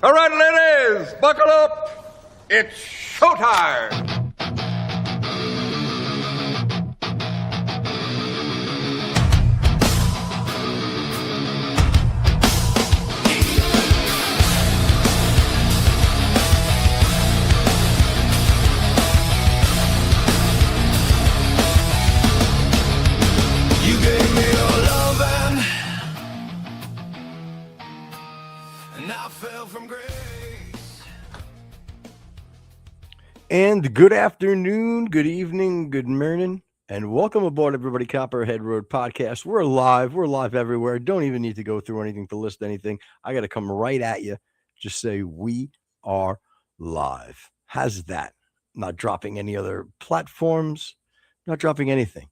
All right, ladies, buckle up. It's showtime. You gave me your loving, and I fell from grace. And good afternoon, good evening, good morning, and welcome aboard, everybody. Copperhead Road Podcast. We're live everywhere. Don't even need to go through anything to list anything. I got to come right at you. Just say we are live. How's that? Not dropping any other platforms, not dropping anything.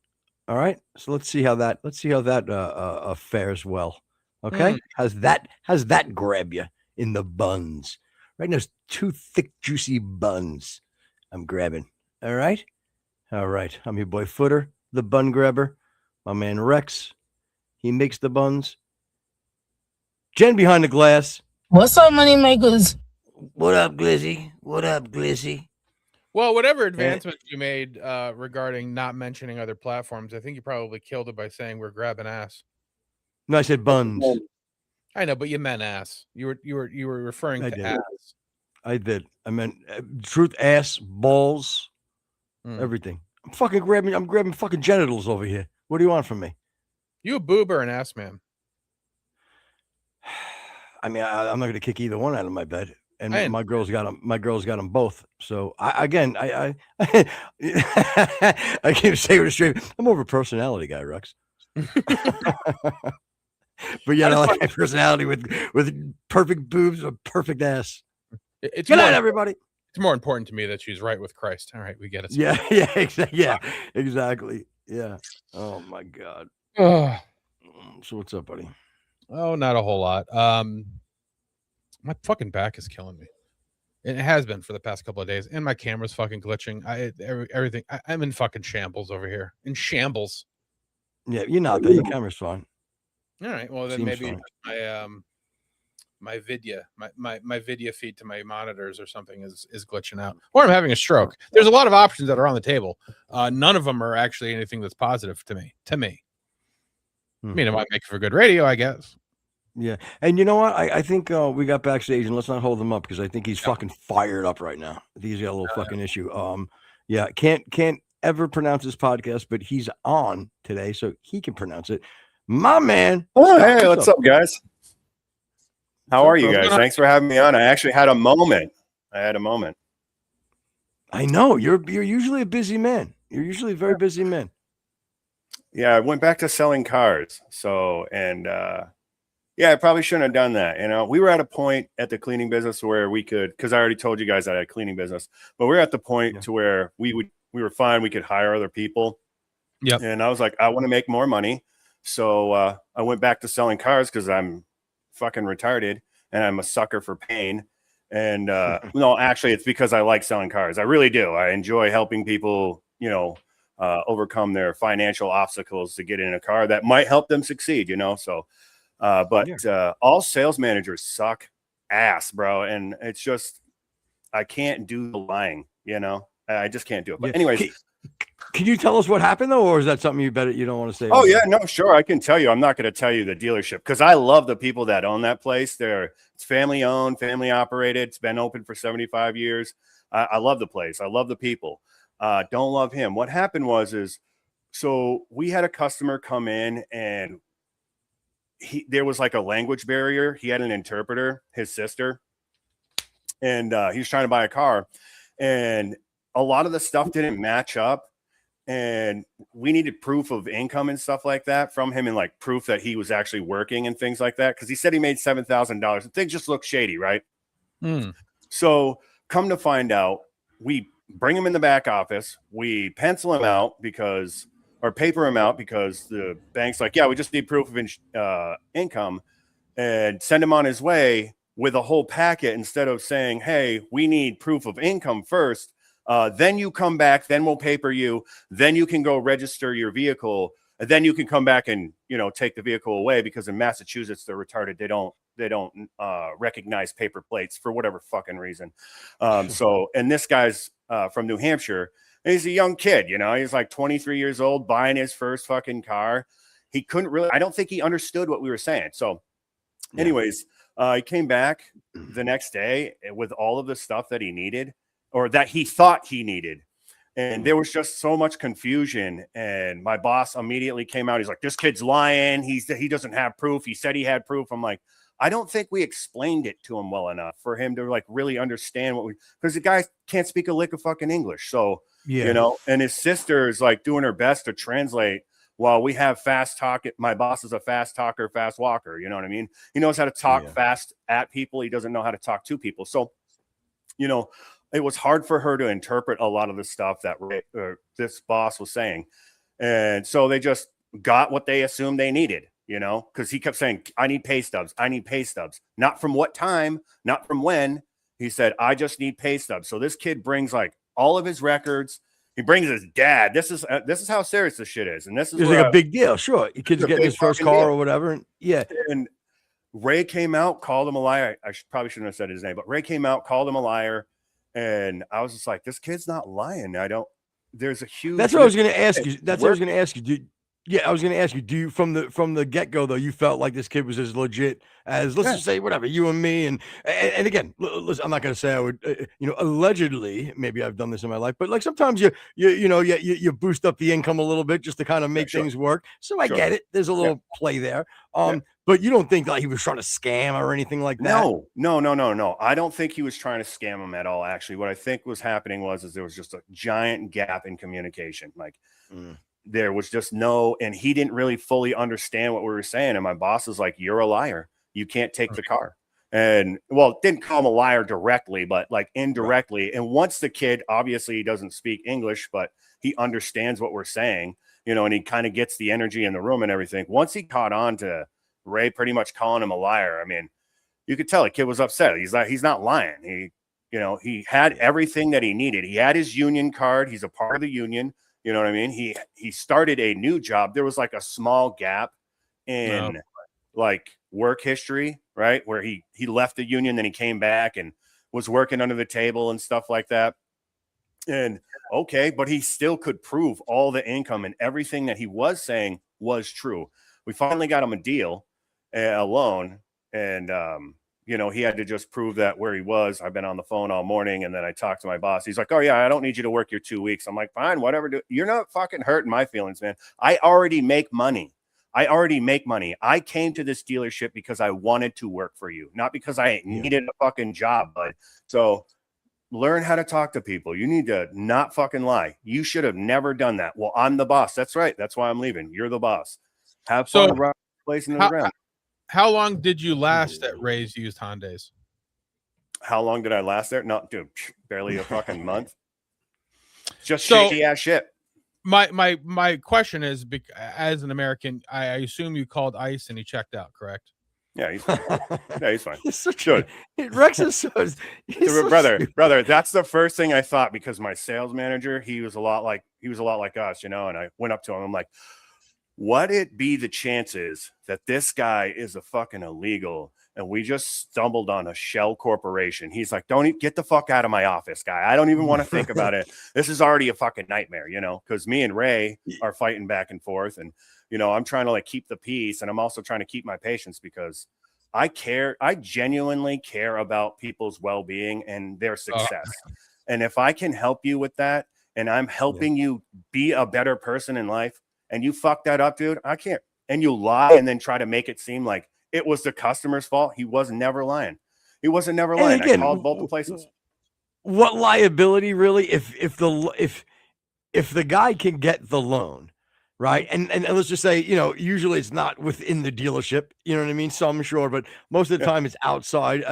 All right. So let's see how that fares well. Okay. How's that grab you in the buns? Right now, there's two thick, juicy buns. I'm grabbing. All right. I'm your boy Footer, the bun grabber. My man Rex, he makes the buns. Jen behind the glass. What's up, money makers? What up, Glizzy? What up, Glizzy? Well, whatever advancements you made regarding not mentioning other platforms, I think you probably killed it by saying we're grabbing ass. No, I said buns. I know, but you meant ass. You were referring to ass. I did. I meant truth, ass, balls, everything. I'm grabbing fucking genitals over here. What do you want from me? You a boob or an ass man? I mean, I'm not going to kick either one out of my bed. And I my girls got them. My girls got them both. So I can't say with a straight. I'm more of a personality guy, Rex. But yeah, I like my personality with perfect boobs or perfect ass. It's Good night, everybody. It's more important to me that she's right with Christ. All right, we get it. Yeah, exactly. Yeah. Oh my God. Oh, So what's up, buddy? not a whole lot. My fucking back is killing me. It has been for the past couple of days, and my camera's fucking glitching. Everything. I'm in fucking shambles over here. In shambles. Yeah, you're not there. Your camera's fine. All right. Well, then Seems maybe fine. my Vidya feed to my monitors or something is glitching out, or I'm having a stroke. There's a lot of options that are on the table. None of them are actually anything that's positive to me. I mean, it might make for good radio, I guess. Yeah, and you know what? I think we got backstage, and let's not hold him up because I think he's fucking fired up right now. I think he's got a little fucking issue. Yeah, can't ever pronounce his podcast, but he's on today, so he can pronounce it. My man. Oh, hey, what's up, guys? How are you guys? Thanks for having me on. I actually had a moment. I know you're usually a busy man. You're usually a very busy man. Yeah, I went back to selling cars. Yeah, I probably shouldn't have done that. You know, we were at a point at the cleaning business where we could, because I already told you guys that I had a cleaning business, but we're at the point to where we were fine. We could hire other people. Yep. And I was like, I want to make more money. So I went back to selling cars because I'm fucking retarded and I'm a sucker for pain. And no, actually, it's because I like selling cars. I really do. I enjoy helping people, overcome their financial obstacles to get in a car that might help them succeed, So, all sales managers suck ass, bro. And it's just, I can't do the lying, I just can't do it. But anyways. Can you tell us what happened though? Or is that something you don't want to say? Oh yeah, no, sure. I can tell you. I'm not going to tell you the dealership because I love the people that own that place. It's family owned, family operated. It's been open for 75 years. I love the place. I love the people. Don't love him. What happened so we had a customer come in and there was like a language barrier. He had an interpreter, his sister, and he was trying to buy a car, and a lot of the stuff didn't match up, and we needed proof of income and stuff like that from him, and like proof that he was actually working and things like that, because he said he made $7,000 and things just look shady, right? So come to find out, we bring him in the back office, we pencil him out paper him out because the bank's like, yeah, we just need proof of income, and send him on his way with a whole packet instead of saying, hey, we need proof of income first. Then you come back, then we'll paper you, then you can go register your vehicle. and then you can come back and, take the vehicle away, because in Massachusetts, they're retarded. They don't recognize paper plates for whatever fucking reason. And this guy's from New Hampshire, and he's a young kid, he's like 23 years old, buying his first fucking car. He couldn't really, I don't think he understood what we were saying. So anyways, he came back the next day with all of the stuff that he needed, or that he thought he needed. And there was just so much confusion. And my boss immediately came out. He's like, this kid's lying. He doesn't have proof. He said he had proof. I'm like, I don't think we explained it to him well enough for him to like really understand because the guy can't speak a lick of fucking English. So, and his sister is like doing her best to translate while we have fast talk. My boss is a fast talker, fast walker. You know what I mean? He knows how to talk fast at people. He doesn't know how to talk to people. So, it was hard for her to interpret a lot of the stuff that this boss was saying. And so they just got what they assumed they needed, because he kept saying, I need pay stubs. I need pay stubs. Not from what time, not from when. He said, I just need pay stubs. So this kid brings like all of his records. He brings his dad. This is how serious this shit is. And this is like a big deal. Sure. Your kid's getting his first car or whatever. And And Ray came out, called him a liar. Probably shouldn't have said his name, but Ray came out, called him a liar. And I was just like, this kid's not lying. There's a huge. That's what I was going to ask you. That's what I was going to ask you. I was going to ask you, do you from the get-go though, you felt like this kid was as legit as, let's just say, whatever, you and me. And again, listen, I'm not going to say I would, allegedly, maybe I've done this in my life, but like sometimes you boost up the income a little bit just to kind of make things work. So I get it. There's a little play there. But you don't think like he was trying to scam or anything like that? No. I don't think he was trying to scam him at all. Actually, what I think was happening was there was just a giant gap in communication. Like there was just and he didn't really fully understand what we were saying. And my boss is like, you're a liar. You can't take the car. And didn't call him a liar directly, but like indirectly. And once the kid, obviously he doesn't speak English, but he understands what we're saying, and he kind of gets the energy in the room and everything. Once he caught on to Ray pretty much calling him a liar, I mean, you could tell the kid was upset. He's not lying. He had everything that he needed. He had his union card. He's a part of the union. You know what I mean? He started a new job. There was like a small gap in like work history, right? Where he left the union, then he came back and was working under the table and stuff like that. And but he still could prove all the income and everything that he was saying was true. We finally got him a deal, a loan, and he had to just prove that where he was. I've been on the phone all morning, and then I talked to my boss. He's like, oh yeah, I don't need you to work your 2 weeks. I'm like, fine, whatever. You're not fucking hurting my feelings, man. I already make money. I came to this dealership because I wanted to work for you, not because I needed a fucking job, bud. So learn how to talk to people. You need to not fucking lie. You should have never done that. Well, I'm the boss. That's right. That's why I'm leaving. You're the boss. Have fun placing the ground. How long did you last at Ray's used Hyundais? How long did I last there? No, dude, barely a fucking month. Just shaky ass shit. My question is, as an American, I assume you called ICE and he checked out, correct? Yeah, he's fine. He's fine. He's such good. Rex is so brother. That's the first thing I thought, because my sales manager, he was a lot like us, and I went up to him. I'm like, what it be the chances that this guy is a fucking illegal and we just stumbled on a shell corporation? He's like, don't get the fuck out of my office, guy. I don't even want to think about it. This is already a fucking nightmare, because me and Ray are fighting back and forth, and I'm trying to like keep the peace, and I'm also trying to keep my patience, because I genuinely care about people's well-being and their success. And if I can help you with that, and I'm helping you be a better person in life, and you fuck that up, dude, I can't. And you lie and then try to make it seem like it was the customer's fault. He was never lying. Again, I called both the places. What liability really? If the guy can get the loan, right? And let's just say, usually it's not within the dealership, you know what I mean? Some sure, but most of the time it's outside,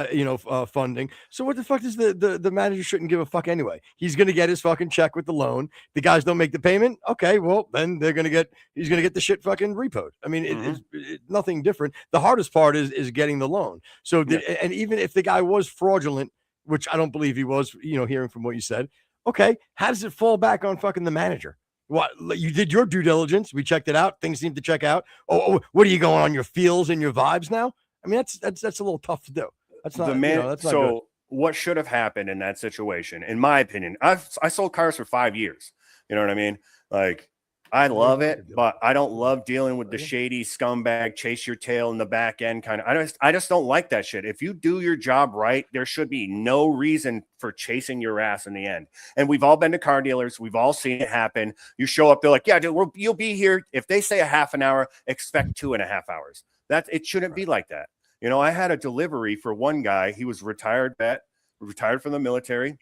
funding. So what the fuck does the manager shouldn't give a fuck anyway? He's going to get his fucking check with the loan. The guys don't make the payment. Okay, well then he's going to get the shit fucking repoed. I mean, it's nothing different. The hardest part is getting the loan. So, and even if the guy was fraudulent, which I don't believe he was, hearing from what you said, okay, how does it fall back on fucking the manager? What, you did your due diligence? We checked it out. Things seem to check out. Oh, what are you going on your feels and your vibes now? I mean, that's a little tough to do. That's not, that's not good. What should have happened in that situation, in my opinion, I sold cars for 5 years. You know what I mean? Like, I love it, but I don't love dealing with the shady scumbag, chase your tail in the back end kind of. I just don't like that shit. If you do your job right, there should be no reason for chasing your ass in the end. And we've all been to car dealers. We've all seen it happen. You show up, they're like, yeah, dude, you'll be here. If they say a half an hour, expect 2.5 hours. It shouldn't be like that. You know, I had a delivery for one guy. He was retired from the military.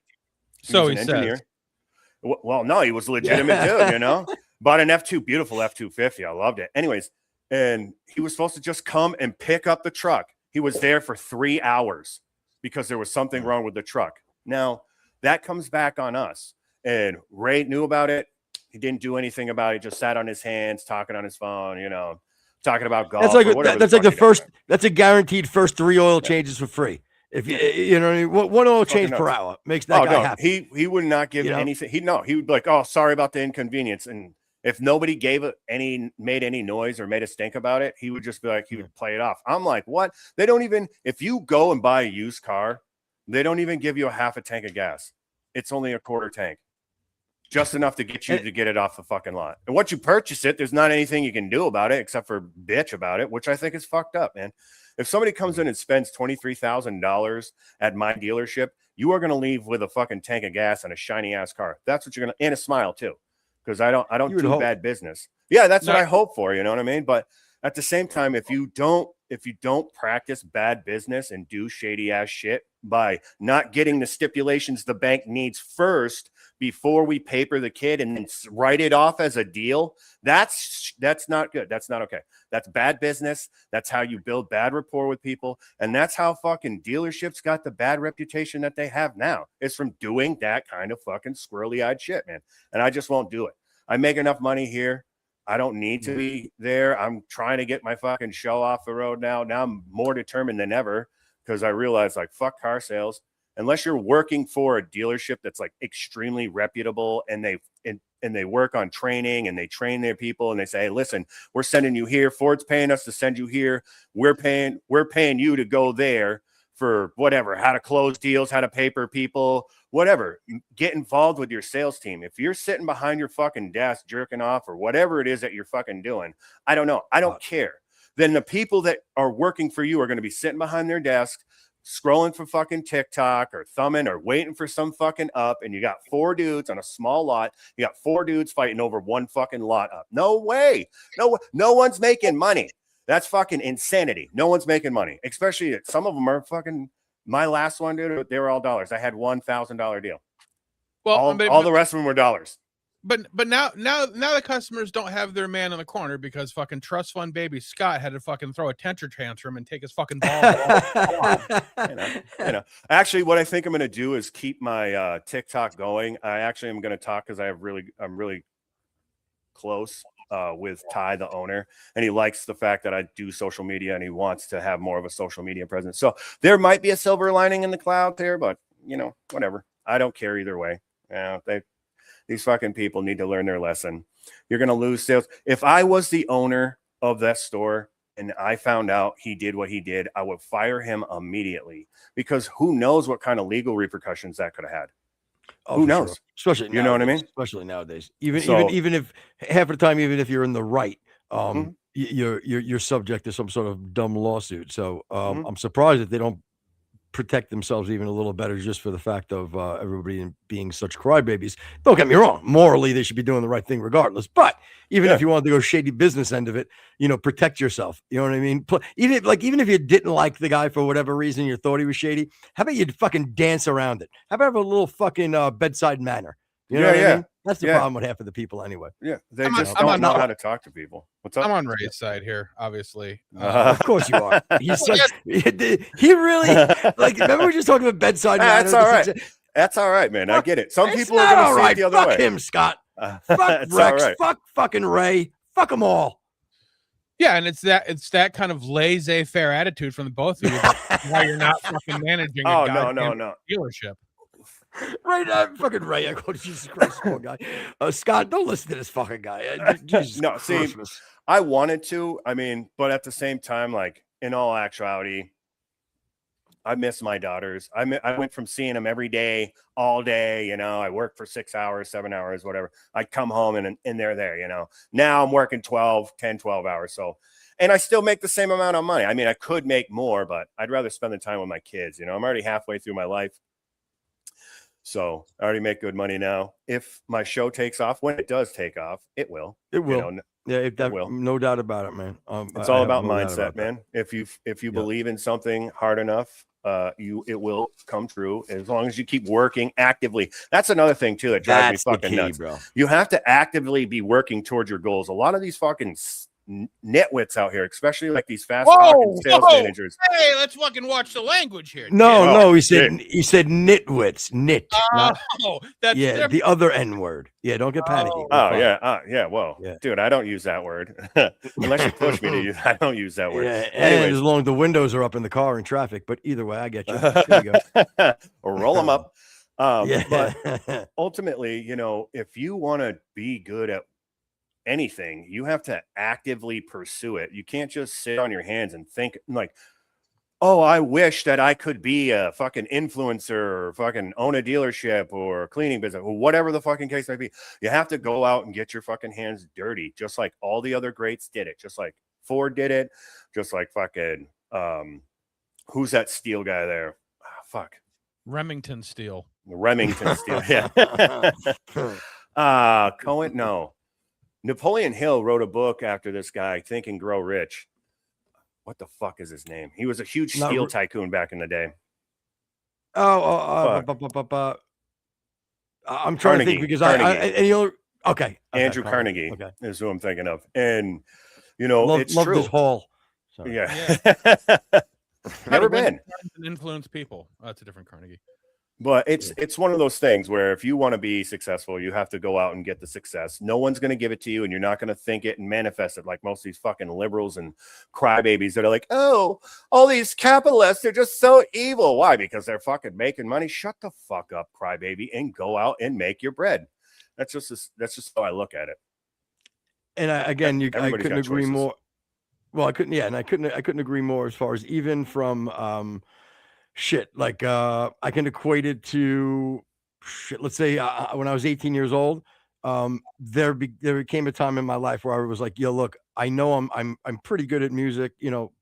So he says. Well, no, he was legitimate too, you know. Bought an F2, beautiful F250. I loved it. Anyways, and he was supposed to just come and pick up the truck. He was there for 3 hours because there was something wrong with the truck. Now, that comes back on us. And Ray knew about it. He didn't do anything about it. Just sat on his hands, talking on his phone, you know, talking about golf. That's a guaranteed first 3 oil changes for free. If you know what I mean, one oil change per hour makes that guy happy. He would not give anything. He would be like, oh, sorry about the inconvenience. And if nobody made any noise or made a stink about it, he would just be like, he would play it off. I'm like, what? They don't even, if you go and buy a used car, they don't even give you a half a tank of gas. It's only a quarter tank, just enough to get you to get it off the fucking lot. And once you purchase it, there's not anything you can do about it except for bitch about it, which I think is fucked up, man. If somebody comes in and spends $23,000 at my dealership, you are going to leave with a fucking tank of gas and a shiny ass car. That's what you're going to, and a smile too. Because I don't do bad business. Yeah, that's what I hope for. You know what I mean? But at the same time, if you don't practice bad business and do shady ass shit by not getting the stipulations the bank needs first before we paper the kid and then write it off as a deal, that's not good. That's not okay. That's bad business. That's how you build bad rapport with people. And that's how fucking dealerships got the bad reputation that they have now. It's from doing that kind of fucking squirrely-eyed shit, man. And I just won't do it. I make enough money here. I don't need to be there. I'm trying to get my fucking show off the road now. Now I'm more determined than ever because I realize, like, fuck car sales. Unless you're working for a dealership that's like extremely reputable and they work on training and they train their people and they say, hey, listen, we're sending you here. Ford's paying us to send you here. We're paying you to go there for whatever, how to close deals, how to paper people, whatever. Get involved with your sales team. If you're sitting behind your fucking desk jerking off or whatever it is that you're fucking doing, I don't know. I don't care. Then the people that are working for you are going to be sitting behind their desk, scrolling for fucking TikTok or thumbing or waiting for some fucking up, and you got 4 dudes on a small lot. You got 4 dudes fighting over one fucking lot up. No way. No one's making money. That's fucking insanity. No one's making money, especially some of them are fucking. My last one, dude, they were all dollars. I had $1,000 deal. Well, all the rest of them were dollars. But now the customers don't have their man in the corner because fucking trust fund baby Scott had to fucking throw a temper tantrum and take his fucking ball. you know. Actually, what I think I'm going to do is keep my TikTok going. I actually am going to talk because I'm really close with Ty, the owner, and he likes the fact that I do social media and he wants to have more of a social media presence. So there might be a silver lining in the cloud there, but you know, whatever. I don't care either way. These fucking people need to learn their lesson. You're going to lose sales. If I was the owner of that store and I found out he did what he did, I would fire him immediately because who knows what kind of legal repercussions that could have had. Who knows? Sure. Especially, you know what I mean? Especially nowadays. Even if half the time, even if you're in the right, you're subject to some sort of dumb lawsuit. So I'm surprised that they don't protect themselves even a little better just for the fact of everybody being such crybabies. Don't get me wrong. Morally, they should be doing the right thing regardless. But even if you want to go shady business end of it, protect yourself. You know what I mean? Even if you didn't like the guy for whatever reason, you thought he was shady, how about you fucking dance around it? How about have a little fucking bedside manner? You know what I mean? That's the problem with half of the people anyway. Yeah, they don't know how to talk to people. What's up? I'm on Ray's side here, obviously. Of course you are. He's such. He really Remember we were just talking about bedside manner. That's all right. That's all right, man. I get it. Some people are going to say it the other way. Fuck him, Scott. Fuck Rex. Right. Fuck fucking Ray. Fuck them all. Yeah, and it's that kind of laissez-faire attitude from the both of you. Why you're not fucking managing a no. dealership. Fucking Ray. I go, Jesus Christ, poor guy. Scott, don't listen to this fucking guy. Jesus No, see, Christmas. I wanted to. I mean, but at the same time, like in all actuality, I miss my daughters. I went from seeing them every day, all day. You know, I worked for 6 hours, 7 hours, whatever. I'd come home and they're there. You know, now I'm working 12 hours. So, and I still make the same amount of money. I mean, I could make more, but I'd rather spend the time with my kids. You know, I'm already halfway through my life. So I already make good money now. If my show takes off, when it does take off, it will. It will. You know, yeah, it will. No doubt about it, man. It's all about mindset, man. If you believe in something hard enough, it will come true as long as you keep working actively. That's another thing too that drives me fucking nuts, bro. You have to actively be working towards your goals. A lot of these fucking nitwits out here, especially like these fast talking sales managers. Hey, let's fucking watch the language here. No, he said nitwits, That's different. The other N word. Yeah, don't get panicky. Yeah. Well, dude, I don't use that word unless you push me to use. I don't use that word. Yeah, and as long as the windows are up in the car in traffic. But either way, I get you. There you go. Or roll them up. Yeah. But ultimately, you know, if you want to be good at anything, you have to actively pursue it. You can't just sit on your hands and think like, oh, I wish that I could be a fucking influencer or fucking own a dealership or a cleaning business or whatever the fucking case might be. You have to go out and get your fucking hands dirty, just like all the other greats did it. Just like Ford did it. Just like fucking who's that steel guy there? Oh, fuck. Remington Steel. Yeah. Cohen. No. Napoleon Hill wrote a book after this guy, Think and Grow Rich. What the fuck is his name? He was a huge steel tycoon back in the day. I'm trying to think because Andrew Carnegie is who I'm thinking of. And, you know, it's true. This hall. Sorry. Yeah. Never been. Influence people. That's a different Carnegie. But it's one of those things where if you want to be successful, you have to go out and get the success. No one's going to give it to you, and you're not going to think it and manifest it like most of these fucking liberals and crybabies that are like, oh, all these capitalists are just so evil. Why? Because they're fucking making money. Shut the fuck up, crybaby, and go out and make your bread. That's just how I look at it. And I couldn't agree more. Well, I couldn't agree more as far as even from like I can equate it to let's say when I was 18 years old, there came a time in my life where I was like, yo, look, I know I'm pretty good at music, you know.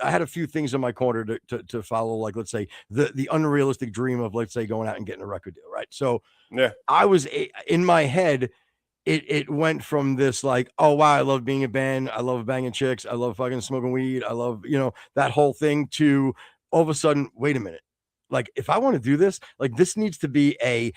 I had a few things in my corner to follow, like let's say the unrealistic dream of, let's say, going out and getting a record deal, right? So yeah, I was in my head, it went from this like, oh wow, I love being a band, I love banging chicks, I love fucking smoking weed, I love, you know, that whole thing, to all of a sudden, wait a minute. Like, if I want to do this, like, this needs to be a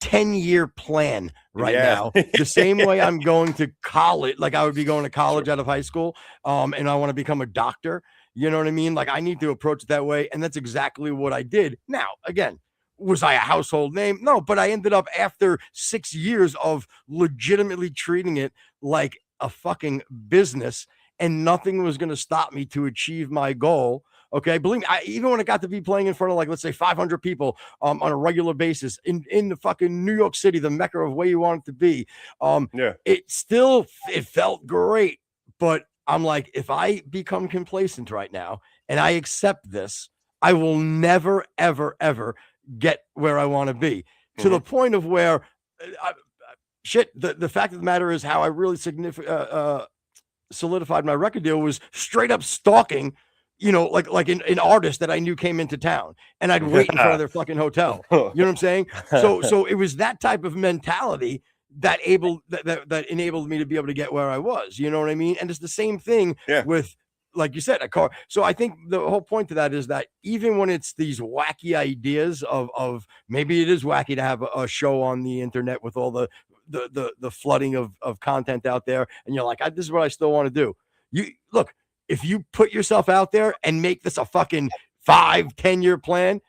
10-year plan now. The same way I'm going to college, like I would be going to college out of high school, and I want to become a doctor. You know what I mean? Like, I need to approach it that way. And that's exactly what I did. Now, again, was I a household name? No, but I ended up, after 6 years of legitimately treating it like a fucking business, and nothing was going to stop me to achieve my goal. Okay, believe me, even when it got to be playing in front of, like, let's say 500 people on a regular basis in the fucking New York City, the mecca of where you want it to be, it felt great. But I'm like, if I become complacent right now and I accept this, I will never, ever, ever get where I want to be, to the point of where, the fact of the matter is, how I really solidified my record deal was straight up stalking, you know, like an artist that I knew came into town, and I'd wait in front of their fucking hotel. You know what I'm saying? So it was that type of mentality that enabled me to be able to get where I was. You know what I mean? And it's the same thing with, like you said, a car. So I think the whole point to that is that even when it's these wacky ideas of maybe it is wacky to have a show on the internet with all the flooding of content out there, and you're like, this is what I still want to do. You look, if you put yourself out there and make this a fucking 5-10 year plan,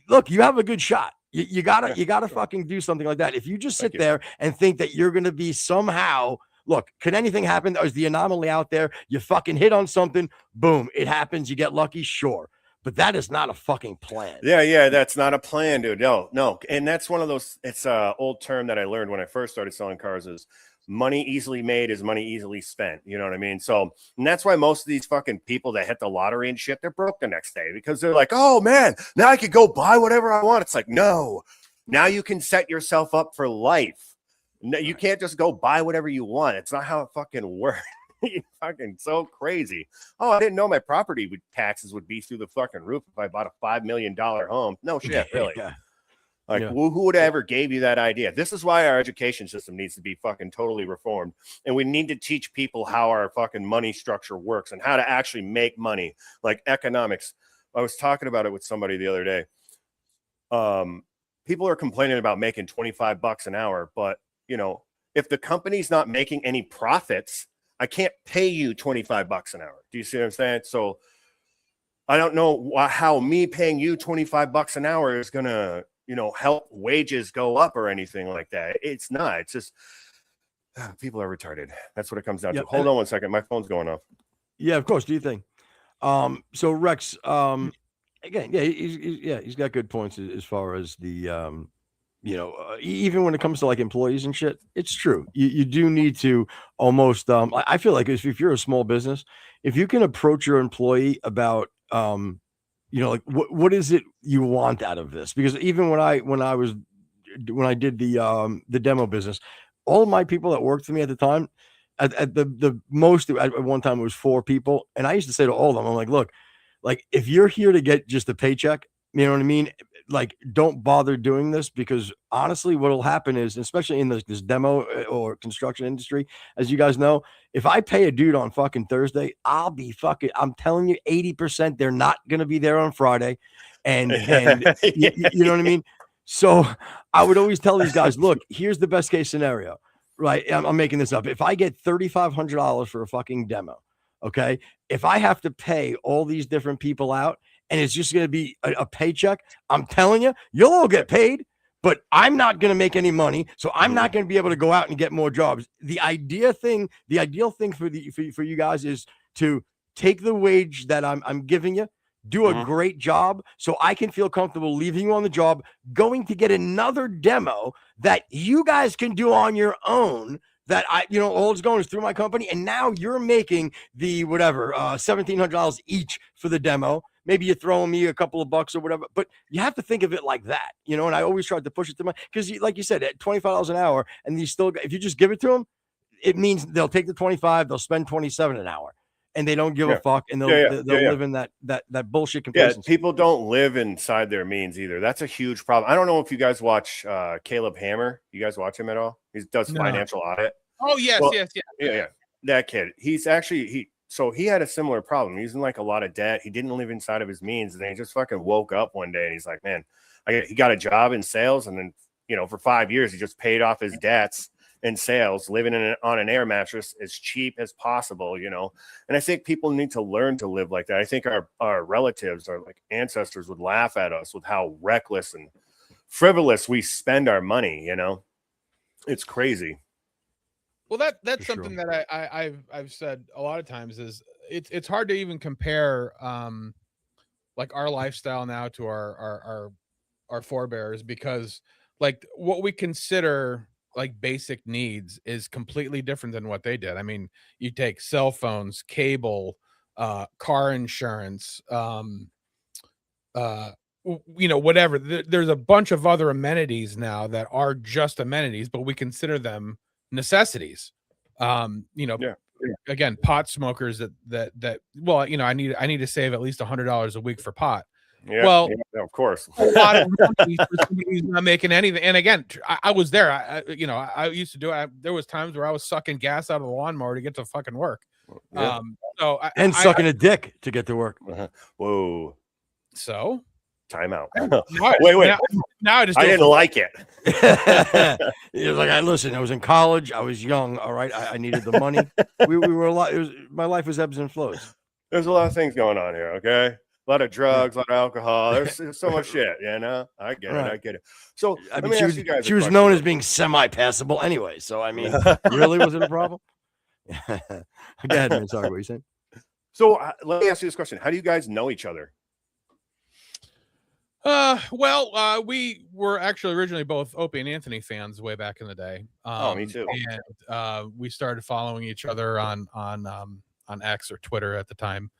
look, you have a good shot. You gotta fucking do something like that. If you just sit there and think that you're going to be somehow, look, could anything happen? Is the anomaly out there? You fucking hit on something, boom, it happens. You get lucky, sure. but that is not a fucking plan. Yeah, that's not a plan, dude. No. And that's one of those, it's a old term that I learned when I first started selling cars is money easily made is money easily spent. You know what I mean? So, and that's why most of these fucking people that hit the lottery and shit, they're broke the next day because they're like, oh man, now I could go buy whatever I want. It's like, no, now you can set yourself up for life. No, you can't just go buy whatever you want. It's not how it fucking works. Fucking so crazy. Oh, I didn't know my property taxes would be through the fucking roof if I bought a $5 million home. No shit, really. Like, who would ever gave you that idea? This is why our education system needs to be fucking totally reformed. And we need to teach people how our fucking money structure works and how to actually make money, like economics. I was talking about it with somebody the other day. People are complaining about making $25 an hour, but you know, if the company's not making any profits, I can't pay you $25 an hour. Do you see what I'm saying? So I don't know how me paying you $25 an hour is going to, you know, help wages go up or anything like that. It's not. It's just people are retarded. That's what it comes down to. Hold on one second. My phone's going off. Yeah, of course. Do you think? So Rex, again, he's got good points as far as the, even when it comes to like employees and shit, it's true. You do need to almost, I feel like if you're a small business, if you can approach your employee about, like what is it you want out of this? Because even when I did the demo business, all of my people that worked for me at the time, at the most, at one time it was 4 people. And I used to say to all of them, I'm like, look, like if you're here to get just a paycheck, you know what I mean? Like, don't bother doing this because honestly, what'll happen is, especially in this demo or construction industry, as you guys know, if I pay a dude on fucking Thursday, I'm telling you, 80% they're not going to be there on Friday. And you know what I mean? So I would always tell these guys, look, here's the best case scenario, right? I'm making this up. If I get $3,500 for a fucking demo, okay, if I have to pay all these different people out, and it's just going to be a paycheck, I'm telling you, you'll all get paid, but I'm not going to make any money. So I'm not going to be able to go out and get more jobs. The ideal thing for you guys is to take the wage that I'm giving you, do a great job so I can feel comfortable leaving you on the job, going to get another demo that you guys can do on your own. That all it's going is through my company. And now you're making the $1,700 each for the demo. Maybe you're throwing me a couple of bucks or whatever, but you have to think of it like that, and I always tried to push it to because like you said, at $25 an hour, and if you just give it to them, it means they'll take the 25, they'll spend 27 an hour, and they don't give a fuck, and they'll live in that bullshit complacency. Yeah, people don't live inside their means either. That's a huge problem. I don't know if you guys watch Caleb Hammer. You guys watch him at all? He does financial audit. Oh, yes. Yeah. That kid. He's actually So he had a similar problem. He's in like a lot of debt. He didn't live inside of his means. And then he just fucking woke up one day and he's like, man, he got a job in sales. And then, for 5 years, he just paid off his debts in sales, living on an air mattress as cheap as possible, And I think people need to learn to live like that. I think our relatives, our like ancestors would laugh at us with how reckless and frivolous we spend our money, It's crazy. Well, that's something that I've said a lot of times is it's hard to even compare like our lifestyle now to our forebears, because like what we consider like basic needs is completely different than what they did. I mean, you take cell phones, cable, car insurance, whatever. There's a bunch of other amenities now that are just amenities, but we consider them necessities. Again, pot smokers that I need to save at least $100 a week for pot. Yeah, of course. A lot of money for somebody who's not making anything. And again, I was there. I used to do it. There was times where I was sucking gas out of the lawnmower to get to fucking work. Yeah. Sucking a dick to get to work. Whoa. So time out. Wait. Now I didn't like it. It was like, listen, I was in college. I was young. All right. I needed the money. We were a lot. My life was ebbs and flows. There's a lot of things going on here. Okay. A lot of drugs, a lot of alcohol. There's so much shit. I get it. I get it. So I mean, she was known as being semi-passable anyway. So I mean, really, was it a problem? Go ahead, man. Sorry, what are you saying? So let me ask you this question: how do you guys know each other? We were actually originally both Opie and Anthony fans way back in the day. Me too. And we started following each other on X or Twitter at the time,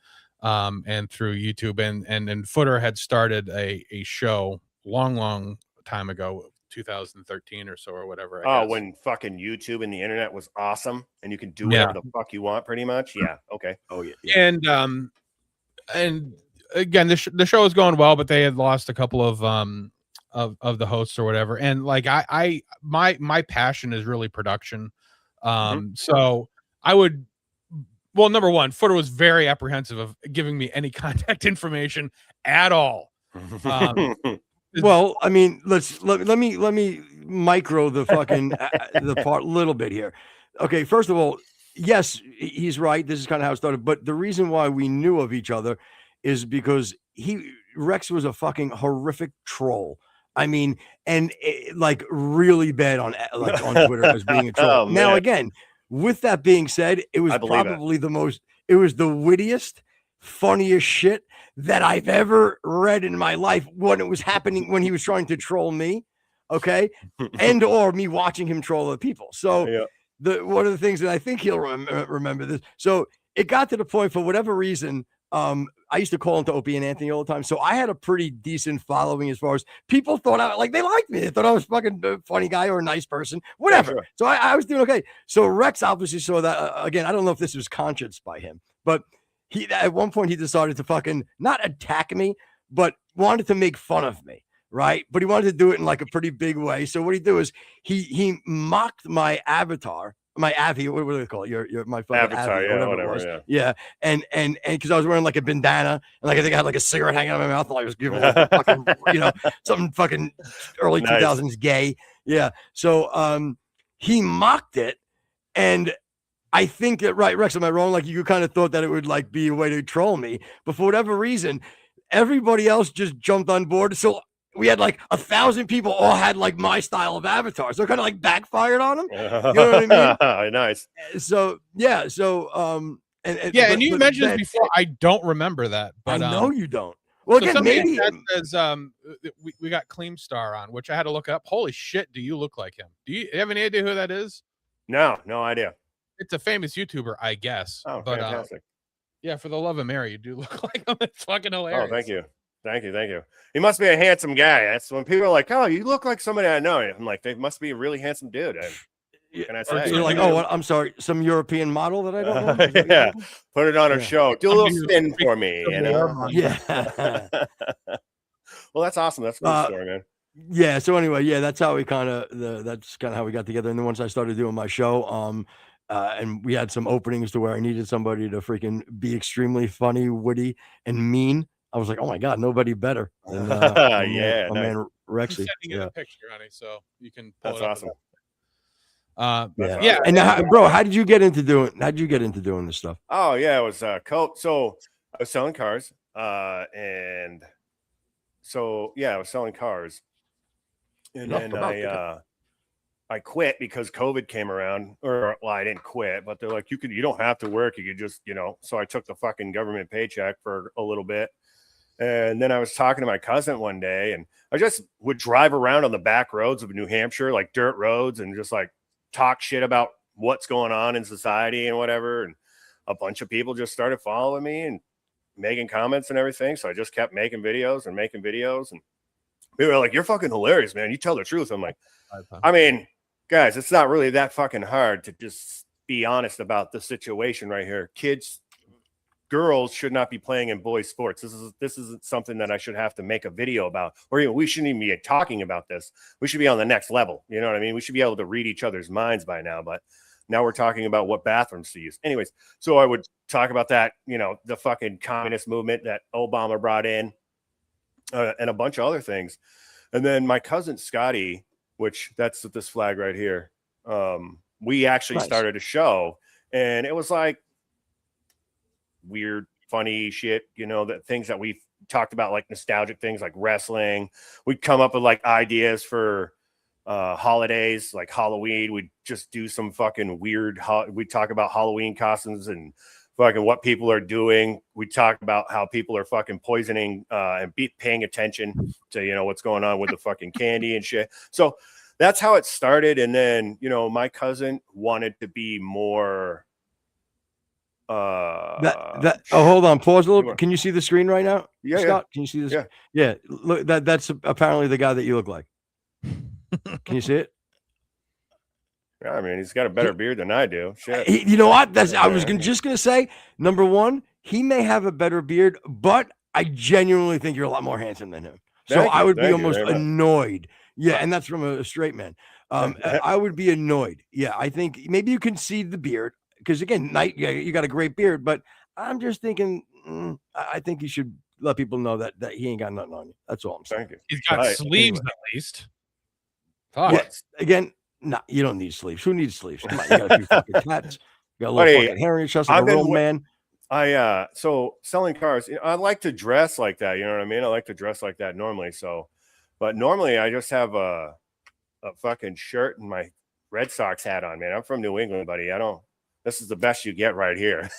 and through YouTube. And Footer had started a show long time ago, 2013 or so or whatever. I guess. When fucking YouTube and the internet was awesome, and you can do whatever the fuck you want, pretty much. Yeah. Okay. Oh yeah. And again, the show was going well, but they had lost a couple of the hosts or whatever. And like my passion is really production. So I would, well, number one, Footer was very apprehensive of giving me any contact information at all. Well, I mean, let me micro the fucking the part a little bit here. Okay, first of all, yes, he's right. This is kind of how it started. But the reason why we knew of each other is because Rex was a fucking horrific troll. I mean, and like really bad on Twitter as being a troll. Now, again, with that being said, it was probably it was the wittiest, funniest shit that I've ever read in my life when it was happening, when he was trying to troll me. Okay. And or me watching him troll other people. So one of the things that I think he'll remember this. So it got to the point, for whatever reason, I used to call into Opie and Anthony all the time. So I had a pretty decent following as far as people thought they liked me. They thought I was fucking a funny guy or a nice person, whatever. Yeah, sure. So I was doing okay. So Rex obviously saw that. Again, I don't know if this was conscious by him, but at one point he decided to fucking not attack me, but wanted to make fun of me. Right. But he wanted to do it in like a pretty big way. So what he did was he mocked my avatar. My Avi, what do they call it? Your my fucking avatar, Avi, yeah, whatever it was. Yeah. And because I was wearing like a bandana, and like I think I had like a cigarette hanging out of my mouth, and I was giving like fucking, something fucking early 2000s gay. Yeah. So he mocked it, and I think that, right, Rex, am I wrong? Like you kind of thought that it would like be a way to troll me, but for whatever reason, everybody else just jumped on board. So we had like 1,000 people all had like my style of avatar. So it kind of like backfired on them. You know what I mean? Nice. So, yeah. So, and you mentioned this before. I don't remember that, but I know you don't. Well, so again, maybe says, we got Cleamstar on, which I had to look up. Holy shit. Do you look like him? Do you have any idea who that is? No idea. It's a famous YouTuber, I guess. Oh, but, fantastic. Yeah. For the love of Mary, you do look like him. It's fucking hilarious. Oh, thank you. Thank you. He must be a handsome guy. That's when people are like, "Oh, you look like somebody I know." I'm like, they must be a really handsome dude. What can I say? You're like, oh, I'm sorry, some European model that I don't know. Yeah, put it on a show. Do a little spin for me. Yeah. Well, that's awesome. That's a good story, man. Yeah. So anyway, that's how we that's kind of how we got together. And then once I started doing my show, and we had some openings to where I needed somebody to freaking be extremely funny, witty, and mean. I was like, oh my God, nobody better than my man Rexy. I'm sending you a picture, honey, so you can pull That's it up. Awesome. Yeah. And now, bro, how did you get into doing this stuff? Oh yeah, it was so I was selling cars, and so I was selling cars, and then I quit because COVID came around, or I didn't quit, but they're like, you don't have to work, you could just, so I took the fucking government paycheck for a little bit. And then I was talking to my cousin one day, and I just would drive around on the back roads of New Hampshire, like dirt roads, and just like talk shit about what's going on in society and whatever. And a bunch of people just started following me and making comments and everything. So I just kept making videos. And people were like, "You're fucking hilarious, man. You tell the truth." I'm like, I mean, guys, it's not really that fucking hard to just be honest about the situation right here. Girls should not be playing in boys' sports. This isn't something that I should have to make a video about, or even we shouldn't even be talking about this. We should be on the next level. You know what I mean? We should be able to read each other's minds by now, but now we're talking about what bathrooms to use. Anyways, so I would talk about that, the fucking communist movement that Obama brought in, and a bunch of other things. And then my cousin Scotty, which that's this flag right here, we actually started a show, and it was like weird, funny shit, that things that we've talked about, like nostalgic things like wrestling. We'd come up with like ideas for holidays like Halloween. We'd just do some fucking weird we'd talk about Halloween costumes and fucking what people are doing. We talk about how people are fucking poisoning and paying attention to, you know, what's going on with the fucking candy and shit. So that's how it started. And then, you know, my cousin wanted to be more. Hold on, pause a little. Can you see the screen right now? Yeah, Scott, can you see this? Yeah. Look, that's apparently the guy that you look like. Can you see it? I mean, he's got a better beard than I do. Shit. You know what? I was just gonna say, number one, he may have a better beard, but I genuinely think you're a lot more handsome than him. So I would be almost annoyed. Yeah, and that's from a straight man. I would be annoyed. Yeah, I think maybe you can see the beard because again, you got a great beard, but I'm just thinking, I think you should let people know that he ain't got nothing on you. That's all I'm saying. Thank you. He's got sleeves at least. Yeah, again. No, you don't need sleeves. Who needs sleeves? Come on, you got a few fucking tats. You got a little fucking hair in your chest like a real man. So selling cars, you know, I like to dress like that. You know what I mean? I like to dress like that normally. So, but normally I just have a fucking shirt and my Red Sox hat on, man. I'm from New England, buddy. This is the best you get right here.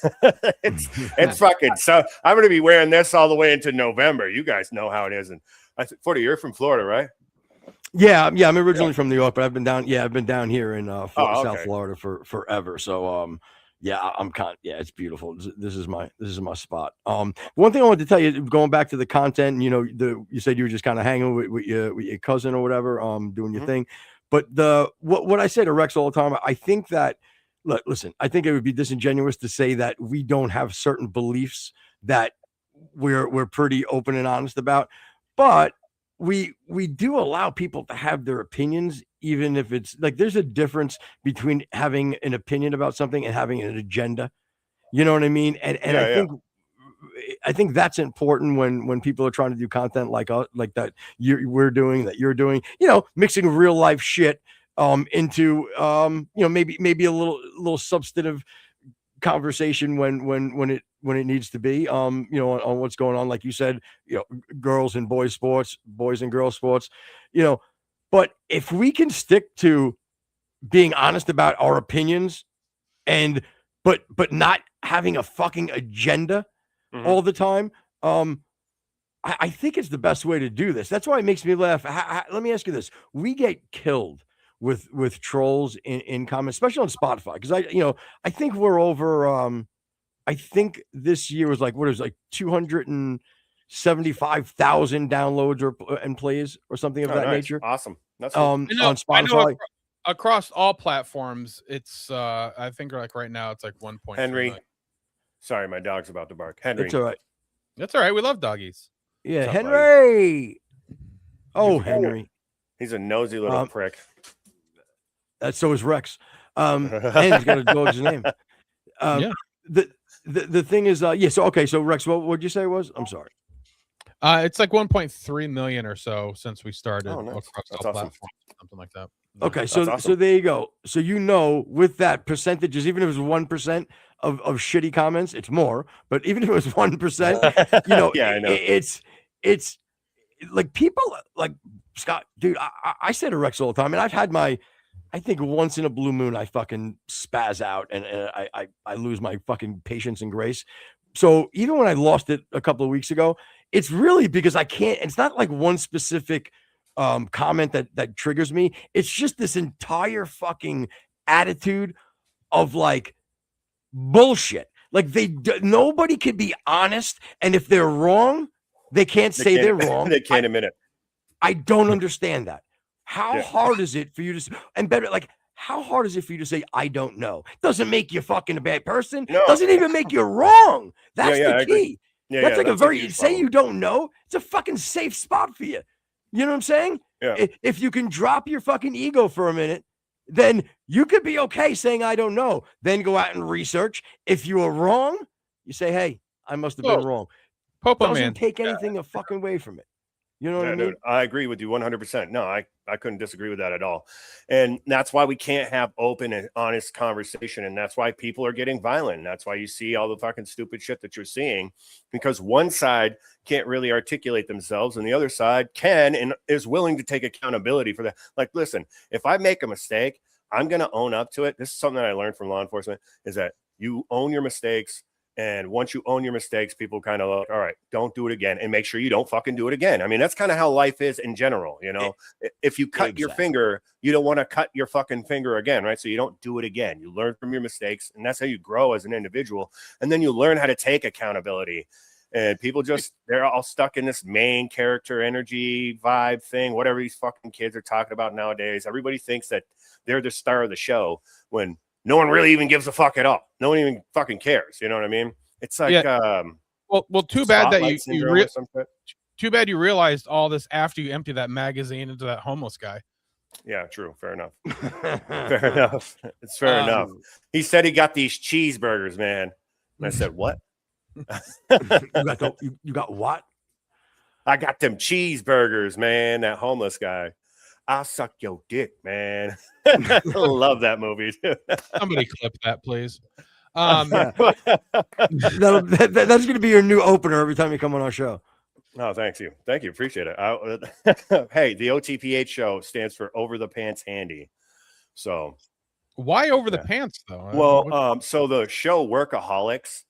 it's fucking, so I'm going to be wearing this all the way into November. You guys know how it is. And I think, you're from Florida, right? Yeah. I'm originally from New York, but I've been down here in South Florida for forever. So it's beautiful. This is my spot. One thing I wanted to tell you, going back to the content, you know, you said you were just kind of hanging with your cousin or whatever, doing your thing. But what I say to Rex all the time, I think that listen, I think it would be disingenuous to say that we don't have certain beliefs that we're pretty open and honest about, but we do allow people to have their opinions, even if it's like there's a difference between having an opinion about something and having an agenda. You know what I mean? And I think that's important when people are trying to do content like that you're doing, you know, mixing real life shit into you know, maybe a little substantive conversation when it needs to be, you know, on what's going on, like you said, you know, girls and boys sports, boys and girls sports, you know. But if we can stick to being honest about our opinions and but not having a fucking agenda all the time, I think it's the best way to do this. That's why it makes me laugh. Let me ask you this: we get killed with trolls in comments, especially on Spotify, because I think we're over. I think this year was like 275,000 downloads and plays or something of that nature. Awesome. That's on Spotify. Across all platforms, it's I think like right now it's like 1.3 Henry. million. Sorry, my dog's about to bark. Henry. It's all right. That's all right. We love doggies. Yeah, Henry. Oh, Henry. He's a nosy little prick. So is Rex. And he's got a dog's name. The thing is, so Rex, what would you say it was? I'm sorry. It's like 1.3 million or so since we started across all platforms, something like that. Okay, so there you go. So you know, with that percentages, even if it was 1% of shitty comments, it's more. But even if it was 1%, you know, I know. It's like people like Scott, dude. I say to Rex all the time, and I've had I think once in a blue moon, I fucking spaz out and I lose my fucking patience and grace. So even when I lost it a couple of weeks ago, it's really because I can't. It's not like one specific comment that triggers me. It's just this entire fucking attitude of like bullshit. Like nobody can be honest, and if they're wrong, they can't say they're wrong. They can't admit it. I don't understand that. How hard is it for you to, and better, like, how hard is it for you to say, I don't know? Doesn't make you fucking a bad person. No. Doesn't even make you wrong. That's the key. That's like a very, say you don't know, it's a fucking safe spot for you. You know what I'm saying? Yeah. If you can drop your fucking ego for a minute, then you could be okay saying, I don't know. Then go out and research. If you are wrong, you say, hey, I must have been wrong. Doesn't take anything a fucking away from it. You know what I mean? Dude, I agree with you 100%. No, I couldn't disagree with that at all. And that's why we can't have open and honest conversation. And that's why people are getting violent. And that's why you see all the fucking stupid shit that you're seeing, because one side can't really articulate themselves and the other side can and is willing to take accountability for that. Like, listen, if I make a mistake, I'm going to own up to it. This is something that I learned from law enforcement, is that you own your mistakes. And once you own your mistakes, people kind of like, all right, don't do it again, and make sure you don't fucking do it again. I mean, that's kind of how life is in general. You know, if you cut your finger, you don't want to cut your fucking finger again, right? So you don't do it again. You learn from your mistakes, and that's how you grow as an individual. And then you learn how to take accountability. And people they're all stuck in this main character energy vibe thing, whatever these fucking kids are talking about nowadays. Everybody thinks that they're the star of the show when no one really even gives a fuck at all. No one even fucking cares. You know what I mean? It's like, well, too bad that too bad you realized all this after you empty that magazine into that homeless guy. Yeah, true. Fair enough. Fair enough. It's fair enough. He said he got these cheeseburgers, man. And I said, what? You got what? I got them cheeseburgers, man. That homeless guy. I'll suck your dick, man. I love that movie. Somebody clip that, please. That's going to be your new opener every time you come on our show. Oh, thank you. Appreciate it. Hey, the OTPH show stands for Over the Pants Handy. So why over the pants though? Well, so the show Workaholics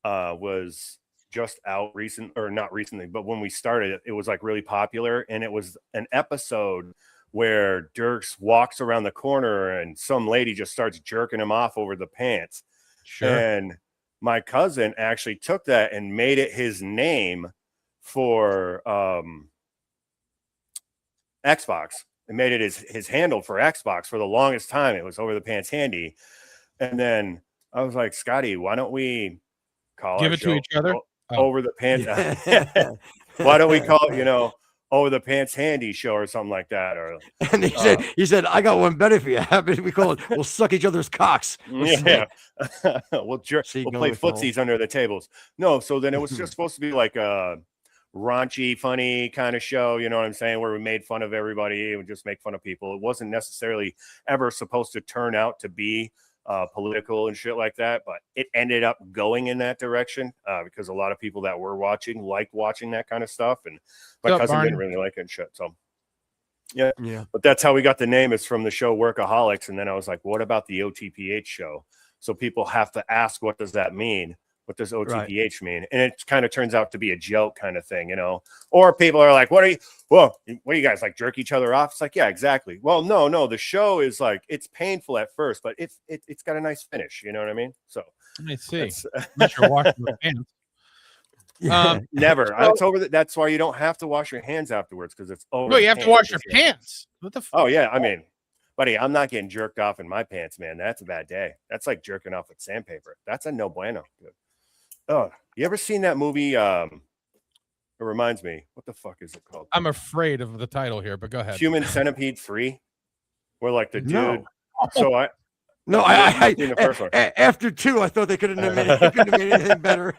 was just out not recently, but when we started it was like really popular, and it was an episode where Dirks walks around the corner and some lady just starts jerking him off over the pants. Sure. And my cousin actually took that and made it his name for Xbox. It made it his handle for Xbox for the longest time. It was Over the Pants Handy. And then I was like, Scotty, why don't we give it to each other? Over the Pants. Why don't we call it, Over the Pants Handy show or something like that? Or and he said, I got one better for you. We call it, we'll suck each other's cocks. Yeah. we'll play footsies under the tables. No, so then it was just supposed to be like a raunchy, funny kind of show, you know what I'm saying, where we made fun of everybody and just make fun of people. It wasn't necessarily ever supposed to turn out to be political and shit like that, but it ended up going in that direction because a lot of people that were watching liked watching that kind of stuff, and my cousin didn't really like it and shit. So yeah. But that's how we got the name. It's from the show Workaholics, and then I was like, what about the OTPH show? So people have to ask, what does that mean? What does OTPH mean? And it kind of turns out to be a joke kind of thing, or people are like, what do you guys like jerk each other off? It's like, yeah, exactly. Well, no, the show is like, it's painful at first, but it's got a nice finish. You know what I mean? So I see. Unless you're washing your hands. Never. That's why you don't have to wash your hands afterwards, because it's over. No, you have to wash your pants. What the fuck? Oh yeah, I mean, buddy, I'm not getting jerked off in my pants, man. That's a bad day. That's like jerking off with sandpaper. That's a no bueno, dude. Oh, you ever seen that movie? It reminds me. What the fuck is it called? I'm afraid of the title here, but go ahead. Human Centipede 3, where like the dude. No. So I seen the first one. After 2, I thought they couldn't have made anything better.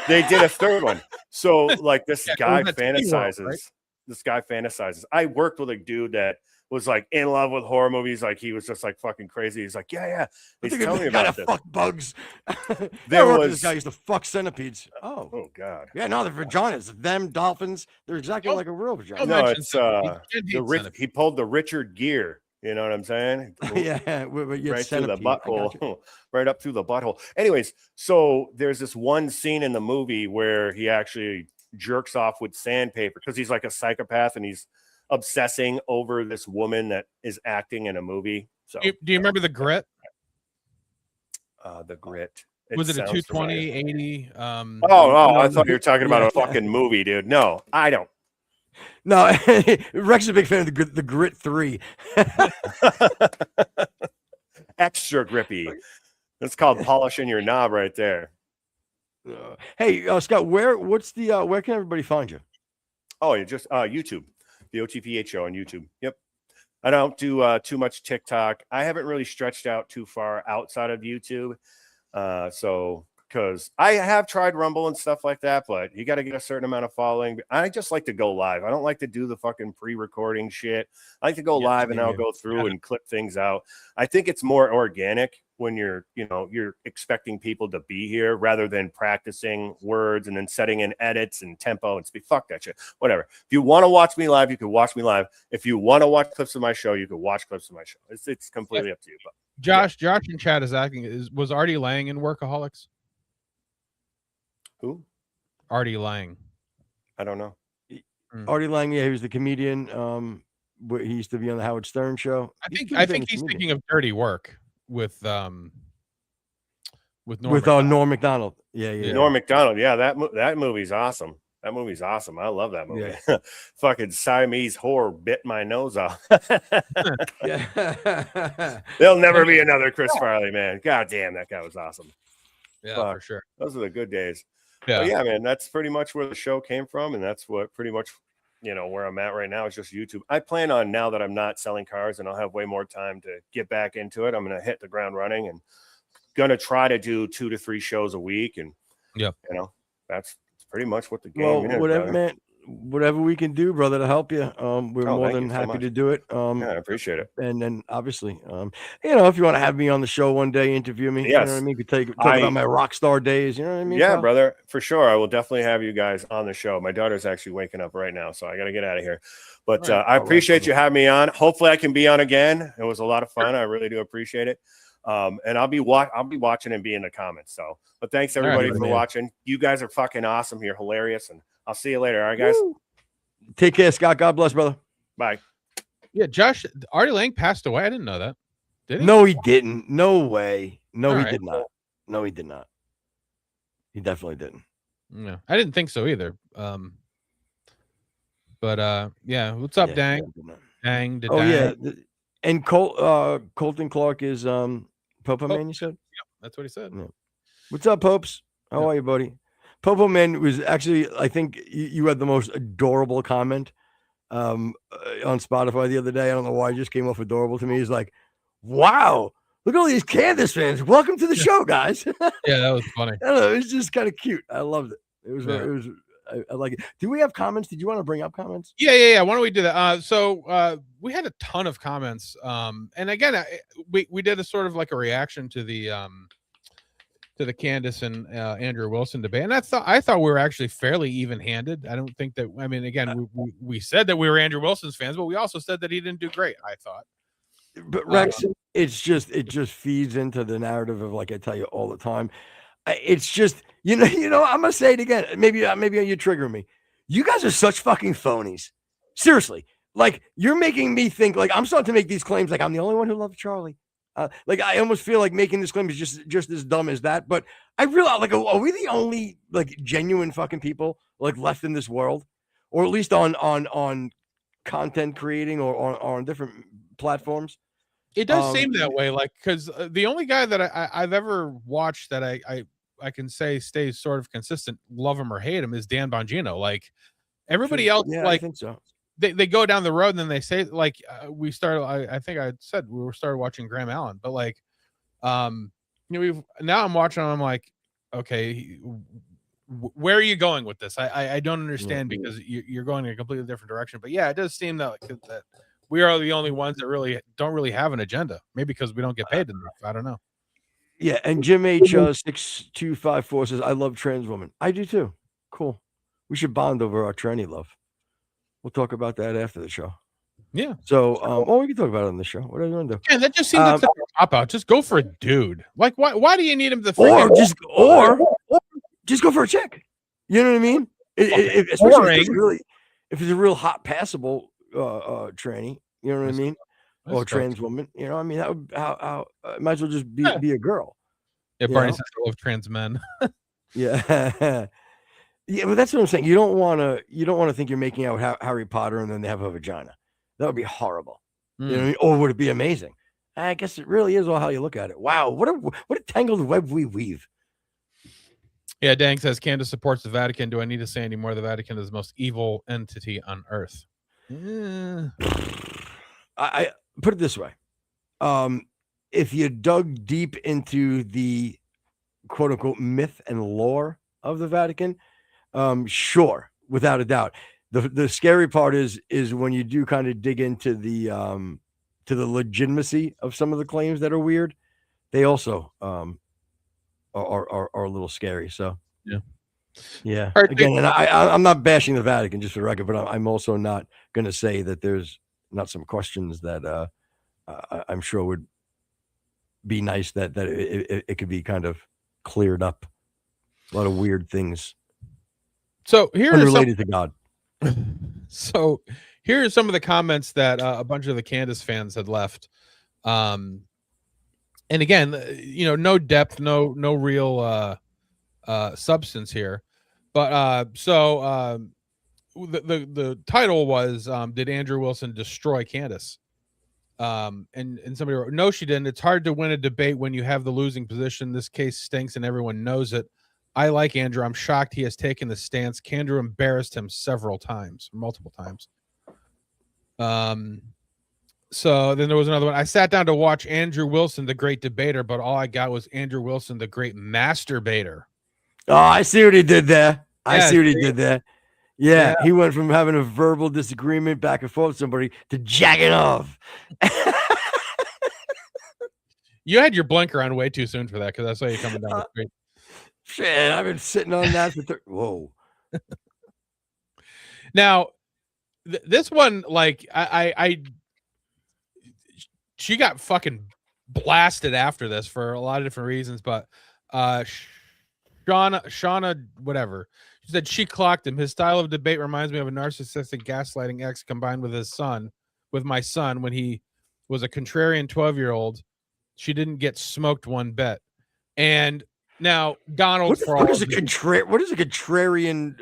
They did a third one. So like this guy fantasizes. fantasizes. This guy fantasizes. I worked with a dude that was like in love with horror movies. Like he was just like fucking crazy. He's like, yeah. He's telling me about this. Fuck bugs. This guy used to fuck centipedes. Oh God. Yeah, no, they're vaginas. Them dolphins. They're exactly like a real vagina. No, it's he pulled the Richard Gere. You know what I'm saying? Yeah, right through the butthole. Right up through the butthole. Anyways, so there's this one scene in the movie where he actually jerks off with sandpaper because he's like a psychopath and he's obsessing over this woman that is acting in a movie. So do you remember The Grit? The Grit. Was it a 220, 80? I thought you were talking about a fucking movie, dude. No, I don't. No, Rex is a big fan of the Grit 3. Extra grippy. That's called polishing your knob right there. Hey, Scott, where can everybody find you? Oh, you just YouTube. The OTPH show on YouTube. Yep. I don't do too much TikTok. I haven't really stretched out too far outside of YouTube. So because I have tried Rumble and stuff like that, but you got to get a certain amount of following. I just like to go live. I don't like to do the fucking pre-recording shit. I like to go live and I'll go through and clip things out. I think it's more organic when you're expecting people to be here rather than practicing words and then setting in edits and tempo and speak. Fuck that shit. Whatever. If you want to watch me live, you can watch me live. If you want to watch clips of my show, you can watch clips of my show. It's completely up to you. But Josh in chat is asking, was Artie Lang in Workaholics? Who? Artie Lang. I don't know. Artie Lang, yeah, he was the comedian. He used to be on the Howard Stern show. I think he's thinking of Dirty Work with Norm Norm Macdonald. Yeah. Norm Macdonald. Yeah, that movie's awesome. That movie's awesome. I love that movie. Yeah. Fucking Siamese horror bit my nose off. There'll never be another Chris Farley, man. God damn, that guy was awesome. Yeah, for sure. Those are the good days. Yeah. But yeah, man, that's pretty much where the show came from, and that's what pretty much, where I'm at right now is just YouTube. I plan on, now that I'm not selling cars and I'll have way more time to get back into it, I'm going to hit the ground running and going to try to do 2 to 3 shows a week. And, that's pretty much what the game is. Whatever, man. Whatever we can do, brother, to help you. We're more than happy to do it. I appreciate it. And then obviously, if you want to have me on the show one day, interview me, you know what I mean? We could talk about my rock star days, you know what I mean? Yeah, brother, for sure. I will definitely have you guys on the show. My daughter's actually waking up right now, so I got to get out of here. But I appreciate you having me on. Hopefully I can be on again. It was a lot of fun. I really do appreciate it. And I'll be watching and be in the comments. So, but thanks everybody for watching. You guys are fucking awesome. You're hilarious, and I'll see you later. All right, guys. Woo. Take care, Scott. God bless, brother. Bye. Yeah, Josh, Artie Lang passed away. I didn't know that. Did he? No, he didn't. No way. No, he did not. No, he did not. He definitely didn't. No, I didn't think so either. But what's up, Dang? Dang. Yeah. And Colton Clark is Popo Man, you said? Yep, that's what he said. Yeah. What's up, Popes? How are you, buddy? Popo Man was actually, I think you had the most adorable comment on Spotify the other day. I don't know why it just came off adorable to me. He's like, wow, look at all these Candace fans. Welcome to the show, guys. Yeah, that was funny. I don't know, it was just kind of cute. I loved it. It was I like it. Do we have comments? Did you want to bring up comments? Yeah. Why don't we do that? So we had a ton of comments. And again, we did a sort of like a reaction to the Candace and Andrew Wilson debate, and I thought we were actually fairly even-handed. I don't think that. I mean, again, we said that we were Andrew Wilson's fans, but we also said that he didn't do great. I thought. But Rex, it just feeds into the narrative of, like I tell you all the time. It's just I'm gonna say it again. Maybe you trigger me. You guys are such fucking phonies. Seriously, like you're making me think. Like I'm starting to make these claims. Like I'm the only one who loves Charlie. Like I almost feel like making this claim is just as dumb as that. But I realize, like, are we the only like genuine fucking people like left in this world, or at least on content creating or on different platforms? It does seem that way. Like, because the only guy that I've ever watched that I can say stays sort of consistent, love him or hate him, is Dan Bongino. Like everybody else, like I think so. They go down the road and then they say like we started. I think I said we started watching Graham Allen, but like, now I'm watching. I'm like, okay, where are you going with this? I don't understand because you're going in a completely different direction. But yeah, it does seem that we are the only ones that really don't have an agenda. Maybe because we don't get paid enough. I don't know. Yeah, and Jim H 6254 says, "I love trans women." I do too. Cool. We should bond over our tranny love. We'll talk about that after the show. Yeah. So, we can talk about it on the show. Whatever you want to do. Yeah, that just seems like a cop out. Just go for a dude. Like, why do you need him to? Or just go for a chick. You know what I mean? Especially if it's a real hot, passable tranny. You know what I mean? Or trans woman. You know, I mean, that would how might as well just be a girl. Yeah, Barney says I love trans men. Yeah. Yeah, but that's what I'm saying. You don't want to think you're making out with Harry Potter and then they have a vagina. That would be horrible. You know what I mean? Or would it be amazing? I guess it really is all how you look at it. Wow, what a tangled web we weave. Yeah, Dang says Candace supports the Vatican. Do I need to say any more? The Vatican is the most evil entity on earth. I put it this way. If you dug deep into the quote unquote myth and lore of the Vatican, sure, without a doubt. The scary part is when you do kind of dig into the legitimacy of some of the claims that are weird. They also are a little scary. So yeah. Again, and I'm not bashing the Vatican, just for the record, but I'm also not going to say that there's not some questions that I'm sure would be nice that it could be kind of cleared up. A lot of weird things So here are some, unrelated to God. so here are some of the comments that a bunch of the Candace fans had left. And again, no depth, no real substance here. But the title was did Andrew Wilson destroy Candace? And somebody wrote, no, she didn't. It's hard to win a debate when you have the losing position. This case stinks and everyone knows it. I like Andrew. I'm shocked he has taken the stance. Andrew embarrassed him multiple times. So then there was another one. I sat down to watch Andrew Wilson, the great debater, but all I got was Andrew Wilson, the great masturbator. Oh, I see what he did there. I Yeah, see what he did there. Yeah, he went from having a verbal disagreement back and forth with somebody to jacking off. You had your blinker on way too soon for that because I saw you coming down the street. Shit, I've been sitting on that for whoa. Now, this one, like, she got fucking blasted after this for a lot of different reasons, but Shauna, whatever, she said she clocked him. His style of debate reminds me of a narcissistic gaslighting ex combined with my son when he was a contrarian 12-year-old. She didn't get smoked one bit. And now Donald, what is a contrarian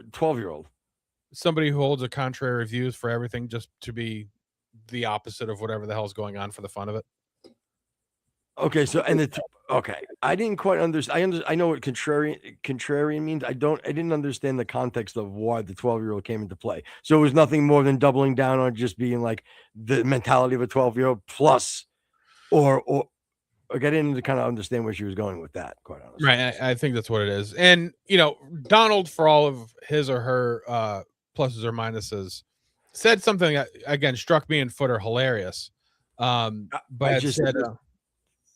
12-year-old? Somebody who holds a contrary views for everything just to be the opposite of whatever the hell's going on for the fun of it. Okay, so I didn't quite understand. I know what contrarian means. I didn't understand the context of why the 12-year-old came into play. So it was nothing more than doubling down on just being like the mentality of a 12-year-old plus, or I didn't kind of understand where she was going with that, quite honestly. Right, I think that's what it is. And Donald, for all of his or her pluses or minuses, said something that, again, struck me and Footer hilarious. But she said,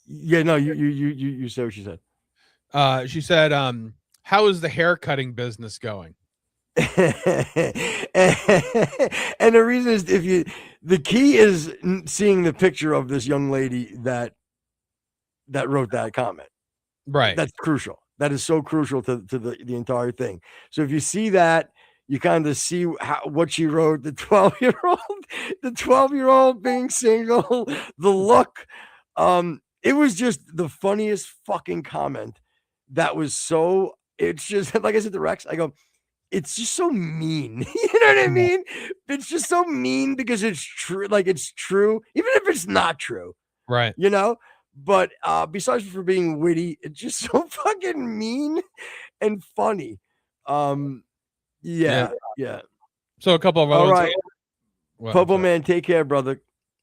yeah, no, you said what she said. She said, how is the hair cutting business going? And the reason is the key is seeing the picture of this young lady that wrote that comment. Right. That's crucial. That is so crucial to the entire thing. So if you see that, you kind of see what she wrote, the 12-year-old being single, the look. It was just the funniest fucking comment. That was so, it's just, like I said to Rex, I go, it's just so mean. You know what I mean? It's just so mean because it's true. Like, it's true, even if it's not true. Right. But besides for being witty, it's just so fucking mean and funny. Yeah. So a couple of other all right. Well, Popo man, take care, brother.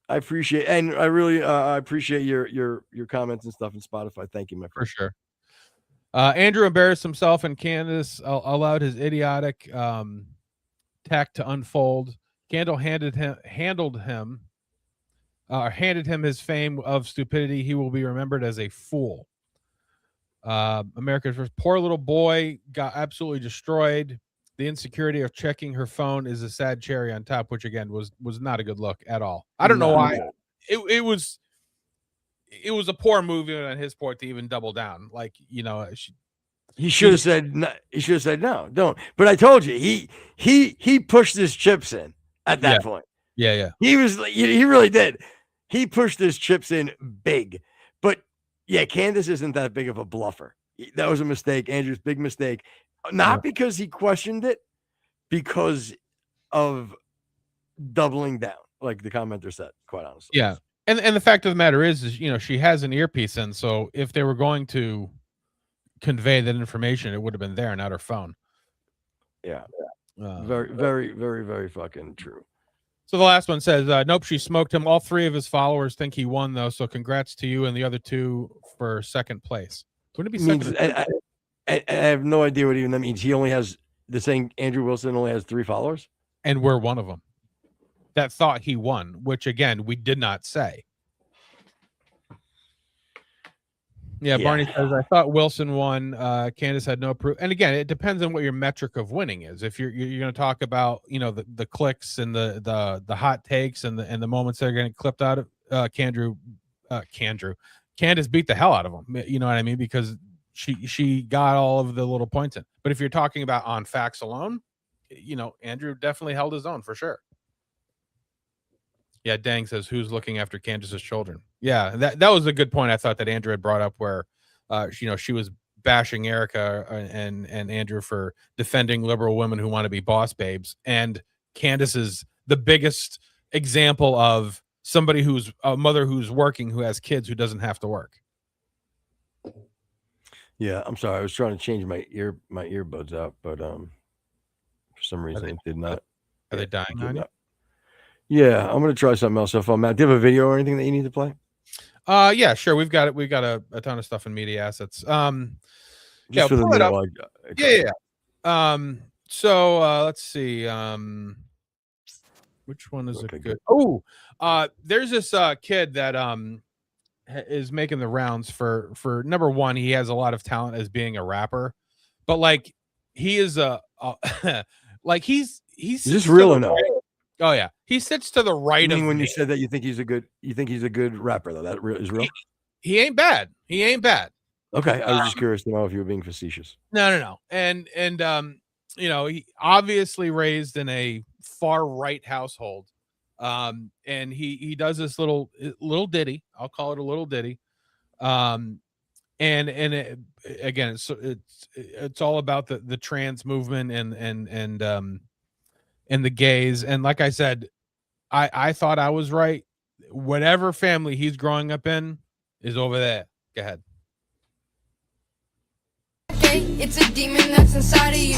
I appreciate, and I really I appreciate your comments and stuff in Spotify. Thank you, my friend. For sure. Andrew embarrassed himself, and Candace allowed his idiotic tact to unfold. Candle handed him his fame of stupidity. He will be remembered as a fool. America's first poor little boy got absolutely destroyed. The insecurity of checking her phone is a sad cherry on top, which again was not a good look at all. I don't know why. It was a poor move on his part to even double down. Like, he should have said no. He should have said no, don't. But I told you, he pushed his chips in at that point. Yeah. He really did. He pushed his chips in big. But yeah, Candace isn't that big of a bluffer. That was a mistake. Andrew's big mistake. Not because he questioned it, because of doubling down, like the commenter said, quite honestly. Yeah. And the fact of the matter is, she has an earpiece in, so if they were going to convey that information, it would have been there, not her phone. Yeah. Very, very, very, very fucking true. So the last one says, nope, she smoked him. All three of his followers think he won, though, so congrats to you and the other two for second place. Wouldn't it be second? I have no idea what even that means. He only has, Andrew Wilson only has 3 followers? And we're one of them that thought he won, which, again, we did not say. Yeah, Barney says, I thought Wilson won. Candace had no proof. And again, it depends on what your metric of winning is. If you're going to talk about, the clicks and the hot takes and the moments that are getting clipped out of Candace beat the hell out of him. You know what I mean? Because she got all of the little points in. But if you're talking about on facts alone, Andrew definitely held his own for sure. Yeah, Dang says, who's looking after Candace's children? Yeah, that was a good point. I thought that Andrew had brought up where, she was bashing Erica and Andrew for defending liberal women who want to be boss babes. And Candace is the biggest example of somebody who's a mother who's working, who has kids, who doesn't have to work. Yeah, I'm sorry. I was trying to change my earbuds out, but for some reason it did not. Are they dying on you? Yeah, I'm gonna try something else. If I'm out, do you have a video or anything that you need to play? Yeah, sure. We've got a ton of stuff in media assets. Just for the pull it up. minute. Yeah. So let's see. Which one is Okay, it good? Oh, there's this kid that is making the rounds for number one. He has a lot of talent as being a rapper, but like he is like he's Is this real or no? Oh yeah, he sits to the right of when me. you said that you think he's a good rapper though. That is real. He ain't bad. He ain't bad. Okay, I was just curious to know if you were being facetious. No. And he obviously raised in a far right household. And he does this little ditty. I'll call it a little ditty. And again, it's all about the trans movement and the gays. And like I said, I thought I was right. Whatever family he's growing up in is over there. Go ahead. It's a demon that's inside of you.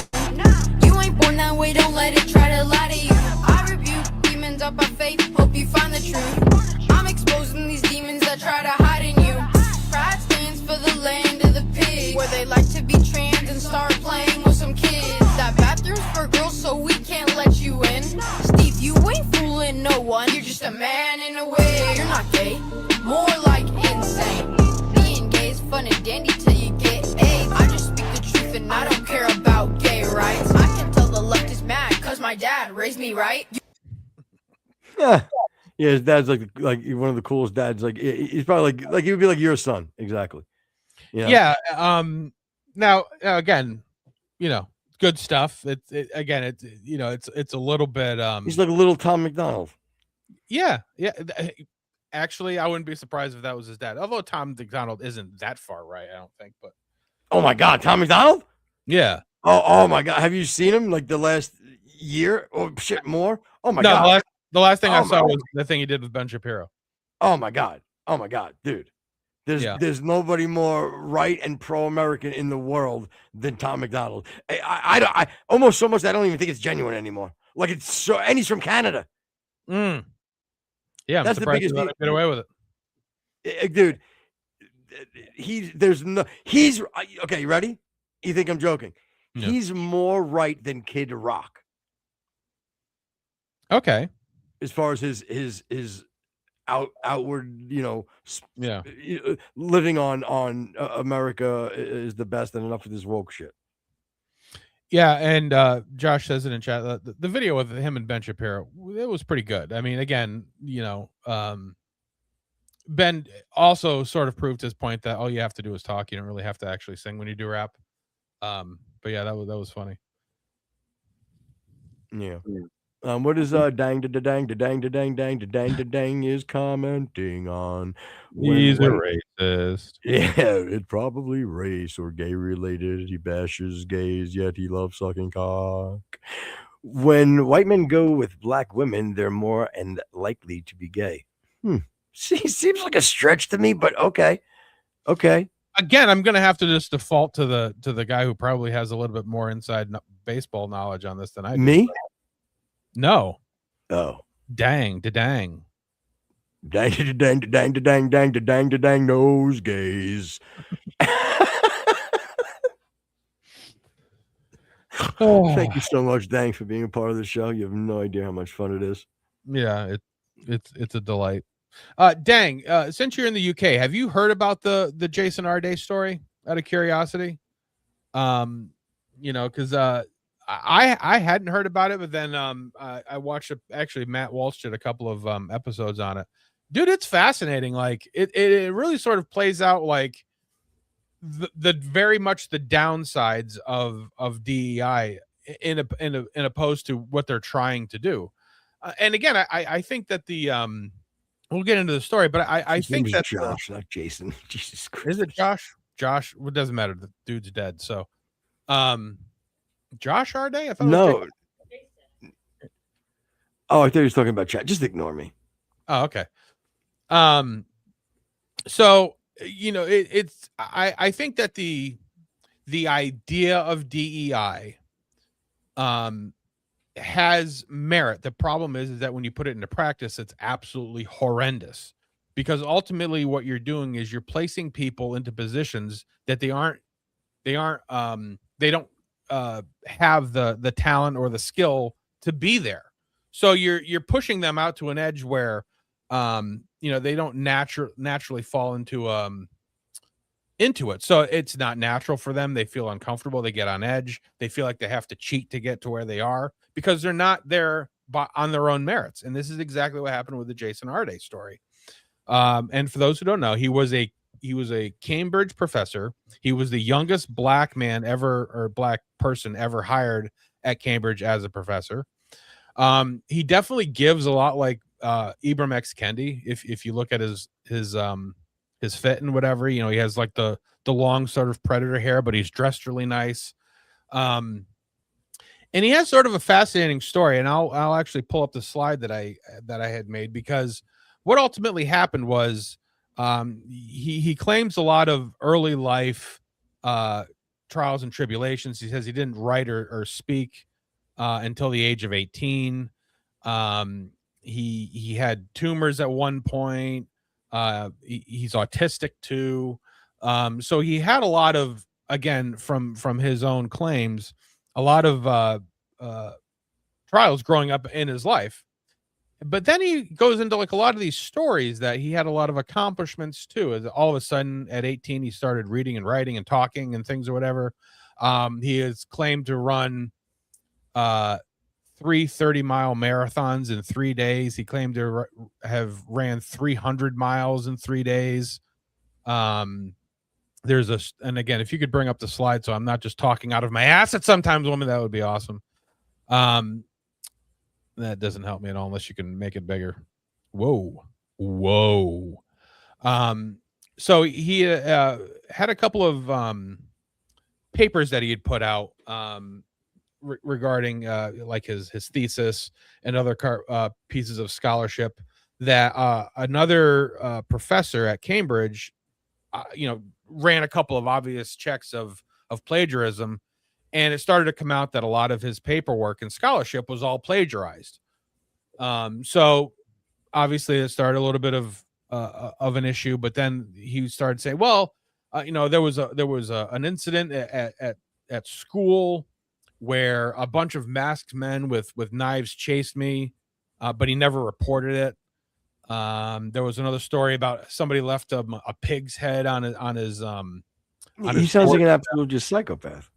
You ain't born that way, don't let it try to lie to you. I rebuke demons up by faith, hope you find the truth. I'm exposing these demons that try to hide in you. Pride stands for the land of the pigs, where they like to be trans and start playing with some kids. That bathroom's for girls, so we can't let you in. Steve, you ain't fooling no one, you're just a man in a wig. You're not gay, more like insane. Being gay is fun and dandy till you get AIDS. I just speak the truth and I don't care about gay rights. I can tell the left is mad cause my dad raised me right. Yeah, his dad's like one of the coolest dads. Like he's probably like he would be like your son, exactly. Yeah. Now again, good stuff. It's a little bit. He's like a little Tom McDonald. Yeah. Actually, I wouldn't be surprised if that was his dad. Although Tom McDonald isn't that far right, I don't think. But oh my God, Tom McDonald? Yeah. Oh my God, have you seen him like the last year? Oh shit, more? Oh my God. The last thing I saw was the thing he did with Ben Shapiro. Oh my God, dude. There's nobody more right and pro-American in the world than Tom McDonald. I almost so much I don't even think it's genuine anymore. Like it's so, and he's from Canada. Yeah, I'm that's the biggest thing. Get away with it, dude. He's okay. You ready? You think I'm joking? Yeah. He's more right than Kid Rock. Okay. As far as his outward, living on America is the best and enough of this woke shit. Yeah, and Josh says it in chat. The video with him and Ben Shapiro, it was pretty good. I mean, again, Ben also sort of proved his point that all you have to do is talk. You don't really have to actually sing when you do rap. But yeah, that was funny. Yeah. What is dang is commenting on? He's a racist. Yeah, it's probably race or gay related. He bashes gays, yet he loves sucking cock. When white men go with black women, they're more and likely to be gay. Seems like a stretch to me, but okay. Again, I'm gonna have to just default to the guy who probably has a little bit more inside baseball knowledge on this than I do. Me? No. Oh. Dang. Dang nose gays. Thank you so much, Dang, for being a part of the show. You have no idea how much fun it is. Yeah, it's a delight. Dang, since you're in the UK, have you heard about the Jason Arday story out of curiosity? Because I hadn't heard about it, but then I watched actually Matt Walsh did a couple of episodes on it. Dude, it's fascinating. Like it really sort of plays out like the very much the downsides of DEI in opposed to what they're trying to do. And again, I think that the we'll get into the story, but I His think name's that Josh, not Jason. Jesus Christ. is it Josh? Josh, it doesn't matter. The dude's dead. So, Josh Arday? I thought it was No. Oh, I thought he was talking about chat. Just ignore me. Oh, okay. So it's I think that the idea of DEI has merit. The problem is that when you put it into practice, it's absolutely horrendous, because ultimately what you're doing is you're placing people into positions that they don't have the talent or the skill to be there. So you're pushing them out to an edge where they don't naturally fall into it. So it's not natural for them. They feel uncomfortable. They get on edge. They feel like they have to cheat to get to where they are because they're not there on their own merits. And this is exactly what happened with the Jason Arday story. And for those who don't know, he was a Cambridge professor. He was the youngest black man ever, or black person ever hired at Cambridge as a professor. He definitely gives a lot like Ibram X. Kendi. If you look at his fit and whatever, he has like the long sort of predator hair, but he's dressed really nice. And he has sort of a fascinating story, and I'll actually pull up the slide that I had made, because what ultimately happened was he claims a lot of early life trials and tribulations. He says he didn't write or speak until the age of 18. He had tumors at one point. He's autistic too. So he had a lot of, again, from his own claims, a lot of trials growing up in his life. But then he goes into like a lot of these stories that he had a lot of accomplishments too. As all of a sudden at 18, he started reading and writing and talking and things or whatever. He is claimed to run 3 30-mile marathons in 3 days. He claimed to have ran 300 miles in 3 days. And again, if you could bring up the slide so I'm not just talking out of my ass at sometimes, woman, that would be awesome. That doesn't help me at all unless you can make it bigger. Whoa. So he had a couple of papers that he had put out regarding like his thesis and other pieces of scholarship that another professor at Cambridge, ran a couple of obvious checks of plagiarism. And it started to come out that a lot of his paperwork and scholarship was all plagiarized. So obviously it started a little bit of an issue, but then he started saying, well, there was an incident at school where a bunch of masked men with knives chased me, but he never reported it. There was another story about somebody left a pig's head on his He sounds like an absolute just psychopath.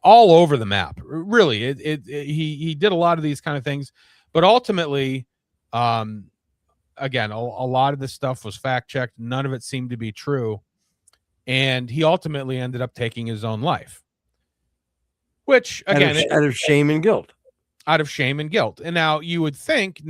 All over the map, really. He did a lot of these kind of things, but ultimately, again, a lot of this stuff was fact checked. None of it seemed to be true, and he ultimately ended up taking his own life, which again, out of shame and guilt. Out of shame and guilt. And now you would think,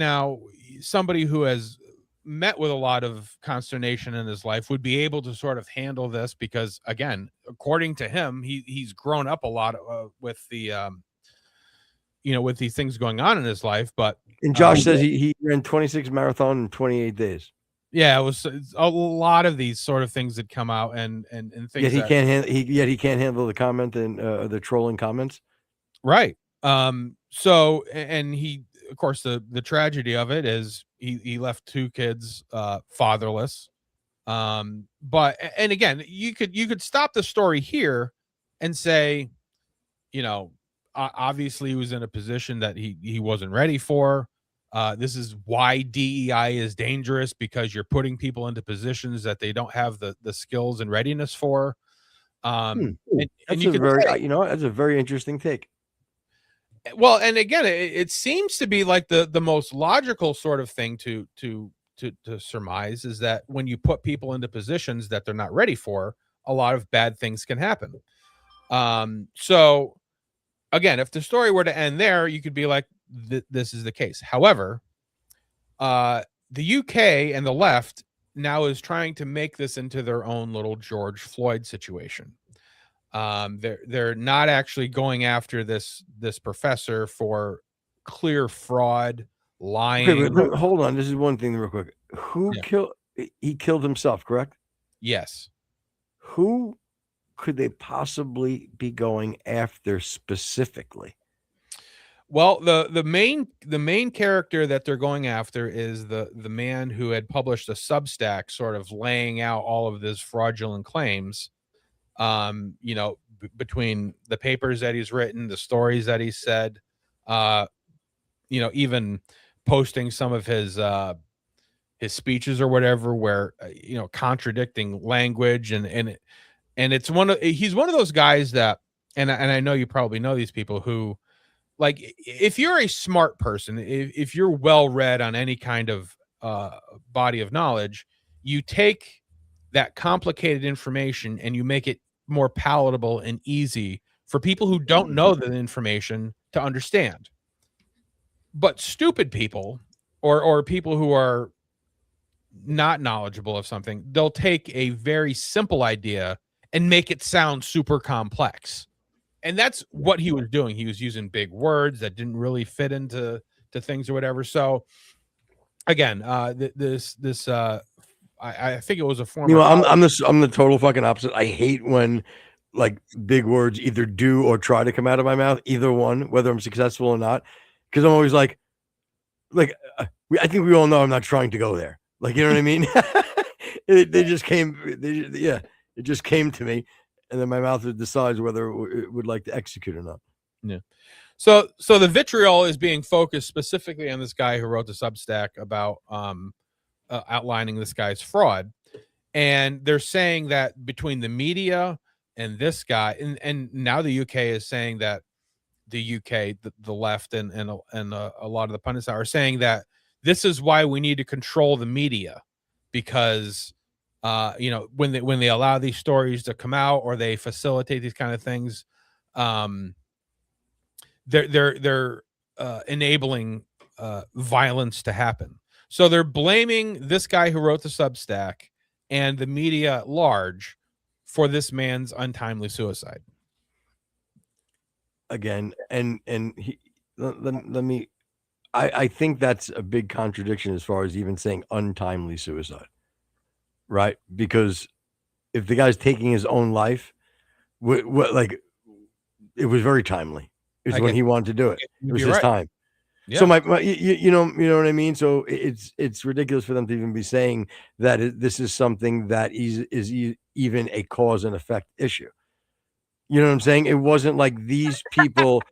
somebody who has met with a lot of consternation in his life would be able to sort of handle this, because again, according to him, he's grown up a lot with the with these things going on in his life. But Josh says he ran 26 marathon in 28 days. Yeah, it's a lot of these sort of things that come out and things. Yet he can't handle the comment and the trolling comments. Right. So, and he, of course, the tragedy of it is he left 2 kids fatherless. But again, you could stop the story here and say, obviously he was in a position that he wasn't ready for. This is why DEI is dangerous, because you're putting people into positions that they don't have the skills and readiness for. And that's a very interesting take. Well, and again, it seems to be like the most logical sort of thing to surmise is that when you put people into positions that they're not ready for, a lot of bad things can happen. So again, if the story were to end there, you could be like, this is the case. However, the UK and the left now is trying to make this into their own little George Floyd situation. They're not actually going after this professor for clear fraud, lying. Okay, but hold on. This is one thing real quick. Who killed? He killed himself, correct? Yes. Who could they possibly be going after specifically? Well, the main character that they're going after is the man who had published a Substack, sort of laying out all of his fraudulent claims. You know, between the papers that he's written, the stories that he said, you know, even posting some of his speeches or whatever, where you know, contradicting language, and it's he's one of those guys that, and I know you probably know these people who, like, if you're a smart person, if you're well read on any kind of body of knowledge, you take that complicated information and you make it more palatable and easy for people who don't know the information to understand. But stupid people, or people who are not knowledgeable of something, they'll take a very simple idea and make it sound super complex. And that's what he was doing. He was using big words that didn't really fit into things or whatever. So again, I think it was a form. You know, I'm the total fucking opposite. I hate when like big words either do or try to come out of my mouth, either one, whether I'm successful or not, because I'm always like I think we all know I'm not trying to go there. Like, you know what I mean? They just came. It just came to me, and then my mouth decides whether it would like to execute or not. Yeah. So the vitriol is being focused specifically on this guy who wrote the Substack about outlining this guy's fraud, and they're saying that between the media and this guy, and now the UK is saying that the UK, the left, and a lot of the pundits are saying that this is why we need to control the media, because you know, when they allow these stories to come out or they facilitate these kind of things, they're enabling violence to happen. So they're blaming this guy who wrote the Substack and the media at large for this man's untimely suicide. Again, and let me. I think that's a big contradiction as far as even saying untimely suicide, right? Because if the guy's taking his own life, like, it was very timely. It was when he wanted to do it. It was his time. Yeah. So my you know what I mean. So it's ridiculous for them to even be saying that this is something that is even a cause and effect issue. You know what I'm saying? It wasn't like these people.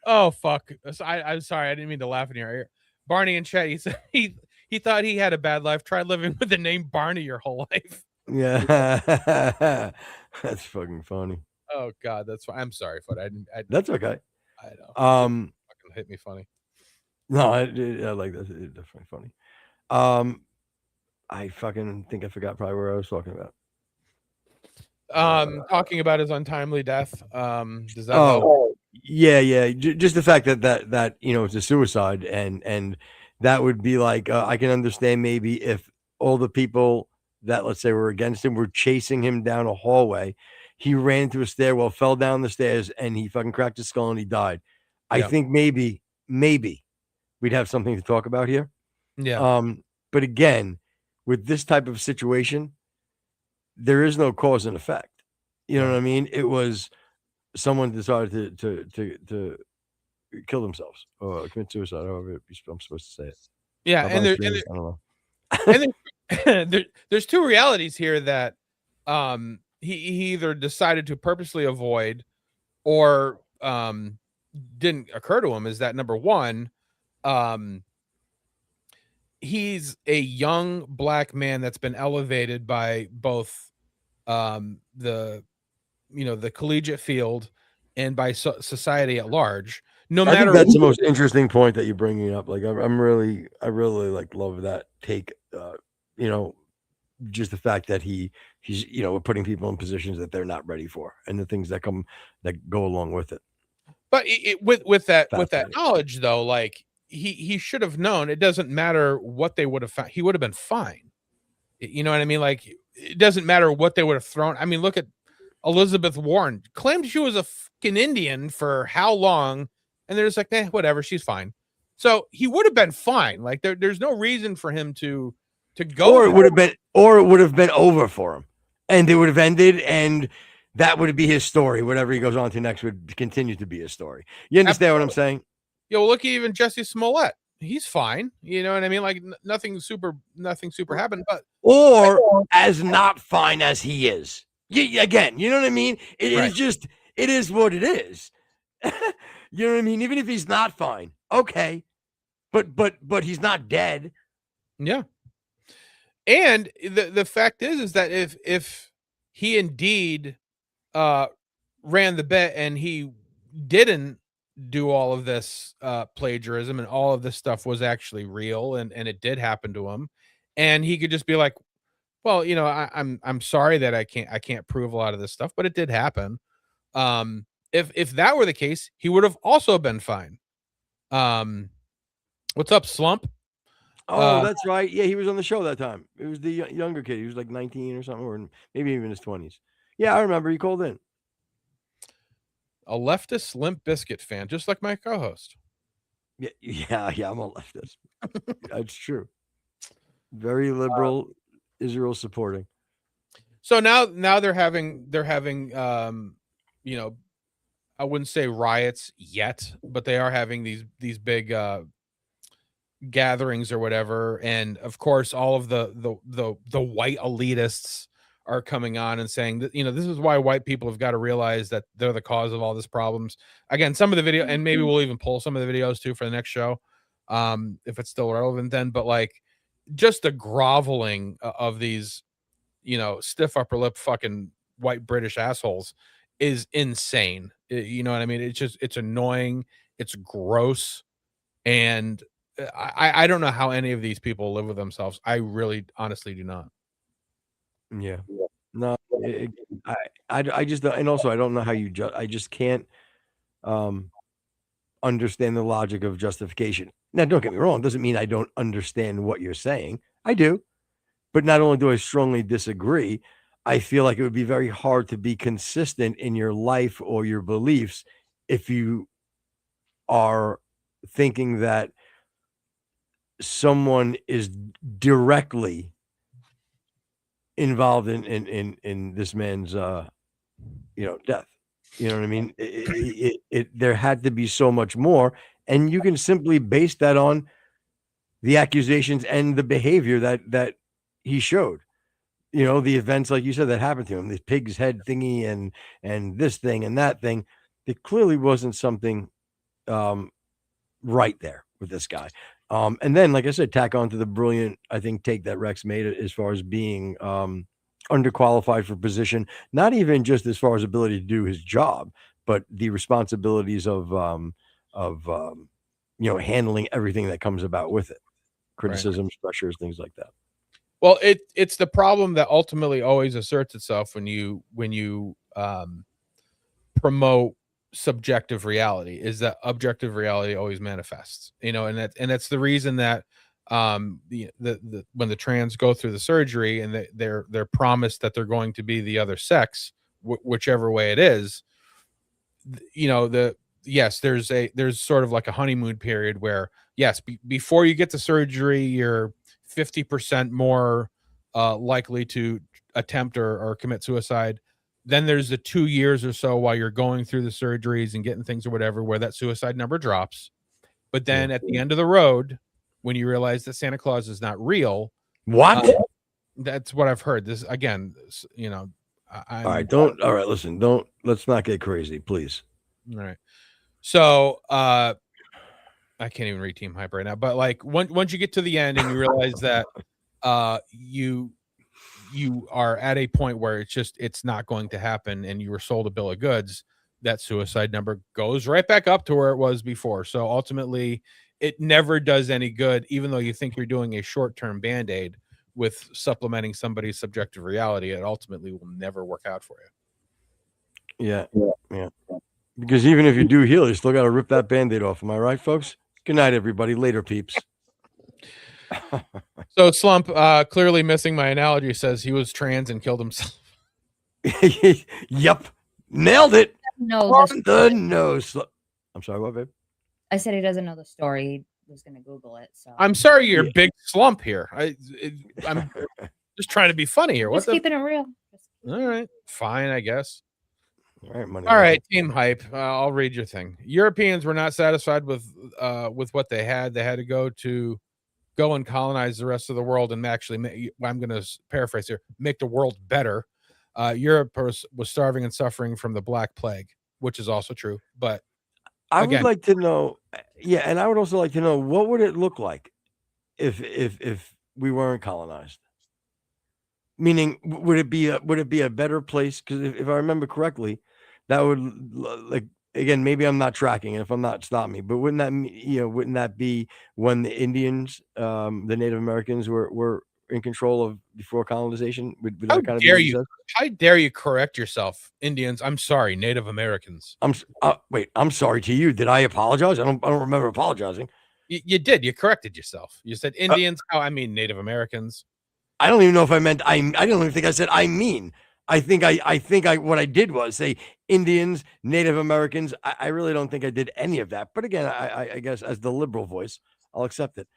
Oh fuck! I'm sorry. I didn't mean to laugh in your ear. Barney and Chet. He said he thought he had a bad life. Tried living with the name Barney your whole life. Yeah, that's fucking funny. Oh God, that's fine. I'm sorry, Foot. That's okay. I know. Fucking hit me funny. No, I like that. It's definitely funny. I fucking think I forgot probably where I was talking about. Talking about his untimely death. Does that help? Yeah. Just the fact that you know, it's a suicide, and that would be like, I can understand maybe if all the people that, let's say, were against him were chasing him down a hallway. He ran into a stairwell, fell down the stairs, and he fucking cracked his skull and he died. Yeah. I think maybe we'd have something to talk about here. Yeah. But again, with this type of situation, there is no cause and effect. You know what I mean? It was someone decided to kill themselves or commit suicide, however I'm supposed to say it. Yeah, and I don't know. There's two realities here that he either decided to purposely avoid or didn't occur to him. Is that, number one, he's a young black man that's been elevated by both the collegiate field and by society at large. I think that's the most interesting point that you're bringing up. Like, I really like love that take. You know, just the fact that he's putting people in positions that they're not ready for, and the things that go along with it. But with that Fascinating. knowledge, though, like he should have known. It doesn't matter what they would have found. He would have been fine. You know what I mean? Like, it doesn't matter what they would have thrown. I mean, look at Elizabeth Warren. Claimed she was a fucking Indian for how long, and they're just like, whatever, she's fine. So he would have been fine. Like, there's no reason for him to go. Or it would have been over for him, and it would have ended, and that would be his story. Whatever he goes on to next would continue to be his story. You understand what I'm saying? Well, look at even Jesse Smollett. He's fine. You know what I mean? Like, nothing super happened, but or as not fine as he is. Again, you know what I mean? It is what it is. You know what I mean? Even if he's not fine, okay, but he's not dead. Yeah. And the fact is that if he indeed ran the bet and he didn't do all of this plagiarism and all of this stuff was actually real and it did happen to him, and he could just be like, well, I'm sorry that I can't prove a lot of this stuff, but it did happen. If that were the case, he would have also been fine. What's up, Slump? Oh, that's right. Yeah, he was on the show that time. It was the younger kid. He was like 19 or something, or maybe even his 20s. Yeah, I remember. He called in. A leftist Limp Bizkit fan, just like my co-host. Yeah, I'm a leftist. That's true. Very liberal, Israel supporting. So now they're having I wouldn't say riots yet, but they are having these big gatherings or whatever, and of course all of the white elitists are coming on and saying that this is why white people have got to realize that they're the cause of all these problems. Again, some of the video, and maybe we'll even pull some of the videos too for the next show, if it's still relevant then. But like, just the groveling of these, stiff upper lip fucking white British assholes is insane. You know what I mean? It's annoying. It's gross. And I don't know how any of these people live with themselves. I really honestly do not. Yeah. No, I just don't, and also I don't know how I just can't understand the logic of justification. Now, don't get me wrong, it doesn't mean I don't understand what you're saying. I do. But not only do I strongly disagree, I feel like it would be very hard to be consistent in your life or your beliefs if you are thinking that someone is directly involved in this man's death. You know what I mean? There had to be so much more, and you can simply base that on the accusations and the behavior that he showed. The events, like you said, that happened to him, this pig's head thingy and this thing and that thing. It clearly wasn't something right there with this guy. And then, like I said, tack on to the brilliant, I think, take that Rex made as far as being underqualified for position, not even just as far as ability to do his job, but the responsibilities of handling everything that comes about with it, criticisms, pressures, things like that. Well, it's the problem that ultimately always asserts itself when you promote subjective reality, is that objective reality always manifests, and that's the reason that when the trans go through the surgery and they're promised that they're going to be the other sex, whichever way it is, there's sort of like a honeymoon period where yes, before you get the surgery, you're 50% more likely to attempt or commit suicide. Then there's the 2 years or so while you're going through the surgeries and getting things or whatever, where that suicide number drops. But then at the end of the road, when you realize that Santa Claus is not real, that's what I've heard. This again, all right. Let's not get crazy, please. All right. So I can't even read Team Hype right now, but like once you get to the end and you realize that you are at a point where it's not going to happen and you were sold a bill of goods, that suicide number goes right back up to where it was before. So ultimately it never does any good, even though you think you're doing a short-term band-aid with supplementing somebody's subjective reality, it ultimately will never work out for you. Yeah. Because even if you do heal, you still got to rip that Band-Aid off. Am I right, folks? Good night, everybody. Later, peeps. So Slump, clearly missing my analogy, says he was trans and killed himself. Yep. Nailed it. No, On the nose. I'm sorry, what, babe? I said he doesn't know the story. He was going to Google it. So I'm sorry, you're big Slump here. I'm just trying to be funny here. just keeping it real. All right, fine, I guess. All right, money. All right, team hype. I'll read your thing. Europeans were not satisfied with what they had. They had to go and colonize the rest of the world and actually I'm going to paraphrase here, make the world better. Europe was starving and suffering from the Black Plague, which is also true. But I would like to know, and I would also like to know, what would it look like if we weren't colonized? Meaning, would it be a better place? Because if I remember correctly, that would, like, again, maybe I'm not tracking, and if I'm not, stop me. But wouldn't that be when the Indians, the Native Americans, were in control of before colonization? Would that kind of dare you? How dare you correct yourself, Indians? I'm sorry, Native Americans. Wait, I'm sorry to you. Did I apologize? I don't remember apologizing. You did. You corrected yourself. You said Indians. I mean Native Americans. I don't even know if I meant I don't even think I said I mean. I think what I did was say Indians, Native Americans. I really don't think I did any of that. But again, I guess as the liberal voice, I'll accept it.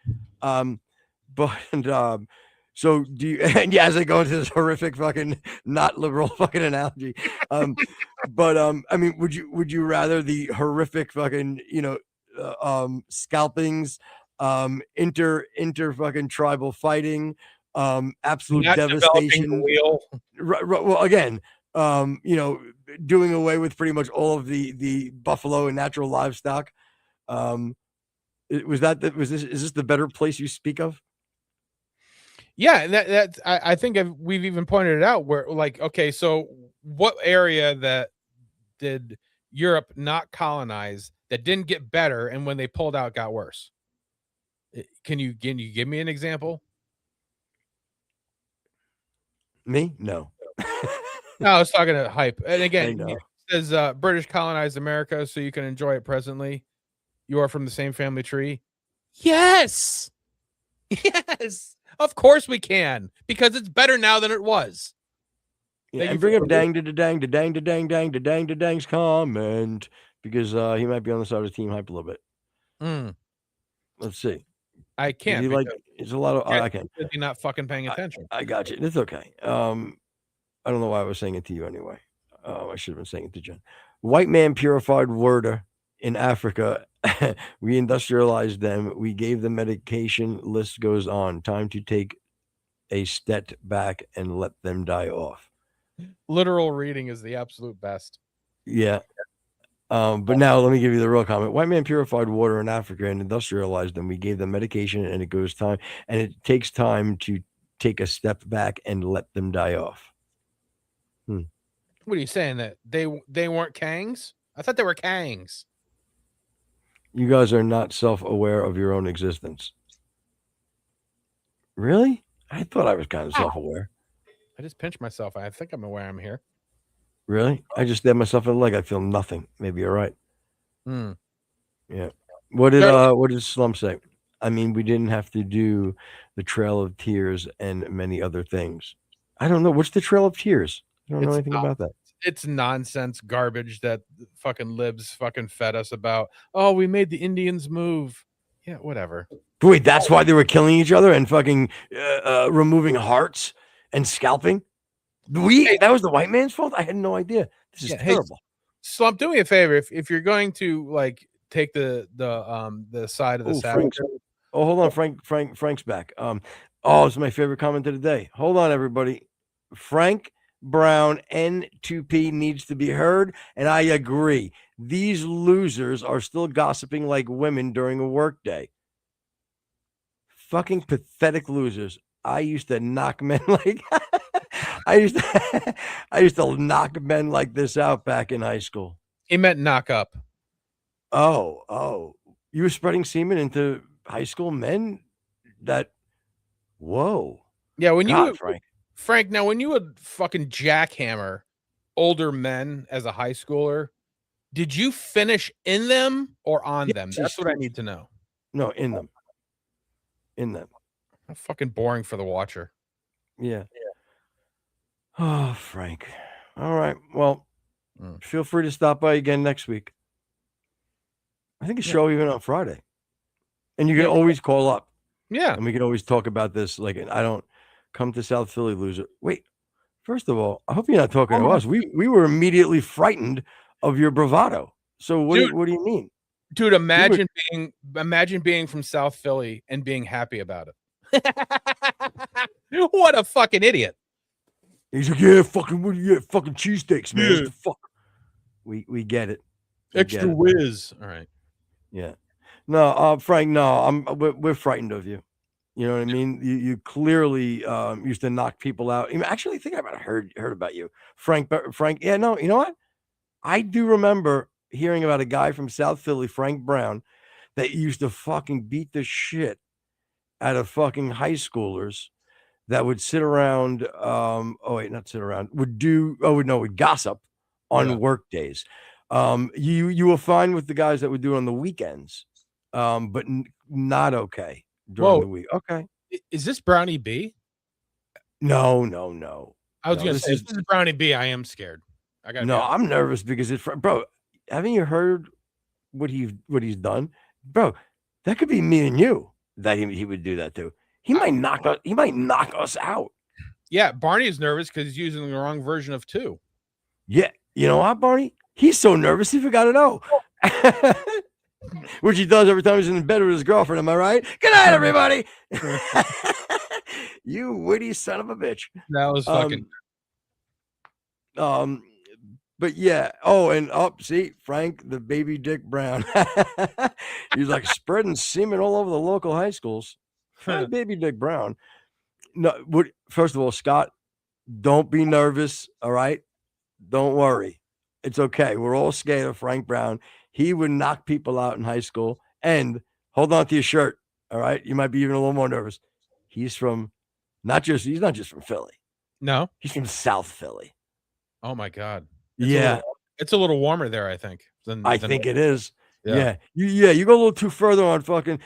So do you? And yeah, as I go into this horrific fucking not liberal fucking analogy, I mean, would you rather the horrific fucking scalpings, inter fucking tribal fighting, absolute not devastation? Well, again, doing away with pretty much all of the buffalo and natural livestock. Is this the better place you speak of? Yeah, I think we've even pointed it out where, like, okay, so what area that did Europe not colonize that didn't get better, and when they pulled out got worse? Can you give me an example? Me? No. No, I was talking to hype. And again, it says British colonized America so you can enjoy it presently. You are from the same family tree. Yes. Yes. Of course we can, because it's better now than it was. Yeah, and bring up dang's comment, because he might be on the side of the team hype a little bit. Let's see. I can't. It's a lot of I can't. You're not fucking paying attention. I got you. It's okay. I don't know why I was saying it to you anyway. I should have been saying it to Jen. White man purified water in Africa. We industrialized them. We gave them medication. List goes on. Time to take a step back and let them die off. Literal reading is the absolute best. Yeah. But now let me give you the real comment. White man purified water in Africa and industrialized them. We gave them medication, and it takes time to take a step back and let them die off. What are you saying, that they weren't Kangs? I thought they were Kangs. You guys are not self-aware of your own existence. Really? I thought I was kind of self-aware. I just pinched myself. I think I'm aware I'm here. Really? I just stabbed myself in the leg. I feel nothing. Maybe you're right. Yeah. What did Slump say? I mean, we didn't have to do the Trail of Tears and many other things. I don't know. What's the Trail of Tears? I don't know anything about that. It's nonsense garbage that fucking libs fucking fed us about. Oh, we made the Indians move. Yeah, whatever. Wait, that's why they were killing each other and fucking removing hearts and scalping? That was the white man's fault? I had no idea. This is terrible. Slump, do me a favor. If you're going to like take the side of the saddle. Hold on, Frank's back. It's my favorite comment of the day. Hold on, everybody. Frank Brown N2P needs to be heard, and I agree. These losers are still gossiping like women during a workday. Fucking pathetic losers. I used to knock men like I used to knock men like this out back in high school. He meant knock up. Oh, you were spreading semen into high school men? Whoa. Yeah, when God, you Frank. Frank, now when you would fucking jackhammer older men as a high schooler, did you finish in them or on them? Yes, That's what I need to know. No, in them. In them. How fucking boring for the watcher. Yeah. Oh, Frank. All right. Well, feel free to stop by again next week. I think a show even on Friday. And you can always call up. Yeah. And we can always talk about this. Like, I don't come to South Philly, loser. Wait, first of all, I hope you're not talking to us. We were immediately frightened of your bravado. So what do you mean? Dude, imagine being from South Philly and being happy about it. What a fucking idiot. He's like, yeah, fucking cheesesteaks, man. What the fuck? We get it. Extra whiz. All right. Yeah. No, Frank, no, we're frightened of you. You know what I mean? You clearly used to knock people out. Actually, I think I might have heard about you. Frank, yeah, no, you know what? I do remember hearing about a guy from South Philly, Frank Brown, that used to fucking beat the shit out of fucking high schoolers that would sit around, would gossip on work days. You will find with the guys that would do it on the weekends, but not okay during the week. Okay. Is this Brownie B? No. I was gonna say, if this is Brownie B, I am scared. I'm nervous because bro, haven't you heard what he's done? Bro, that could be me and you that he would do that to. He might knock us out. Yeah, Barney is nervous because he's using the wrong version of 2. Yeah, you know what, Barney? He's so nervous he forgot to know. Which he does every time he's in bed with his girlfriend. Am I right? Good night, everybody. You witty son of a bitch. That was fucking. But yeah. Oh, and see, Frank, the baby Dick Brown. He's like spreading semen all over the local high schools. Baby Dick Brown. No, first of all, Scott, don't be nervous. All right. Don't worry. It's okay. We're all scared of Frank Brown. He would knock people out in high school. And hold on to your shirt. All right. You might be even a little more nervous. He's not just from Philly. No. He's from South Philly. Oh my God. It's a little warmer there, I think. I think it is. Yeah. You go a little too further on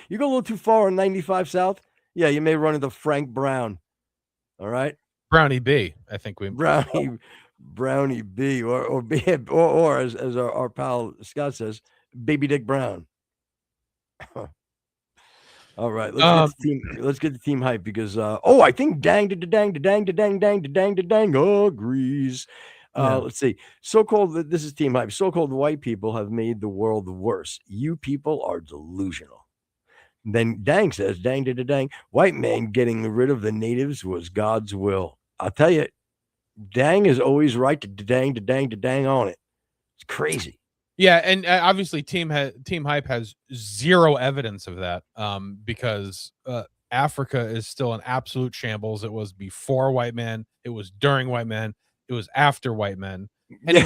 you go a little too far on 95 South. Yeah, you may run into Frank Brown. All right. Brownie B, I think Brownie B, or as our pal Scott says, Baby Dick Brown. All right, let's get the team hype because I think dang agrees. Let's see. This is team hype. So-called white people have made the world worse. You people are delusional. Then Dang says, dang, white man getting rid of the natives was God's will. I'll tell you, Dang is always right to dang on it. It's crazy. Yeah, and obviously Team Hype has zero evidence of that because Africa is still an absolute shambles. It was before white men. It was during white men. It was after white men. And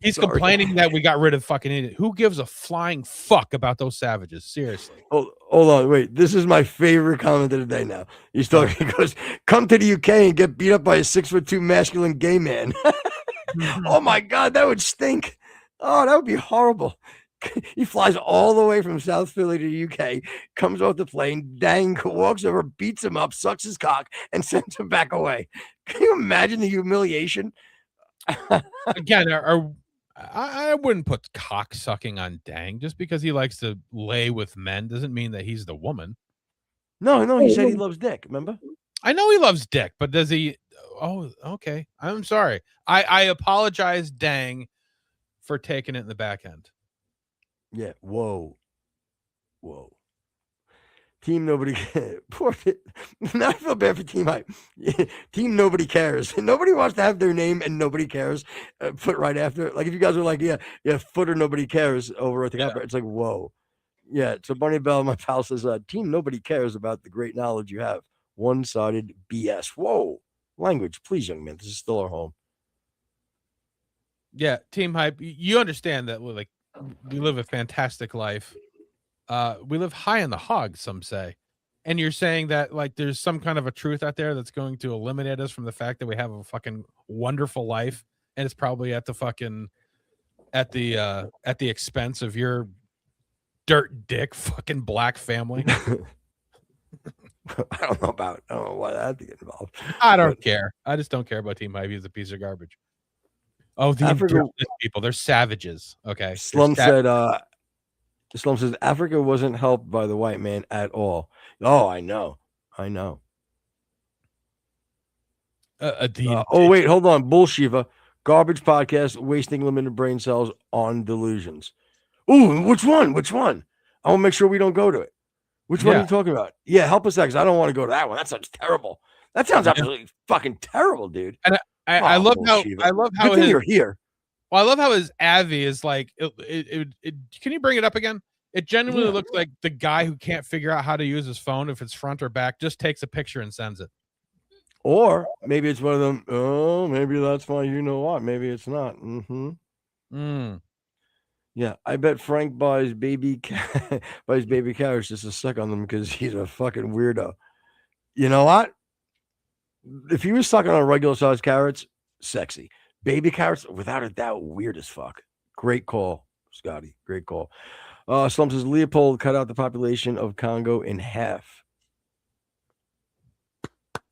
he's complaining that we got rid of fucking idiot. Who gives a flying fuck about those savages? Seriously. Hold on. Wait, this is my favorite comment of the day now. He's talking, he goes, come to the UK and get beat up by a 6'2" masculine gay man. Oh my God, that would stink. Oh, that would be horrible. He flies all the way from South Philly to the UK, comes off the plane, Dang walks over, beats him up, sucks his cock, and sends him back away. Can you imagine the humiliation? Again, I wouldn't put cock sucking on Dang. Just because he likes to lay with men doesn't mean that he's the woman. No, he said he loves dick. Remember? I know he loves dick, but does he? Oh, okay. I'm sorry. I apologize, Dang, for taking it in the back end. Yeah. Whoa. Team nobody. Poor. Now I feel bad for Team Hype. Team nobody cares. Nobody wants to have their name and nobody cares put right after it. Like if you guys are like, yeah, footer nobody cares over at the camera. It's like whoa. Yeah. So Barney Bell, my pal, says, Team nobody cares about the great knowledge you have. One-sided BS. Whoa. Language, please, young man. This is still our home. Yeah, Team Hype. You understand that we live a fantastic life. We live high on the hog, some say. and you're saying that like there's some kind of a truth out there that's going to eliminate us from the fact that we have a fucking wonderful life, and it's probably at the fucking at the expense of your dirt dick fucking black family. I don't know why that had to get involved. I don't care. I just don't care about Team Hype. He's a piece of garbage. Oh, the indigenous people, they're savages. Okay. Slum said Slum says Africa wasn't helped by the white man at all. Oh, I know. Oh, wait, hold on. Bullshiva. Garbage podcast wasting limited brain cells on delusions. Ooh, which one? I want to make sure we don't go to it. Which one are you talking about? Yeah, help us out, because I don't want to go to that one. That sounds terrible. That sounds absolutely fucking terrible, dude. And I love how Good you're here. Well, I love how his Avi is like. Can you bring it up again? It genuinely looks like the guy who can't figure out how to use his phone, if it's front or back, just takes a picture and sends it. Or maybe it's one of them. Oh, maybe that's why you know what. Maybe it's not. Yeah, I bet Frank buys baby carrots just to suck on them because he's a fucking weirdo. You know what? If he was sucking on regular sized carrots, sexy. Baby carrots, without a doubt, weird as fuck. Great call, Scotty. Great call. Slum says Leopold cut out the population of Congo in half.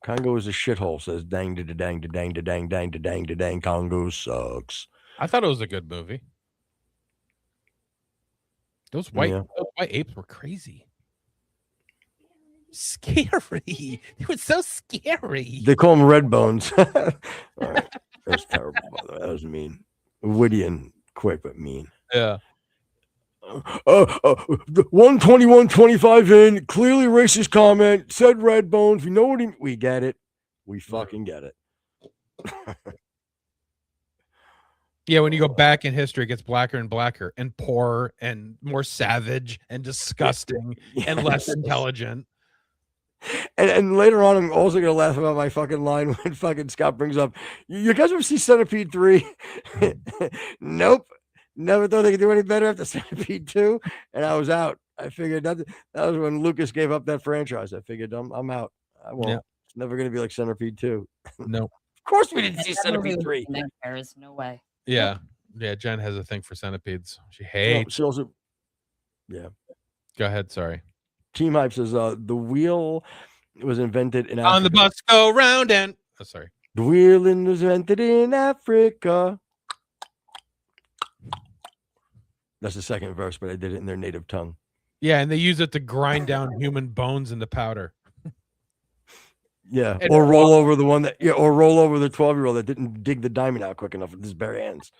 Congo is a shithole, says dang da dang da dang da dang dang da dang da dang. Congo sucks. I thought it was a good movie. Those white apes were crazy. Scary. They were so scary. They call them red bones. All right. That was terrible, by the way. That was mean. Witty and quick, but mean. Yeah. 121.25 in, clearly racist comment, said red bones. We know what we get it. We fucking get it. Yeah, when you go back in history, it gets blacker and blacker and poorer and more savage and disgusting and less intelligent. And later on, I'm also going to laugh about my fucking line when fucking Scott brings up, you guys ever see Centipede 3? Nope. Never thought they could do any better after Centipede 2. And I was out. I figured that was when Lucas gave up that franchise. I figured I'm out. I won't. Yeah. It's never going to be like Centipede 2. No. Of course we didn't see Centipede 3. No way. Yeah. Yeah. Jen has a thing for centipedes. She hates. She also, yeah. Go ahead. Sorry. Team Hype says the wheel was invented in Africa. On the bus go round and sorry. The wheel was invented in Africa. That's the second verse, but I did it in their native tongue. Yeah, and they use it to grind down human bones into powder. Yeah, and or roll over the one that or roll over the 12-year-old that didn't dig the diamond out quick enough with his bare hands.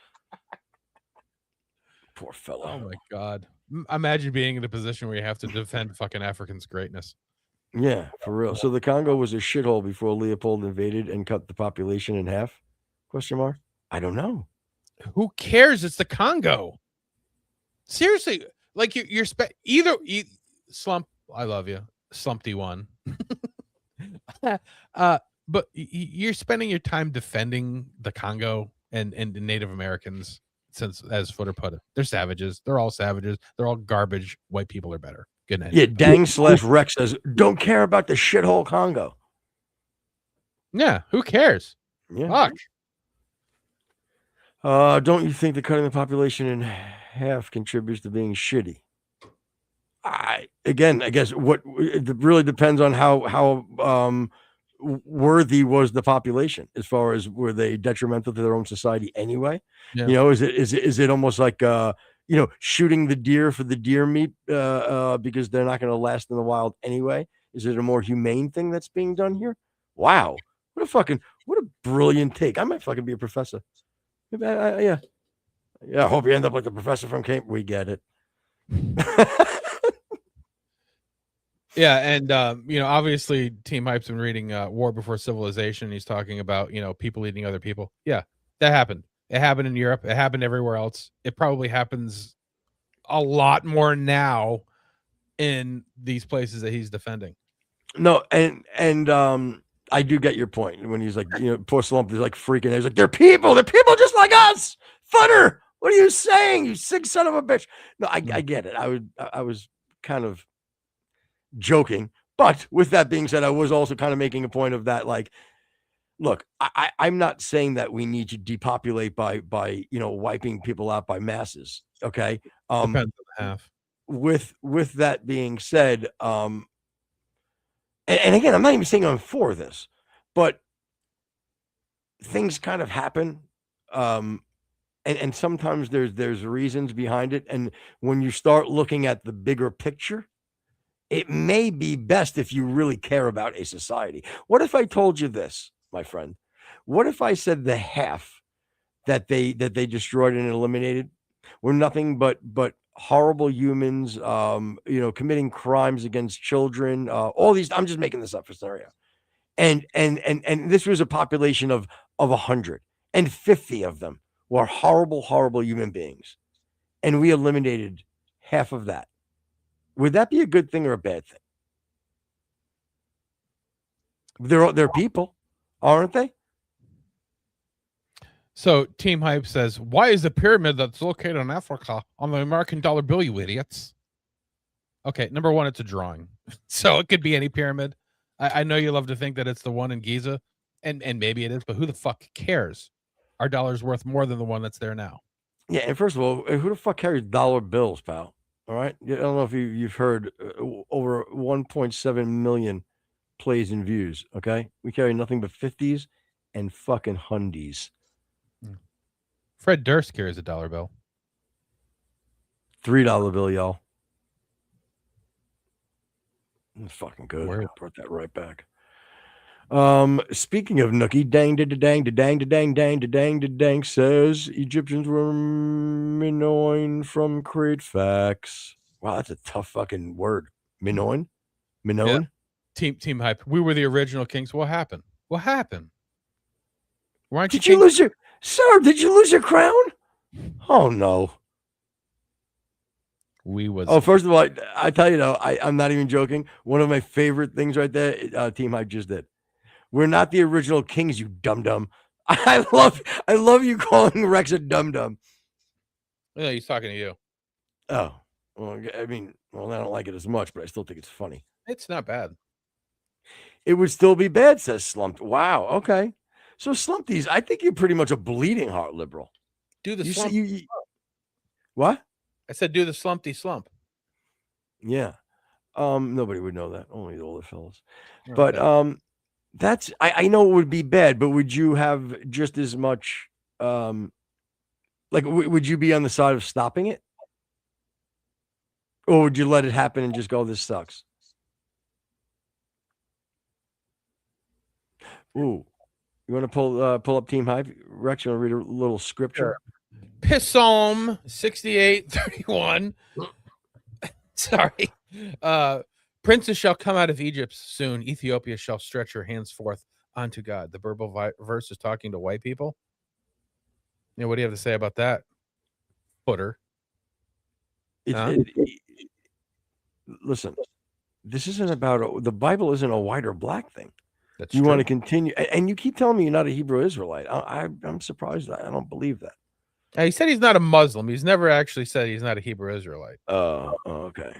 Poor fellow. Oh my God. Imagine being in a position where you have to defend fucking Africans' greatness. Yeah, for real. So the Congo was a shithole before Leopold invaded and cut the population in half? Question mark? I don't know. Who cares? It's the Congo. Seriously, like you're Slump. I love you, Slumpty one. But you're spending your time defending the Congo and Native Americans. Since, as Footer put it, they're savages. They're all savages. They're all garbage. White people are better. Good night. Yeah, Dang/Rex says, don't care about the shithole Congo. Yeah, who cares? Yeah. Fuck. Don't you think that cutting the population in half contributes to being shitty? I guess it really depends on how worthy was the population as far as were they detrimental to their own society anyway. Yeah. You know, is it almost like shooting the deer for the deer meat because they're not going to last in the wild anyway? Is it a more humane thing that's being done here? Wow, what a brilliant take. I might fucking be a professor. Yeah, I hope you end up like the professor from Cambridge. We get it. Yeah, and obviously Team Hype's been reading War Before Civilization. He's talking about people eating other people. Yeah, that happened. It happened in Europe. It happened everywhere else. It probably happens a lot more now in these places that he's defending. No, and I do get your point when he's like, poor Slump is like freaking. He's like, they're people just like us. Footer, what are you saying, you sick son of a bitch? No, I get it. I was kind of joking, But with that being said, I was also kind of making a point of that, like, look, I'm not saying that we need to depopulate by wiping people out by masses. Okay. Depends on the half. With that being said, and again, I'm not even saying I'm for this, but things kind of happen. And sometimes there's reasons behind it. And when you start looking at the bigger picture, it may be best if you really care about a society. What if I told you this, my friend? What if I said the half that they destroyed and eliminated were nothing but horrible humans, committing crimes against children, all these? I'm just making this up for scenario. And this was a population of 150 of them were horrible human beings, and we eliminated half of that. Would that be a good thing or a bad thing? They're people, aren't they? So Team Hype says, why is the pyramid that's located in Africa on the American dollar bill, you idiots? Okay, number one, it's a drawing. So it could be any pyramid. I know you love to think that it's the one in Giza, and maybe it is, but who the fuck cares? Our dollar's worth more than the one that's there now. Yeah, and first of all, who the fuck carries dollar bills, pal? All right, I don't know if you've heard over 1.7 million plays and views. Okay, we carry nothing but 50s and fucking hundies. Fred Durst carries a dollar bill. $3 bill, y'all. That's fucking good. Where? I brought that right back. Speaking of Nookie, dang says Egyptians were Minoan from Crate Facts. Wow, that's a tough fucking word. Minoan? Yeah. Team Hype. We were the original kings. What happened? What happened? Why did you lose your crown? Oh no. First of all, I tell you though, I'm not even joking. One of my favorite things right there, Team Hype just did. We're not the original kings, you dum-dum. I love you calling Rex a dum-dum. Yeah, he's talking to you. Oh, well, I mean, I don't like it as much, but I still think it's funny. It's not bad. It would still be bad, says Slumped. Wow, okay. So Slumpties, I think you're pretty much a bleeding heart liberal. Do the slump. What? I said do the slumpty slump. Yeah. Nobody would know that. Only the older fellas. Okay. But that's I know it would be bad, but would you have just as much would you be on the side of stopping it? Or would you let it happen and just go, this sucks? Ooh. You want to pull up Team Hype? Rex, you want to read a little scripture? Sure. Psalm 68:31. Sorry. Princes shall come out of Egypt soon. Ethiopia shall stretch her hands forth unto God. The Bible verse is talking to white people. You know, what do you have to say about that? Footer. Listen, this isn't about the Bible isn't a white or black thing. That's you true. Want to continue, and you keep telling me you're not a Hebrew Israelite. I'm surprised. I don't believe that. He said he's not a Muslim. He's never actually said he's not a Hebrew Israelite. Oh, okay.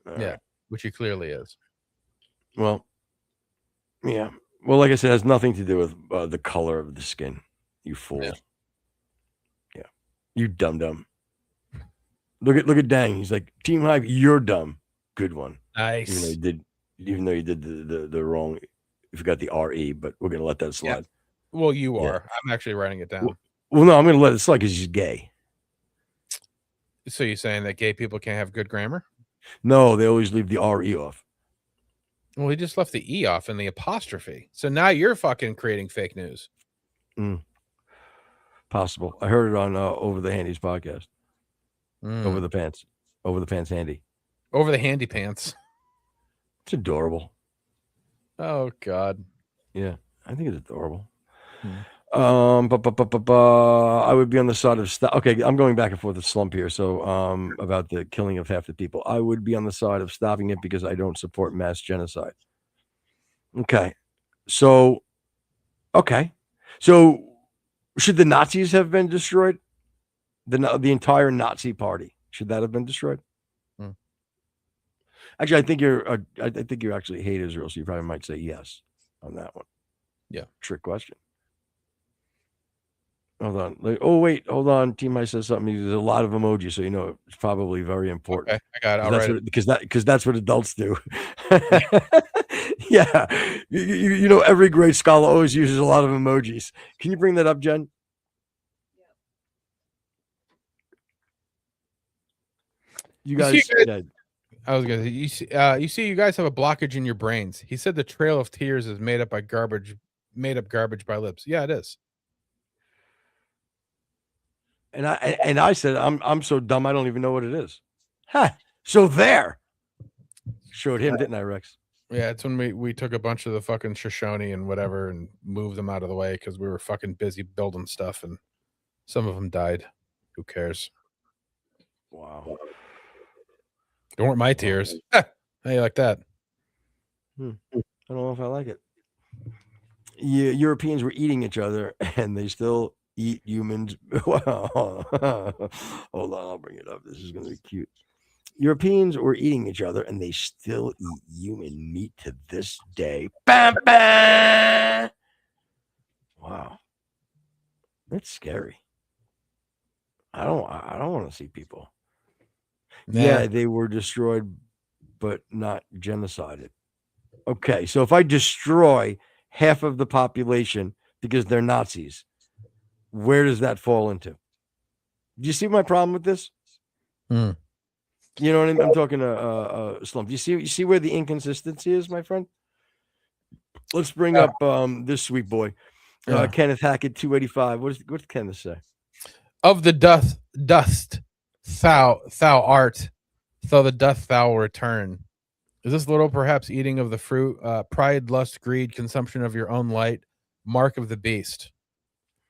All right. Which he clearly is. Well, yeah. Well, like I said, it has nothing to do with the color of the skin. You fool. Yeah. You dum-dum. Look at Dang. He's like, Team Hype, you're dumb. Good one. Nice. Even though you did the wrong, you forgot the RE, but we're gonna let that slide. Yeah. Well, you are. I'm actually writing it down. Well, no, I'm gonna let it slide because he's gay. So you're saying that gay people can't have good grammar? No, they always leave the RE off. Well, he just left the E off and the apostrophe. So now you're fucking creating fake news. Possible. I heard it on Over the Handy's podcast. Over the pants handy. Over the handy pants. It's adorable. Oh God. Yeah, I think it's adorable. I would be on the side of okay, I'm going back and forth with Slump here. So about the killing of half the people, I would be on the side of stopping it because I don't support mass genocide. Okay, so should the Nazis have been destroyed? The entire Nazi party, should that have been destroyed? Actually, I think you actually hate Israel, so you probably might say yes on that one. Yeah. Trick question. Hold on. Oh wait, hold on. Team I says something. There's a lot of emojis, so you know it's probably very important. Okay, I got it. All That's right. what, because that's what adults do. Yeah, you know every great scholar always uses a lot of emojis. Can you bring that up, Jen? You guys, I was gonna say, you see, you guys have a blockage in your brains. He said the Trail of Tears is made up garbage by lips. Yeah, it is. and I said I'm so dumb I don't even know what it is. Huh. So there. Showed him, didn't I, Rex? Yeah, it's when we took a bunch of the fucking Shoshone and whatever and moved them out of the way because we were fucking busy building stuff, and some of them died. Who cares? Wow. They weren't my tears. How you like that? I don't know if I like it. Europeans were eating each other, and they still eat humans. Hold on, I'll bring it up. This is going to be cute. Europeans were eating each other, and they still eat human meat to this day. Bam, bam! Wow, that's scary. I don't want to see people. Nah. Yeah, they were destroyed, but not genocided. Okay, so if I destroy half of the population because they're Nazis, where does that fall into? Do you see my problem with this? Hmm. You know what I mean? I'm talking to Slump. You see where the inconsistency is, my friend? Let's bring up this sweet boy, Kenneth Hackett, 285. What's Kenneth say? Of the dust thou art, so the dust thou will return. Is this little perhaps eating of the fruit, pride, lust, greed, consumption of your own light, mark of the beast?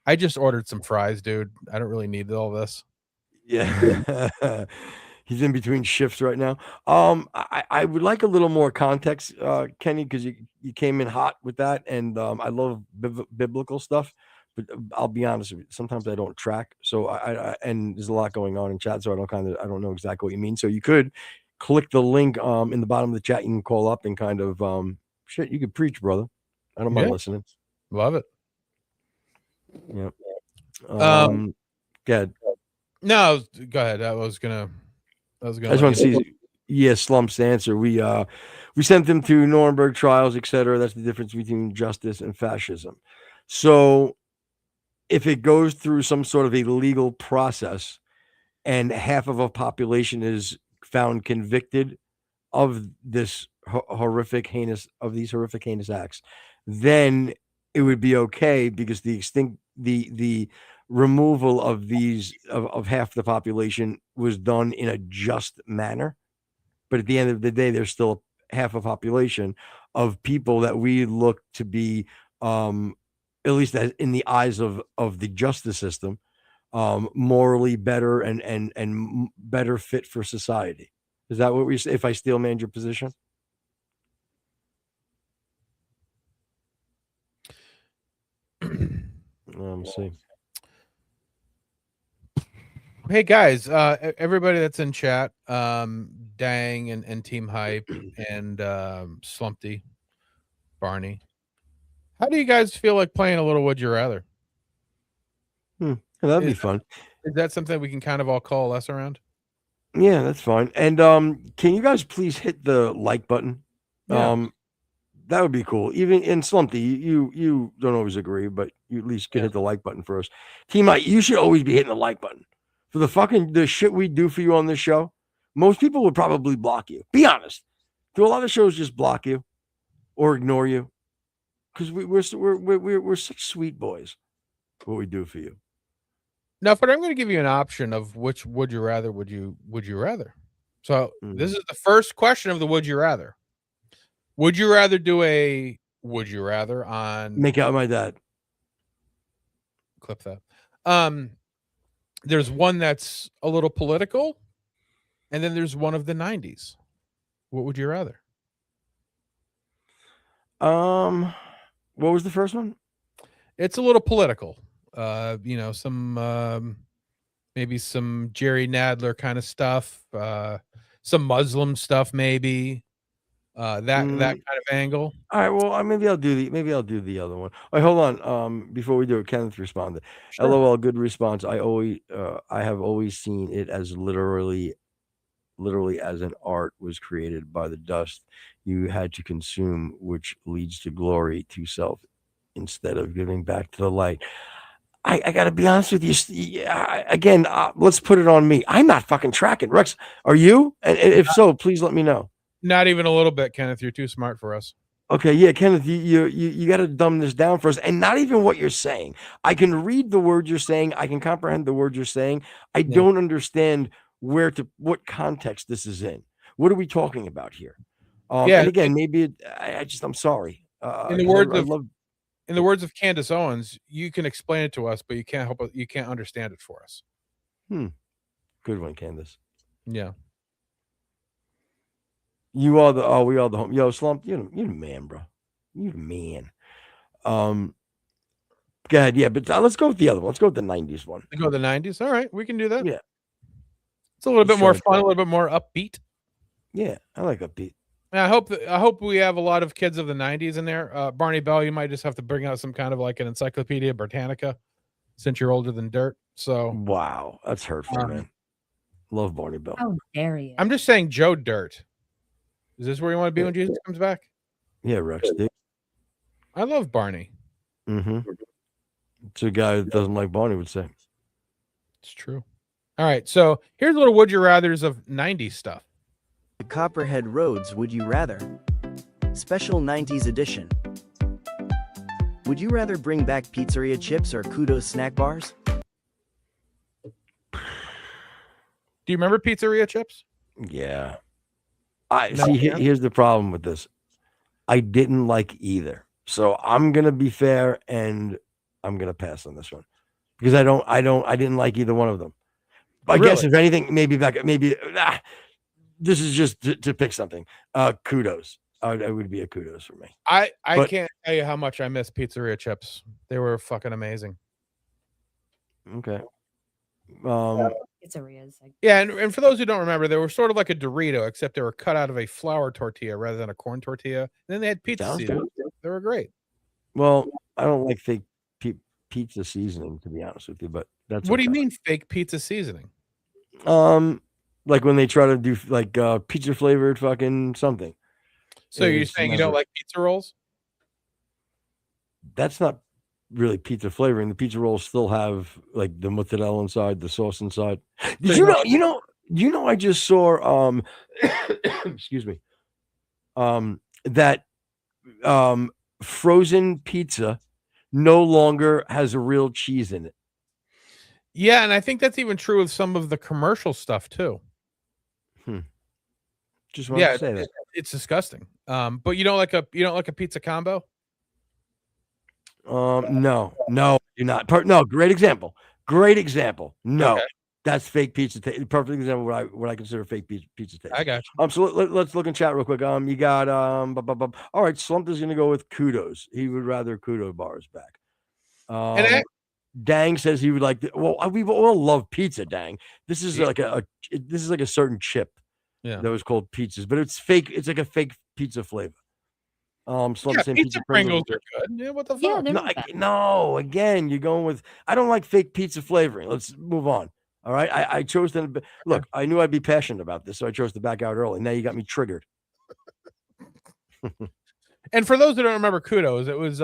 I just ordered some fries, dude. I don't really need all this. Yeah. He's in between shifts right now. I would like a little more context, Kenny, because you came in hot with that, and I love biblical stuff. But I'll be honest with you, sometimes I don't track. So and there's a lot going on in chat, so I don't know exactly what you mean. So you could click the link in the bottom of the chat. You can call up and kind of shit. You could preach, brother. I don't mind listening. Love it. Yeah. Go ahead. No, go ahead. I was gonna. I just want to see. Yes, Slump's answer. We sent them to Nuremberg trials, etc. That's the difference between justice and fascism. So, if it goes through some sort of a legal process, and half of a population is found convicted of this horrific, heinous acts, then it would be okay because the removal of these of half the population was done in a just manner. But at the end of the day, there's still half a population of people that we look to be, at least in the eyes of the justice system, morally better and better fit for society. Is that what we say? If I steel man your position? Let me see. Hey guys, everybody that's in chat, Dang and Team Hype and Slumpty, Barney. How do you guys feel like playing a little Would You Rather? That'd be fun. Is that something we can kind of all coalesce around? Yeah, that's fine. And can you guys please hit the like button? Yeah. That would be cool. Even in Slumpy, you don't always agree, but you at least can hit the like button for us. Team Mike, you should always be hitting the like button. For the shit we do for you on this show, most people would probably block you. Be honest. Do a lot of shows just block you or ignore you? Because we're such sweet boys. What we do for you. Now, but I'm going to give you an option of which would you rather would you rather. So this is the first question of the would you rather. Would you rather do a would you rather on Make Out My Dad? Clip that. There's one that's a little political, and then there's one of the 90s. What would you rather? What was the first one? It's a little political. Some maybe some Jerry Nadler kind of stuff. some Muslim stuff, maybe. That kind of angle. All right, well, maybe I'll do the other one. All right, hold on. Before we do it, Kenneth responded. Sure. LOL, good response. I have always seen it as literally as an art was created by the dust you had to consume, which leads to glory to self instead of giving back to the light. I got to be honest with you. Again, let's put it on me. I'm not fucking tracking. Rex, are you? And if so, please let me know. Not even a little bit, Kenneth. You're too smart for us. Okay, yeah, Kenneth, you got to dumb this down for us, and not even what you're saying. I can read the word you're saying. I can comprehend the word you're saying. I don't understand what context this is in. What are we talking about here? And again, maybe I'm sorry. In the words of Candace Owens, you can explain it to us, but you can't understand it for us. Good one, Candace. Yeah. We are the home. Yo, Slump, you're the man, bro. You're the man. Go ahead, yeah, but let's go with the other one. Let's go with the 90s one. Go with the 90s. All right, we can do that. Yeah. It's a little bit more fun, a little bit more upbeat. Yeah, I like upbeat. And I hope we have a lot of kids of the 90s in there. Barney Bell, you might just have to bring out some kind of like an Encyclopedia Britannica since you're older than dirt. So wow, that's hurtful, man. Love Barney Bell. How dare you? I'm just saying Joe Dirt. Is this where you want to be when Jesus comes back? Yeah, Rex. Dude. I love Barney. It's a guy that doesn't like Barney would say. It's true. All right, so here's a little would you rathers of 90s stuff. The Copperhead Roads Would You Rather? Special 90s edition. Would you rather bring back pizzeria chips or Kudos snack bars? Do you remember pizzeria chips? Yeah. Here's the problem with this. I didn't like either. So I'm going to be fair and I'm going to pass on this one because I didn't like either one of them. I guess if anything, maybe this is just to pick something. Kudos. It would be a kudos for me. I can't tell you how much I miss pizzeria chips. They were fucking amazing. Okay. Pizzerias. Yeah, and for those who don't remember, they were sort of like a Dorito, except they were cut out of a flour tortilla rather than a corn tortilla. And then they had pizza seasoning. They were great. Well, I don't like fake pizza seasoning, to be honest with you, but that's what do you mean fake pizza seasoning? Like when they try to do like pizza flavored fucking something. So you're saying you don't like pizza rolls? That's not really pizza flavoring. The pizza rolls still have like the mozzarella inside, the sauce inside. Did you know I just saw excuse me. That frozen pizza no longer has a real cheese in it. Yeah, and I think that's even true with some of the commercial stuff too. Just want to say that. It's disgusting. But you don't like a pizza combo? No, you're not. No, great example. No, okay. That's fake pizza taste. Perfect example of what I consider fake pizza taste. I got you. So let's look in chat real quick. You got all right. Slump is gonna go with kudos. He would rather kudo bars back. Dang says he would like. Well, we all love pizza. Dang, this is like a certain chip. Yeah, that was called pizzas, but it's fake. It's like a fake pizza flavor. Pizza Pringles are good. Yeah, what the fuck? Yeah, no, again, you're going with. I don't like fake pizza flavoring. Let's move on. All right, I chose to look. I knew I'd be passionate about this, so I chose to back out early. Now you got me triggered. And for those who don't remember kudos, it was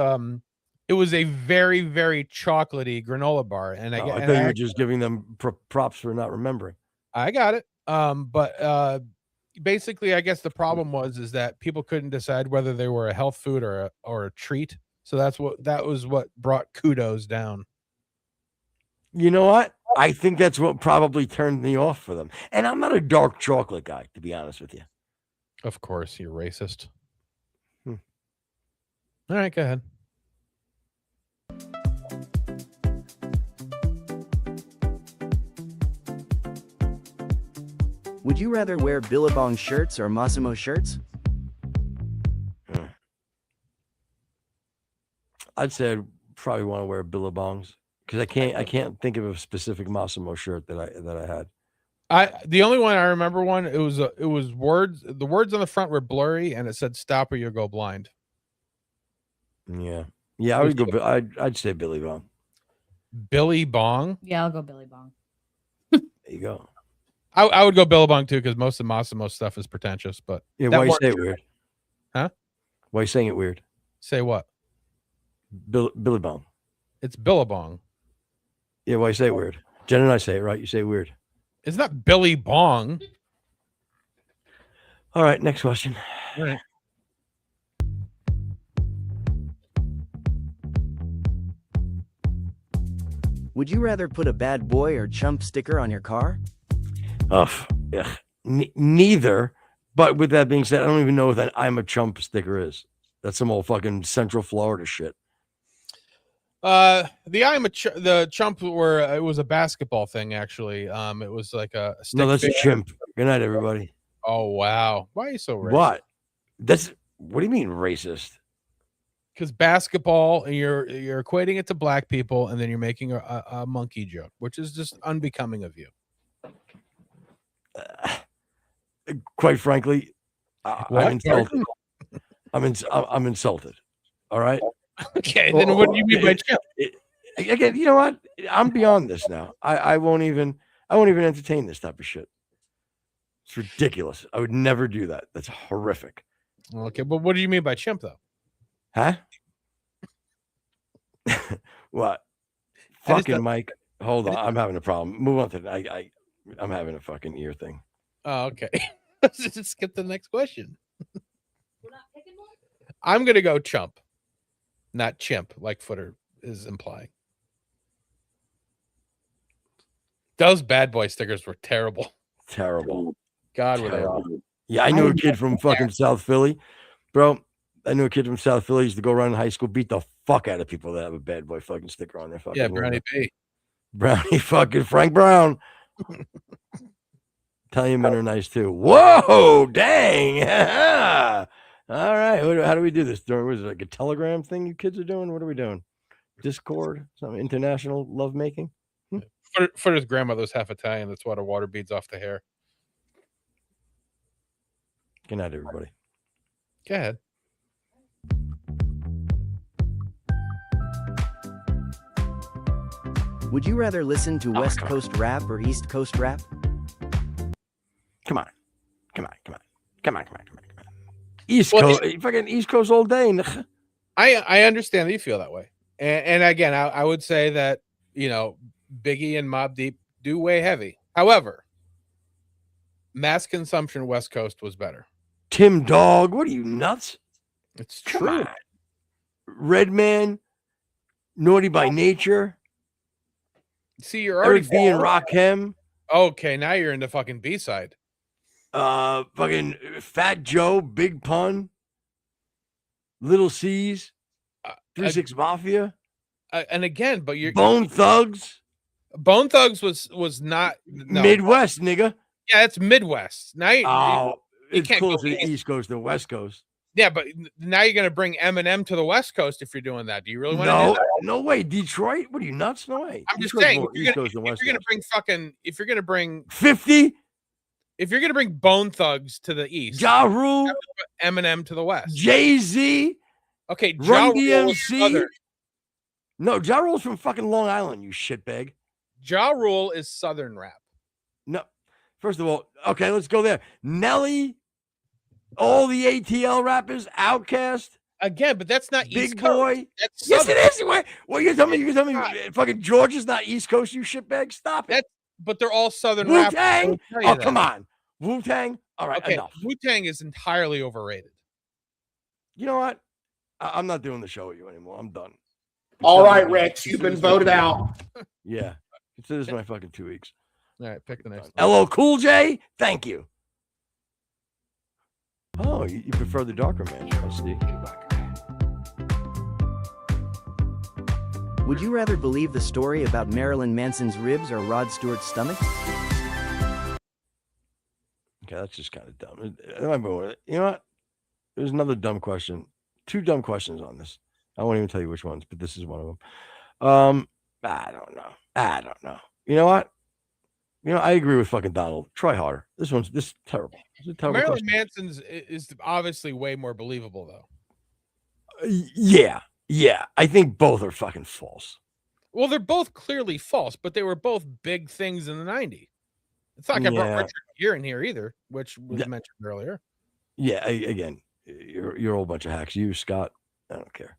a very, very chocolatey granola bar, and I thought you were just giving them props for not remembering. I got it. But basically, I guess the problem is that people couldn't decide whether they were a health food or a treat. So that was what brought kudos down. You know what? I think that's what probably turned me off for them. And I'm not a dark chocolate guy, to be honest with you. Of course, you're racist. All right, go ahead. Would you rather wear Billabong shirts or Massimo shirts? I'd say I'd probably want to wear Billabongs because I can't think of a specific Massimo shirt that I had. The only one I remember it was words. The words on the front were blurry, and it said "Stop or you'll go blind." Yeah, I would go. I'd say Billy Bong. Billy Bong. Yeah, I'll go Billy Bong. There you go. I would go Billy Bong too, because most of Massimo's stuff is pretentious. But yeah, why you say it weird? Huh? Why you saying it weird? Say what? Billy Bong. It's Billabong. Yeah, why you say it weird? Jen and I say it right. You say weird. It's not Billy Bong. All right, next question. All right. Would you rather put a bad boy or chump sticker on your car? Yeah. Neither. But with that being said, I don't even know what that "I'm a chump" sticker is. That's some old fucking Central Florida shit. The chump it was a basketball thing, actually. It was like a stick No, that's a figure. chimp. Good night, everybody. Oh wow, why are you so racist? What do you mean racist? Because basketball, and you're equating it to black people, and then you're making a monkey joke, which is just unbecoming of you. Quite frankly, I'm insulted. I'm insulted. All right. Okay, then what do you mean by chimp? Again, you know what? I'm beyond this now. I won't even entertain this type of shit. It's ridiculous. I would never do that. That's horrific. Okay, but what do you mean by chimp, though? Huh? What? Fucking Mike. Hold on. I'm having a problem. Move on to I'm having a fucking ear thing. Oh, okay. Let's just skip the next question. I'm gonna go chump, not chimp, like Footer is implying. Those bad boy stickers were terrible. Terrible. God, were they Terrible. awful. Yeah, I knew a kid from fucking South Philly. Bro, I knew a kid from South Philly used to go around in high school, beat the fuck out of people that have a bad boy fucking sticker on their fucking Yeah, window. Brownie B. Brownie fucking Frank Brown. Italian men are nice too. Whoa, dang. All right. How do we do this? Was it like a Telegram thing you kids are doing? What are we doing? Discord? Some international lovemaking? Footer's grandmother's half Italian. That's why the water beads off the hair. Good night, everybody. Go ahead. Would you rather listen to West Coast rap or East Coast rap? Come on. East Coast, fucking East Coast all day. I understand that you feel that way. And again, I would say that, Biggie and Mobb Deep do weigh heavy. However, mass consumption West Coast was better. Tim Dog, what are you, nuts? It's Come true. on. Redman, Naughty by Nature. See, you're already Eric B and Rakim. Okay, now you're into fucking B-side. Fucking Fat Joe, Big Pun, Little C's, 3-6 Mafia, and again, but you're Bone Thugs. Bone Thugs was not Midwest, nigga. Yeah, it's Midwest. Now you it's can't go closer to the East Coast than West Coast. Yeah, but now you're gonna bring Eminem to the West Coast if you're doing that. Do you really want to No, do that? no way. Detroit? What are you, nuts? No way. I'm just Detroit's saying, more if East Coast than West you're gonna Coast. bring fucking, if you're gonna bring 50, if you're gonna bring Bone Thugs to the East, Ja Rule, Eminem to the West, Jay-Z, okay, Run Ja Rule is DMC. Southern. No, Ja Rule's from fucking Long Island, you shitbag. Ja Rule is Southern rap. No, first of all, okay, let's go there. Nelly, all the ATL rappers, Outkast. Again, but that's not Big East Coast. Boy. That's Yes, Southern. it is. What you tell me? You tell me fucking Georgia's not East Coast, you shitbag? Stop it. But they're all Southern Wu-Tang? rappers. I will tell you Oh, that. come on. Wu-Tang? All right, Okay, enough. Wu-Tang is entirely overrated. You know what? I'm not doing the show with you anymore. I'm done. All right, Rex, you've been voted out. Yeah. Consider this my fucking 2 weeks. All right, pick the next one. LL Cool J? Thank you. Oh, you prefer the darker man, I see. Would you rather believe the story about Marilyn Manson's ribs or Rod Stewart's stomach? Okay, that's just kind of dumb. You know what? There's another dumb question. 2 dumb questions on this. I won't even tell you which ones, but this is one of them. I don't know. You know what? You know, I agree with fucking Donald. Try harder. This is terrible. This is a terrible Marilyn question. Manson's is obviously way more believable, though. Yeah. I think both are fucking false. Well, they're both clearly false, but they were both big things in the 90s. It's not like I brought Richard Gere in here either, which was mentioned earlier. Yeah, again, you're a whole bunch of hacks. You, Scott, I don't care.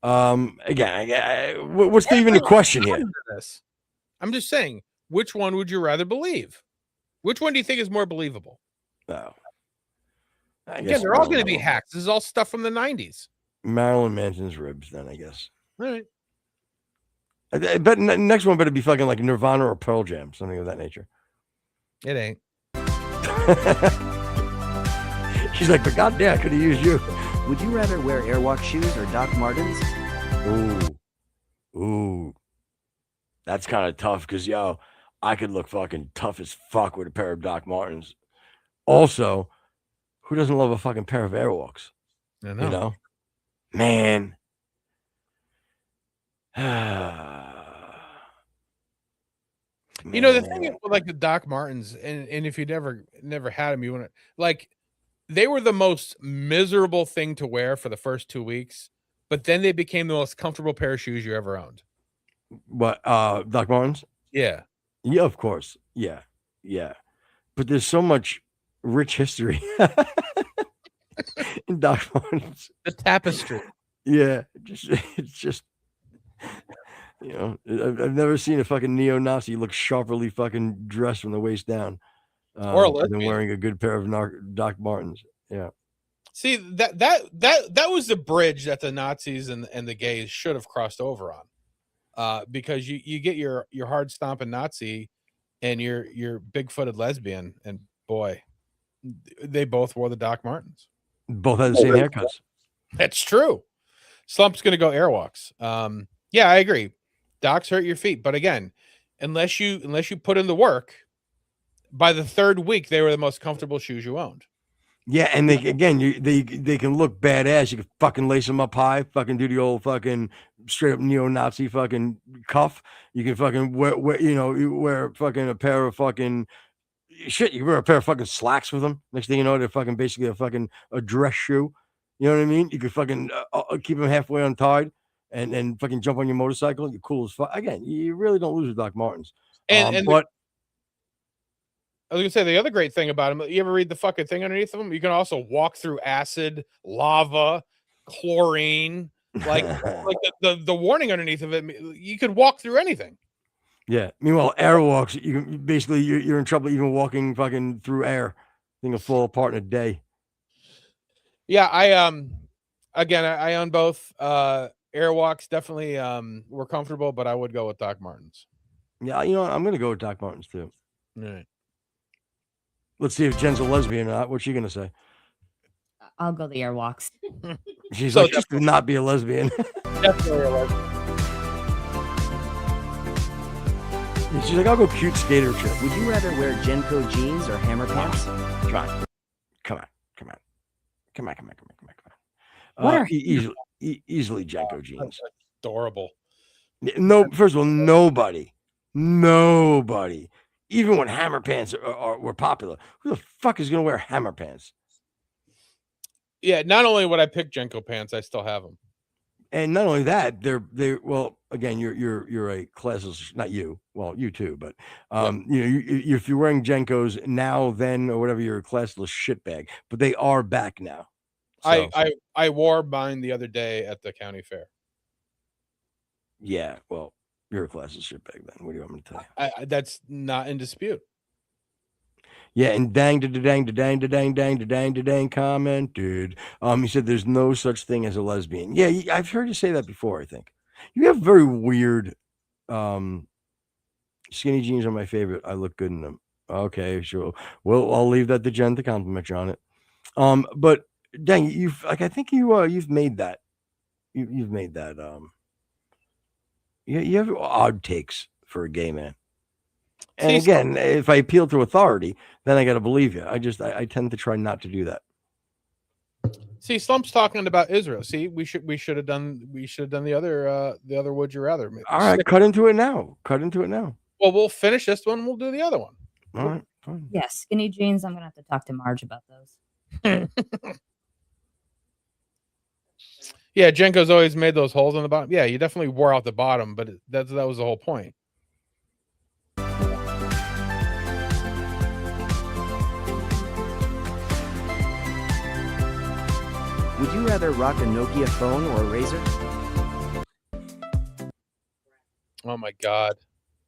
Again, what's even the question here? I'm just saying, which one would you rather believe? Which one do you think is more believable? Oh, again, they're all going to be hacks. This is all stuff from the 90s. Marilyn Manson's ribs, then I guess. All right. I bet next one better be fucking like Nirvana or Pearl Jam, something of that nature. It ain't. She's like, but goddamn, I could have used you. Would you rather wear Airwalk shoes or Doc Martens? Ooh. That's kind of tough because, yo, I could look fucking tough as fuck with a pair of Doc Martens. Also, who doesn't love a fucking pair of Airwalks? I know. You know? Man. You know, the thing is with like the Doc Martens, and if you never had them, you want to like they were the most miserable thing to wear for the first 2 weeks, but then they became the most comfortable pair of shoes you ever owned. What, Doc Martens? Yeah. Yeah, of course. Yeah. But there's so much rich history in Doc Martens. The tapestry. Yeah. It's just you know, I've never seen a fucking neo-Nazi look sharply fucking dressed from the waist down. Or a lesbian. than wearing a good pair of Doc Martens. Yeah. See, that was the bridge that the Nazis and the gays should have crossed over on. Because you get your hard stomping Nazi and your big-footed lesbian, and boy, they both wore the Doc Martens. Both had the same haircuts. That's true. Slump's gonna go Airwalks. Yeah, I agree. Docs hurt your feet, but again, unless you put in the work, by the third week they were the most comfortable shoes you owned. Yeah, and they can look badass. You can fucking lace them up high, fucking do the old fucking straight up neo-Nazi fucking cuff. You can fucking wear fucking a pair of fucking shit. You wear a pair of fucking slacks with them. Next thing you know, they're fucking basically a dress shoe. You know what I mean? You could fucking keep them halfway untied and fucking jump on your motorcycle. You're cool as fuck. Again, you really don't lose with Doc Martens. But I was gonna say the other great thing about them. You ever read the fucking thing underneath them? You can also walk through acid, lava, chlorine, like the warning underneath of it. You could walk through anything. Yeah. Meanwhile, Airwalks, you can basically you're in trouble even walking fucking through air. Thing will fall apart in a day. Yeah, I own both. Airwalks definitely were comfortable, but I would go with Doc Martens. Yeah, you know what? I'm gonna go with Doc Martens too. All right. Let's see if Jen's a lesbian or not. What's she gonna say? I'll go the Airwalks. She's like, just to not be a lesbian. Definitely a lesbian. She's like, I'll go cute skater trip. Would you rather wear Genco jeans or hammer pants? Come on. What are easily Genco jeans. Adorable. No, first of all, nobody, even when hammer pants were popular, who the fuck is gonna wear hammer pants? Yeah, not only would I pick Genco pants, I still have them. And not only that, they're well. Again, you're a classless, not you. Well, you too, but if you're wearing Gencos now, then or whatever, you're a classless shitbag. But they are back now. So, I wore mine the other day at the county fair. Yeah, well, you're a classless shitbag then. What do you want me to tell you? That's not in dispute. Yeah, and dang commented. He said there's no such thing as a lesbian. Yeah, I've heard you say that before. I think you have very weird. Skinny jeans are my favorite. I look good in them. Okay, sure. Well, I'll leave that to Jen to compliment you on it. But dang, I think you've made that. You've made that. You have odd takes for a gay man. And again, if I appeal to authority, then I got to believe you. I tend to try not to do that. See, Slump's talking about Israel. See, we should have done the other would you rather. All right, cut into it now. Well, we'll finish this one. We'll do the other one. All right, fine. Yeah, skinny jeans. I'm gonna have to talk to Marge about those. Yeah, Jenko's always made those holes on the bottom. Yeah, you definitely wore out the bottom, but that was the whole point. Would you rather rock a Nokia phone or a Razor? Oh my God.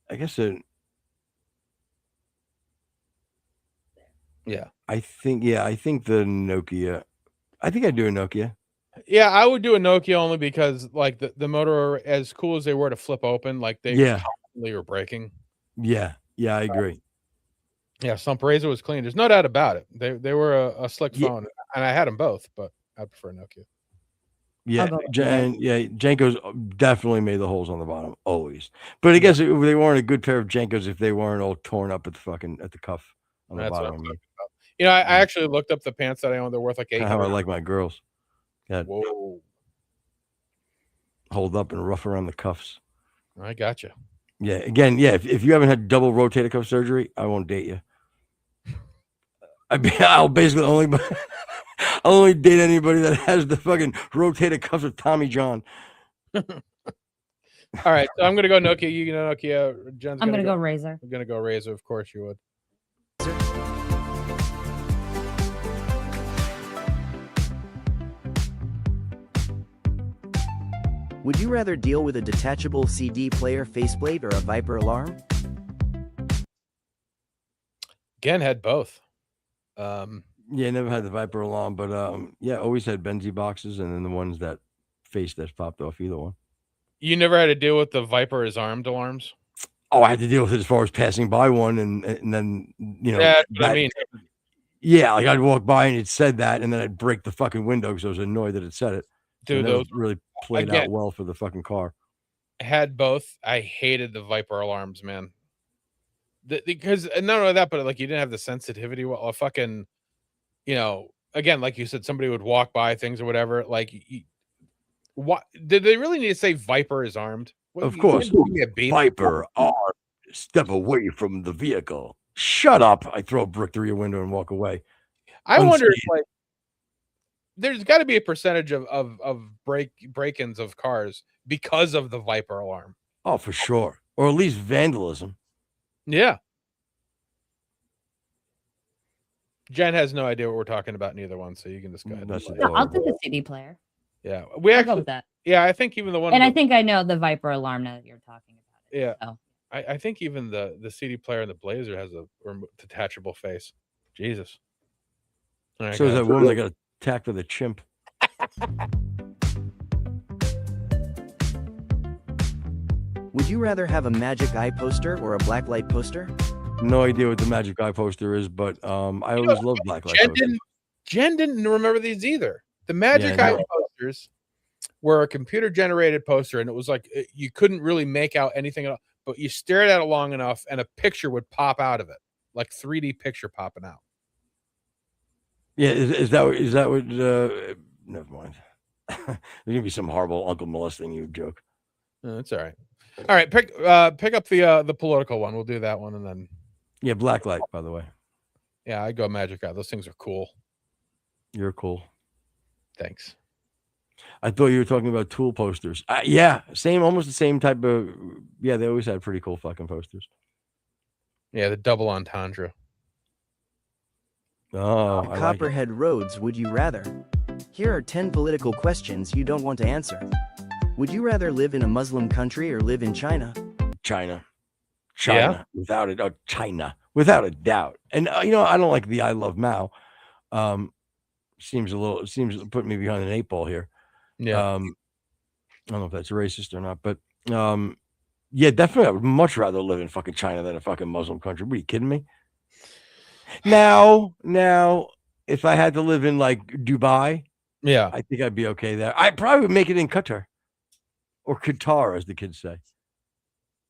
I guess Yeah. I think the Nokia. I think I'd do a Nokia. Yeah, I would do a Nokia only because like the motor, as cool as they were to flip open, like they constantly were breaking. Yeah, I agree. Yeah, some Razor was clean. There's no doubt about it. They were a slick phone, and I had them both, but I prefer Nokia. Yeah, Jenko's definitely made the holes on the bottom always. But I guess they weren't a good pair of Jenkos if they weren't all torn up at the cuff on the bottom. You know, I actually looked up the pants that I own. They're worth like $800. How I like my girls. Yeah. Whoa. Hold up and rough around the cuffs. I got you. Yeah. Again, if you haven't had double rotator cuff surgery, I won't date you. I'll basically I'll only date anybody that has the fucking rotator cuffs of Tommy John. All right, so I'm gonna go Nokia. You know Nokia. Jen's I'm gonna go Razor. I'm gonna go Razor. Of course you would. Would you rather deal with a detachable CD player faceplate or a Viper alarm? Again, had both. Yeah, never had the Viper alarm, but always had Benzie boxes and then the ones that popped off either one. You never had to deal with the Viper as armed alarms? Oh, I had to deal with it as far as passing by one and then that's what I mean. Yeah, like I'd walk by and it said that, and then I'd break the fucking window because I was annoyed that it said it. Dude, those really played out well for the fucking car. I had both. I hated the Viper alarms, man. Because not only that, but like you didn't have the sensitivity. Well, a fucking, again, like you said, somebody would walk by things or whatever. Like, what did they really need to say? Viper is armed. Of course, Viper armed. Step away from the vehicle. Shut up! I throw a brick through your window and walk away. I wonder if like there's got to be a percentage of break-ins of cars because of the Viper alarm. Oh, for sure, or at least vandalism. Yeah. Jen has no idea what we're talking about, neither one, so you can just go ahead. No, I'll do the CD player. Yeah, I'll go with that. Yeah, I think even the one, and I think I know the Viper alarm now that you're talking about it. Yeah, so. I think even the CD player in the Blazer has a detachable face. Jesus. Right, so is that woman that got attacked with a chimp? Would you rather have a magic eye poster or a blacklight poster? No idea what the magic eye poster is, but I always loved blacklight posters. Jen didn't remember these either. The magic eye posters were a computer generated poster, and it was like you couldn't really make out anything at all, but you stared at it long enough and a picture would pop out of it, like 3D picture popping out. Yeah, is that what never mind. There's gonna be some horrible uncle molesting you joke. That's all right. All right, pick up the political one. We'll do that one, and then blacklight, by the way. Yeah, I go magic eye. Those things are cool. You're cool. Thanks. I thought you were talking about Tool posters. Almost the same type of. Yeah, they always had pretty cool fucking posters. Yeah, the double entendre. Oh, Copperhead Roads, would you rather? Here are 10 political questions you don't want to answer. Would you rather live in a Muslim country or live in China? China, without it. China, without a doubt. And I don't like the I love Mao. Seems to put me behind an 8 ball here. Yeah. I don't know if that's racist or not, but definitely I would much rather live in fucking China than a fucking Muslim country. What are you kidding me? Now, if I had to live in like Dubai, I think I'd be okay there. I probably would make it in Qatar. Or Qatar, as the kids say.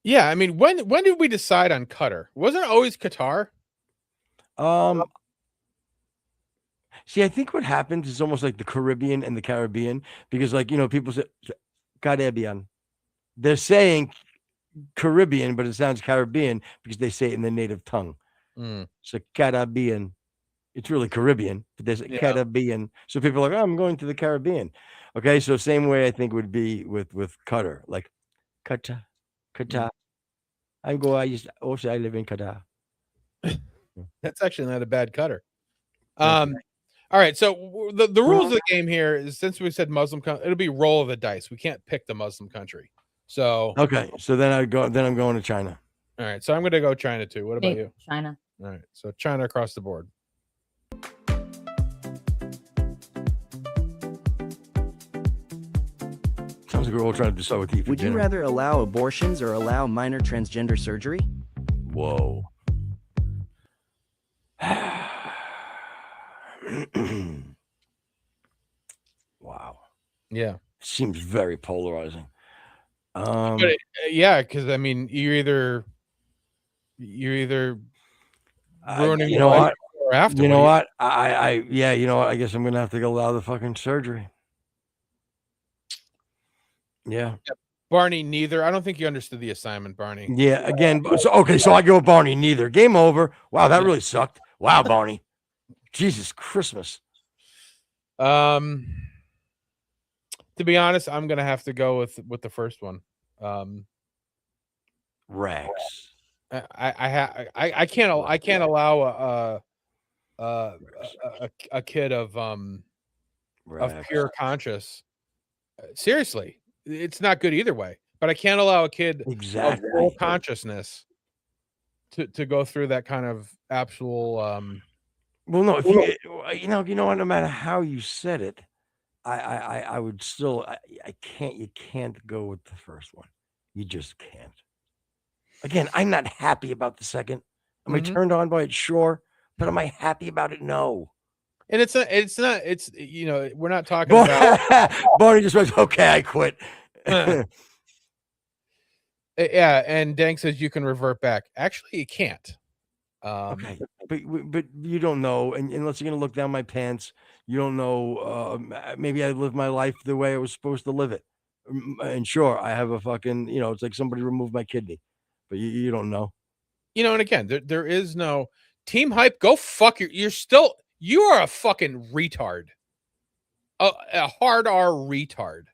Yeah, I mean, when did we decide on Qatar? Wasn't it always Qatar? See, I think what happens is almost like the Caribbean and the Caribbean, because people say Caribbean. They're saying Caribbean, but it sounds Caribbean because they say it in the native tongue. So Caribbean. It's really Caribbean, but there's a Caribbean. So people are like, oh, I'm going to the Caribbean. Okay, so same way I think would be with Qatar, like Qatar. I live in Qatar. That's actually not a bad cutter. All right, so the rules of the game here is, since we said Muslim, it'll be roll of the dice. We can't pick the Muslim country. So okay, so then I'm going to China. All right, so I'm going to go China too. What about you? China. All right, so China across the board. Sounds like we're all trying to decide what to eat for Would you dinner. rather allow abortions or allow minor transgender surgery? Whoa. Wow. Yeah. Seems very polarizing. Yeah, because I mean, you're either ruining you know your life what? or after. You know what? You know what? I guess I'm gonna have to allow the fucking surgery. Yeah. Barney, neither. I don't think you understood the assignment, Barney. Yeah. Again, so I go with Barney. Neither. Game over. Wow, that really sucked. Wow, Barney. Jesus Christmas. To be honest, I'm gonna have to go with the first one. Rags. I can't allow a kid of pure conscience. Seriously, it's not good either way. But I can't allow a kid of full consciousness to go through that kind of actual. Well, no, if you know what, no matter how you said it, I would still, I can't, you can't go with the first one. You just can't. Again, I'm not happy about the second. Am I turned on by it? Sure. But am I happy about it? No. And it's we're not talking about. Barney just went, okay, I quit. Yeah. And Dank says you can revert back. Actually, you can't. Okay, but you don't know, and unless you're gonna look down my pants, you don't know. Maybe I lived my life the way I was supposed to live it, and sure, I have a fucking, it's like somebody removed my kidney, but you don't know. And again, there is no team hype. Go fuck you are a fucking retard, a hard R retard.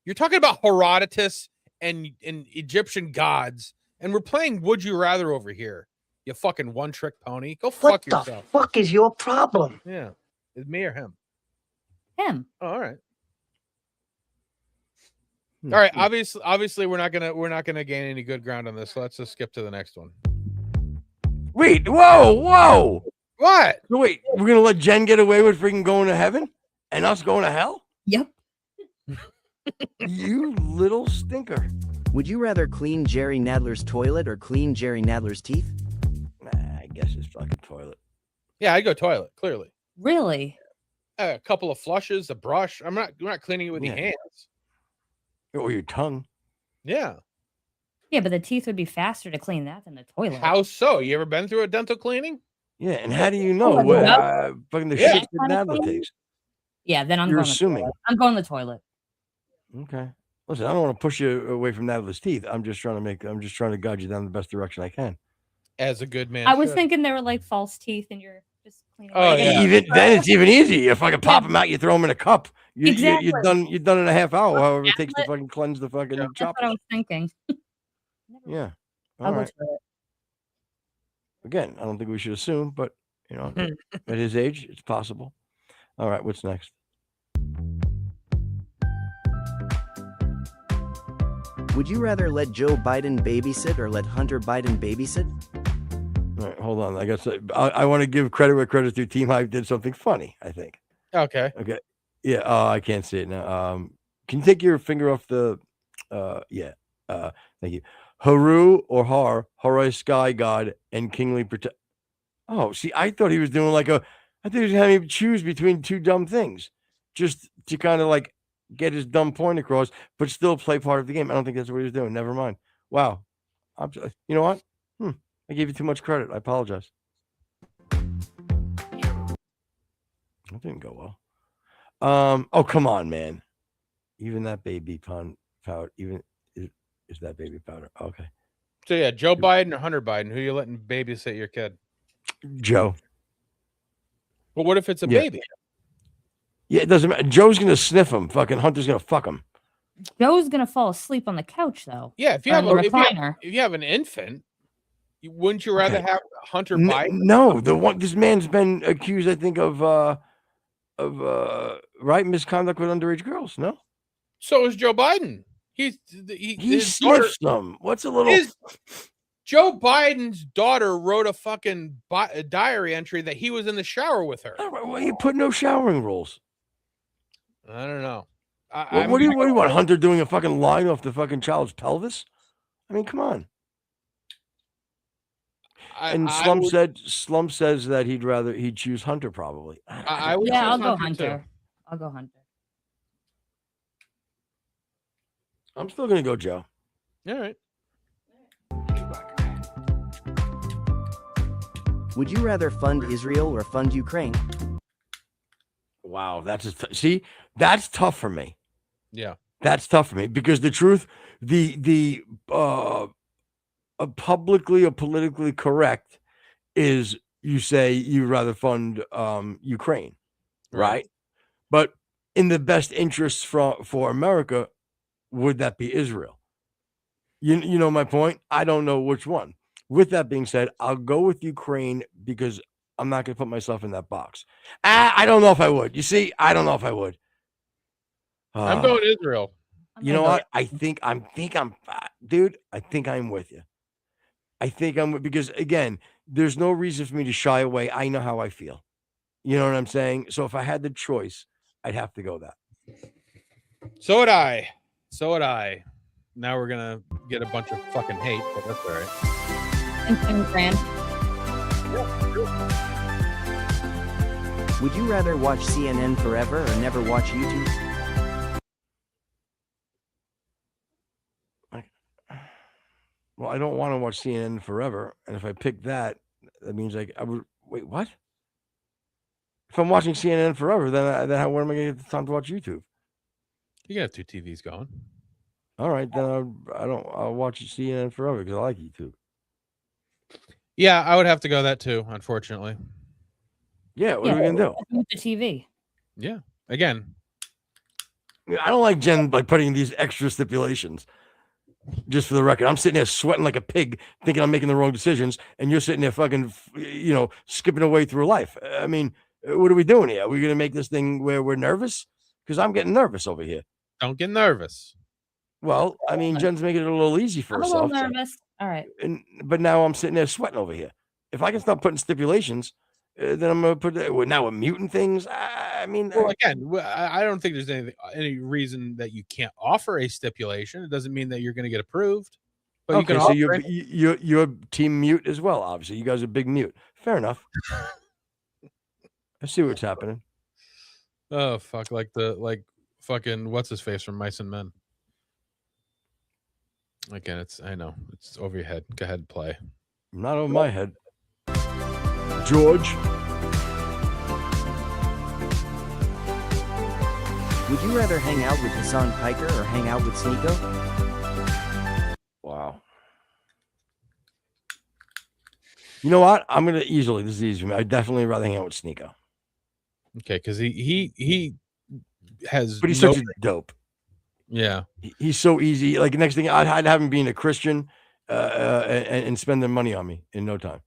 You're talking about Herodotus and Egyptian gods, and we're playing Would You Rather over here. You fucking one-trick pony. Go fuck yourself. What the fuck is your problem? Yeah. Is me or him? Him. Oh, all right. All right. Obviously, we're not gonna gain any good ground on this. So let's just skip to the next one. Wait, whoa. What? So wait, we're gonna let Jen get away with freaking going to heaven and us going to hell? Yep. You little stinker. Would you rather clean Jerry Nadler's toilet or clean Jerry Nadler's teeth? I guess it's fucking toilet. Yeah, I'd go toilet, clearly. Really? A couple of flushes, a brush. We're not cleaning it with your hands. Or your tongue. Yeah. Yeah, but the teeth would be faster to clean that than the toilet. How so? You ever been through a dental cleaning? Yeah, and how do you know what fucking the shit that Nadler takes? Yeah, then You're assuming. I'm going the toilet. Okay. Listen, I don't want to push you away from Nadler's teeth. I'm just trying to guide you down the best direction I can. As a good man. I was thinking they were like false teeth and you're just cleaning. Oh, yeah. Even then it's even easier. You fucking pop them out, you throw them in a cup. Exactly. You're done in a half hour, however it takes to fucking cleanse the fucking That's chop. what I was thinking. Yeah. I'll All go right. toilet. Again, I don't think we should assume, but at his age, it's possible. All right, what's next? Would you rather let Joe Biden babysit or let Hunter Biden babysit? All right, hold on. I guess I want to give credit where credit's due. Team Hype did something funny, I think. Okay. Okay. Yeah. I can't see it now. Can you take your finger off the? Thank you. Haru or Har, Harai Sky God, and Kingly Protect. Oh, see, I thought he was doing I thought he was having him choose between two dumb things, just to kind of like get his dumb point across, but still play part of the game. I don't think that's what he was doing. Never mind. Wow. You know what? I gave you too much credit. I apologize. That didn't go well. Oh, come on, man. Even that baby powder, is that baby powder. Okay. So yeah, Joe Biden or Hunter Biden? Who you letting babysit your kid? Joe. Well, what if it's a baby? Yeah, it doesn't matter. Joe's gonna sniff him. Fucking Hunter's gonna fuck him. Joe's gonna fall asleep on the couch though. Yeah, if you Or have on a, the recliner. if you have an infant, wouldn't you rather have Hunter Biden? No, this man's been accused, I think, of right misconduct with underage girls. No, So is Joe Biden. he his daughter, sniffs them. What's a little? Joe Biden's daughter wrote a fucking diary entry that he was in the shower with her. Why you put no showering rules? I don't know. What do you want? Hunter doing a fucking line off the fucking child's pelvis? I mean, come on. And Slump says that he'd choose Hunter probably. I would I'll go Hunter. Hunter. I'll go Hunter. I'm still gonna go Joe. All right. Would you rather fund Israel or fund Ukraine? Wow, that's tough for me. Yeah, that's tough for me because the truth, the publicly or politically correct is you say you'd rather fund Ukraine, right? But in the best interests for America, would that be Israel? You know my point? I don't know which one. With that being said, I'll go with Ukraine because I'm not going to put myself in that box. I don't know if I would. You see, I don't know if I would. I'm going Israel. You know what? I think I'm, dude. I think I'm with you. I think I'm because again, there's no reason for me to shy away. I know how I feel. You know what I'm saying? So if I had the choice, I'd have to go that. So would I. Now we're gonna get a bunch of fucking hate, but that's all right. And 10 grand. Would you rather watch CNN forever or never watch YouTube? Well, I don't want to watch CNN forever, and if I pick that, that means I would wait. What? If I'm watching CNN forever, then where am I going to get the time to watch YouTube? You got 2 TVs going. All right, then I'll watch CNN forever because I like YouTube. Yeah, I would have to go that too, unfortunately. Yeah, what are we gonna do? With the TV. Yeah, again, I don't like Jen putting these extra stipulations. Just for the record, I'm sitting there sweating like a pig, thinking I'm making the wrong decisions, and you're sitting there fucking, skipping away through life. I mean, what are we doing here? Are we gonna make this thing where we're nervous? Because I'm getting nervous over here. Don't get nervous. Well, I mean, Jen's making it a little easy for herself. I'm a little nervous. All right. But now I'm sitting there sweating over here. If I can stop putting stipulations, then I'm gonna put now we're muting things. I mean, well, again, I don't think there's any reason that you can't offer a stipulation. It doesn't mean that you're going to get approved. But okay, so you're team mute as well. Obviously, you guys are big mute. Fair enough. I see what's happening. Oh fuck! Like fucking what's his face from Mice and Men. Again, I know it's over your head. Go ahead and play. Not over my head. George. Would you rather hang out with Hassan Piker or hang out with Sneeko? Wow. You know what? I'm gonna this is easy for me. I'd definitely rather hang out with Sneeko. Okay, because he has. But he's such a dope. Yeah, he's so easy. Like the next thing, I'd have him being a Christian and spending money on me in no time.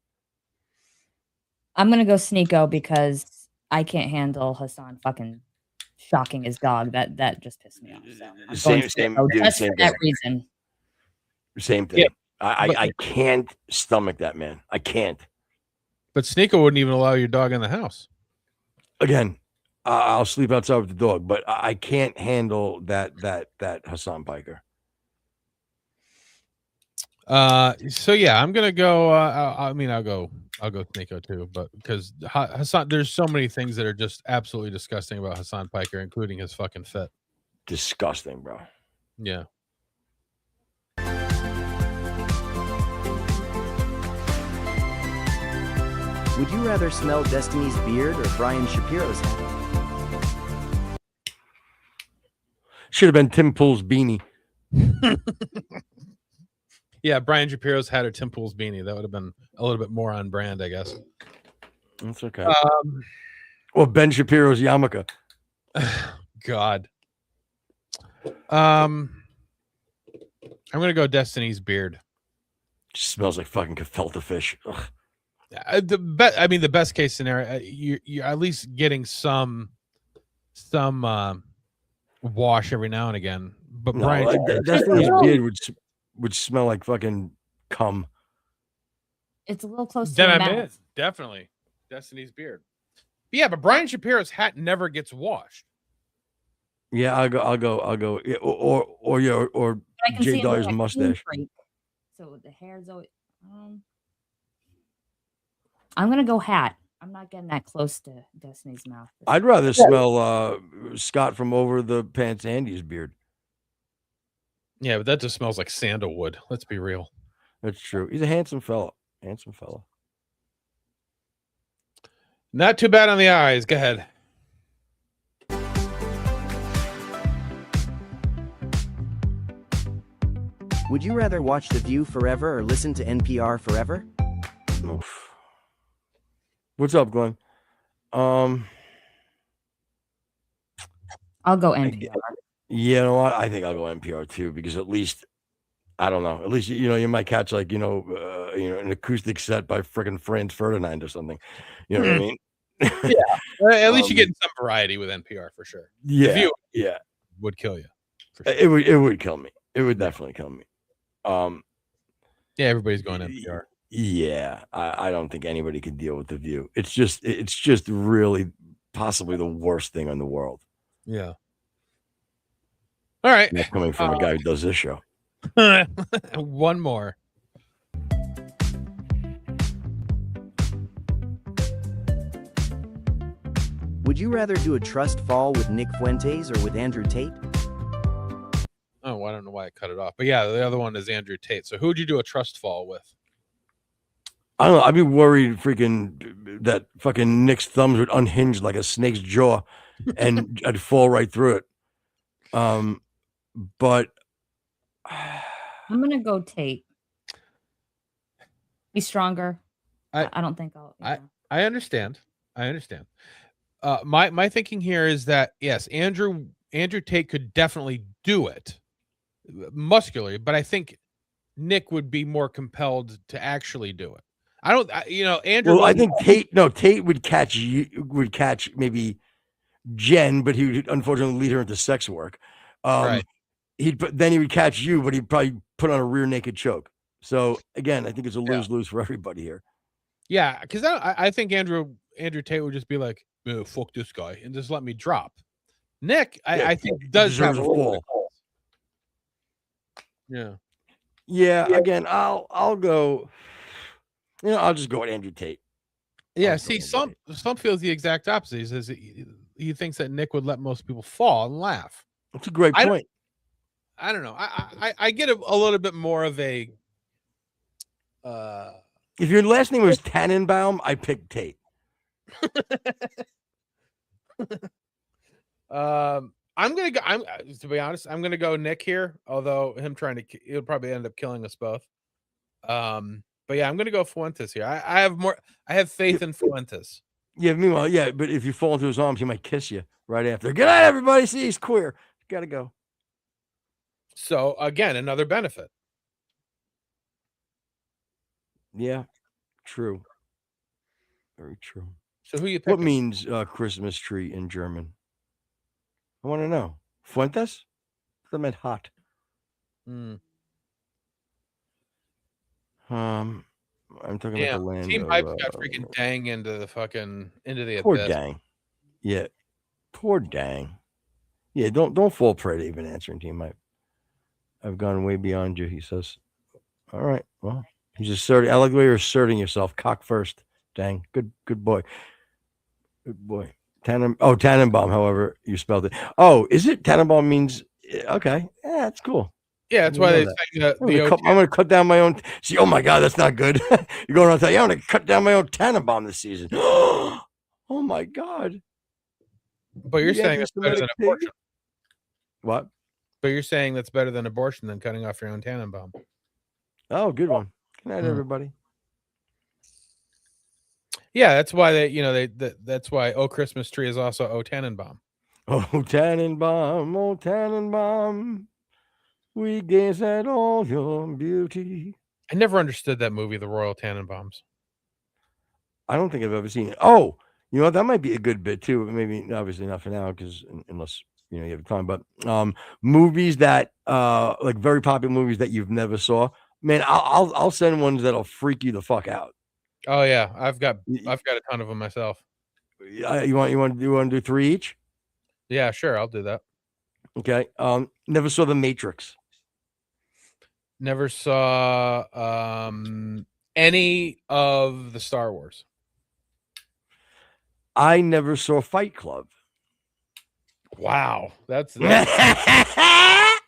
I'm gonna go Sneeko because I can't handle Hassan fucking shocking his dog. That just pissed me off. So same for that reason. Same thing. Yeah, I can't stomach that, man. I can't. But Sneeko wouldn't even allow your dog in the house. Again, I'll sleep outside with the dog, but I can't handle that Hassan Piker. So yeah, I'm gonna go. I'll go Sneeko too, but because Hassan, there's so many things that are just absolutely disgusting about Hassan Piker, including his fucking fit. Disgusting, bro. Yeah. Would you rather smell Destiny's beard or Brian Shapiro's head? Should have been Tim Pool's beanie. Yeah, Brian Shapiro's hat or Tim Pool's beanie. That would have been a little bit more on brand, I guess. That's okay. Well, Ben Shapiro's yarmulke. God. I'm gonna go Destiny's beard. Just smells like fucking gefilte fish. Ugh. The best case scenario, you're at least getting some wash every now and again. But No, Brian, Destiny's beard would smell like fucking cum. It's a little close to then a I'm mouth. in. Definitely Destiny's beard. But yeah, but Brian Shapiro's hat never gets washed. Yeah, I'll go. Yeah, or I can Jay see it Dyer's like a clean mustache. break. So the hair's always. I'm gonna go hat. I'm not getting that close to Destiny's mouth. I'd rather smell Scott from Over the Pants Andy's beard. Yeah, but that just smells like sandalwood. Let's be real. That's true. He's a handsome fella. Not too bad on the eyes. Go ahead. Would you rather watch The View forever or listen to NPR forever? Oof. What's up, Glenn? I'll go NPR. You know what? I think I'll go NPR too, because at least I don't know. At least you might catch like an acoustic set by freaking Franz Ferdinand or something. You know what I mean? Yeah. At least you're getting some variety with NPR for sure. Yeah, The View yeah, would kill you. For sure. it would kill me. It would definitely kill me. Yeah, everybody's going NPR. Yeah, I don't think anybody can deal with The View. It's just really possibly the worst thing in the world. Yeah. All right. That's coming from a guy who does this show. One more. Would you rather do a trust fall with Nick Fuentes or with Andrew Tate? Oh, I don't know why I cut it off. But yeah, the other one is Andrew Tate. So who would you do a trust fall with? I don't know. I'd be worried freaking that fucking Nick's thumbs would unhinge like a snake's jaw and I'd fall right through it. But I'm gonna go Tate. Be stronger. I don't think I'll. I understand. My thinking here is that yes, Andrew Tate could definitely do it muscularly, but I think Nick would be more compelled to actually do it. Andrew. Well, I think Tate would catch maybe Jen, but he would unfortunately lead her into sex work. Right. He would catch you, but he'd probably put on a rear naked choke. So again, I think it's a lose-lose for everybody here. Yeah, because I think Andrew Tate would just be like, oh, fuck this guy, and just let me drop. Nick, I think does have a fall. Yeah. Yeah. Again, I'll go. I'll just go with Andrew Tate. Yeah. See, some feels the exact opposite. He says he thinks that Nick would let most people fall and laugh. That's a great point. I don't know. I get a little bit more of a. If your last name was Tannenbaum, I picked Tate. I'm to be honest, I'm gonna go Nick here. Although him he'll probably end up killing us both. But yeah, I'm gonna go Fuentes here. I have faith in Fuentes. Yeah, meanwhile, but if you fall into his arms, he might kiss you right after. Good night, everybody. See, he's queer. Gotta go. So again, another benefit. Yeah, true. Very true. So who you picking? What means Christmas tree in German? I want to know. Fuentes? That meant hot. I'm talking about the land. Team Pipe got freaking dang into the poor abyss. Dang. Yeah, poor Dang. Yeah, don't fall prey to even answering Team Pipe. I've gone way beyond you, he says. All right, well, he's asserting. I like the way you're asserting yourself. Cock first, Dang. Good boy. Good boy. Tannenbaum, however you spelled it. Oh, is it? Tannenbaum means okay. Yeah, that's cool. Yeah, that's why they say I'm going to cut down my own. See, oh my God, that's not good. You're going around saying, I'm going to cut down my own Tannenbaum this season. Oh my God. But you're saying that's better than abortion. What? But you're saying that's better than abortion than cutting off your own Tannenbaum. Oh, good one. Good night, Mm. everybody. Yeah, that's why that's why Oh Christmas Tree is also Oh Tannenbaum. Oh, Tannenbaum, we gaze at all your beauty. I never understood that movie, The Royal Tannenbaums. I don't think I've ever seen it. Oh, you know, that might be a good bit too. Maybe obviously not for now, because unless you have time, but movies that like very popular movies that you've never saw. Man, I'll send ones that'll freak you the fuck out. Oh yeah, I've got a ton of them myself. You want to do 3 each? Yeah, sure, I'll do that. Okay. Never saw The Matrix. Never saw any of the Star Wars. I never saw Fight Club. Wow, that's I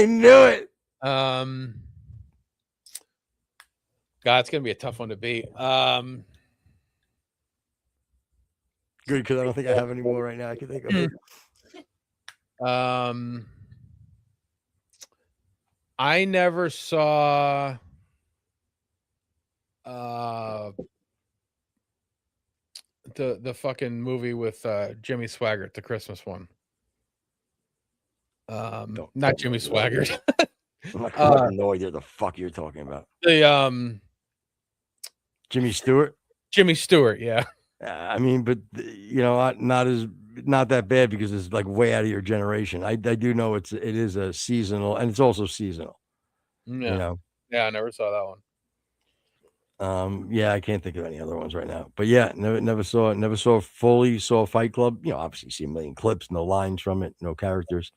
knew it. God, it's gonna be a tough one to beat. Good, because I don't think I have any more right now. I can think of it. I never saw the fucking movie with Jimmy Swaggart, the Christmas one. Not Jimmy Swaggart. I have no idea the fuck you're talking about. The Jimmy Stewart. Jimmy Stewart, yeah. I mean, but not that bad, because it's like way out of your generation. I do know it is a seasonal, and it's also seasonal. Yeah. Yeah, I never saw that one. Yeah, I can't think of any other ones right now. But yeah, never fully saw Fight Club. Obviously see a million clips, no lines from it, no characters,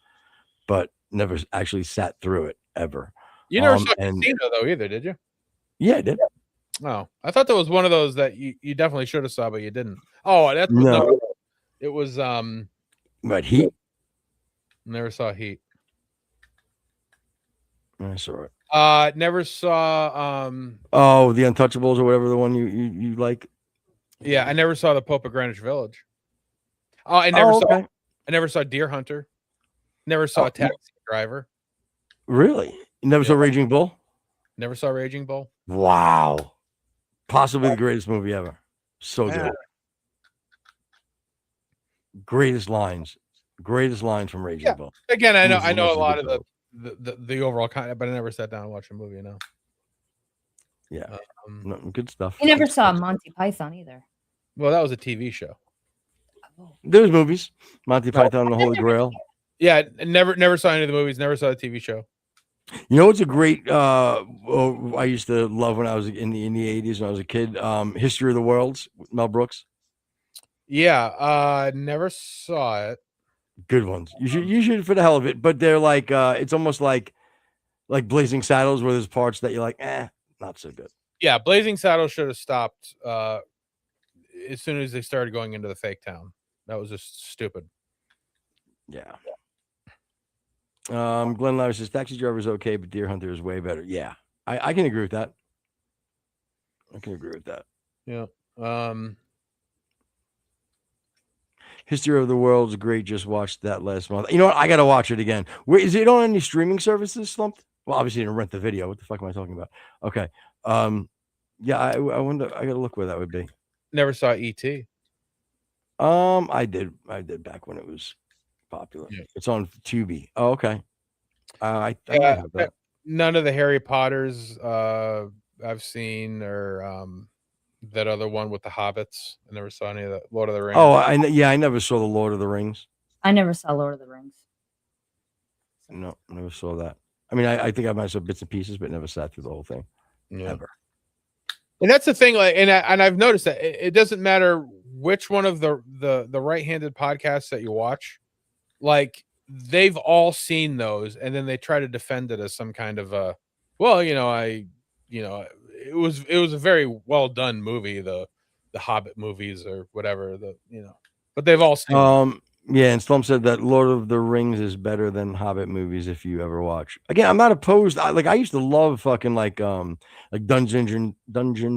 but never actually sat through it ever. You never saw Casino though either, did you? Yeah, I did. Oh, I thought that was one of those that you definitely should have saw, but you didn't. Oh, that's no. It was But Heat. Never saw Heat. I saw it. Never saw Oh, The Untouchables, or whatever the one you like. Yeah, I never saw The Pope of Greenwich Village. Oh, I never saw Deer Hunter. Never saw Taxi Driver. Really? You never saw Raging Bull? Never saw Raging Bull. Wow. Possibly the greatest movie ever. So good. Greatest lines from Raging Bull. Again, I know a lot of the overall content, but I never sat down and watched a movie, Yeah. Good stuff. I never saw Monty Python either. Well, that was a TV show. There's movies. Monty Python and the Holy Grail. Yeah, never saw any of the movies, never saw the TV show. You know, it's a great I used to love when I was in the 80s when I was a kid. History of the Worlds with Mel Brooks. Yeah, never saw it. Good ones. You should for the hell of it, but they're like it's almost like Blazing Saddles, where there's parts that you're like, not so good. Yeah, Blazing Saddles should have stopped as soon as they started going into the fake town. That was just stupid. Yeah. Glenn Lowry says Taxi Driver is okay, but Deer Hunter is way better. Yeah, I can agree with that. Yeah. History of the World is great. Just watched that last month. You know what? I got to watch it again. Where is it on any streaming services, Slumped? Well, obviously you didn't rent the video. What the fuck am I talking about? Okay. Yeah, I wonder. I got to look where that would be. Never saw E.T. I did back when it was popular. Yeah. It's on Tubi. Oh, okay. I have that. None of the Harry Potters I've seen, or that other one with the Hobbits. I never saw any of the Lord of the Rings. Oh, I never saw the Lord of the Rings. I never saw Lord of the Rings. No, never saw that. I mean, I think I might have saw bits and pieces, but never sat through the whole thing. Yeah. Ever. And that's the thing, like, and I've noticed that it doesn't matter which one of the right-handed podcasts that you watch, like they've all seen those, and then they try to defend it as some kind of a, well, it was a very well done movie, the Hobbit movies or whatever, but they've all seen it. Yeah, and Slump said that Lord of the Rings is better than Hobbit movies if you ever watch. Again, I'm not opposed. I used to love fucking like Dungeons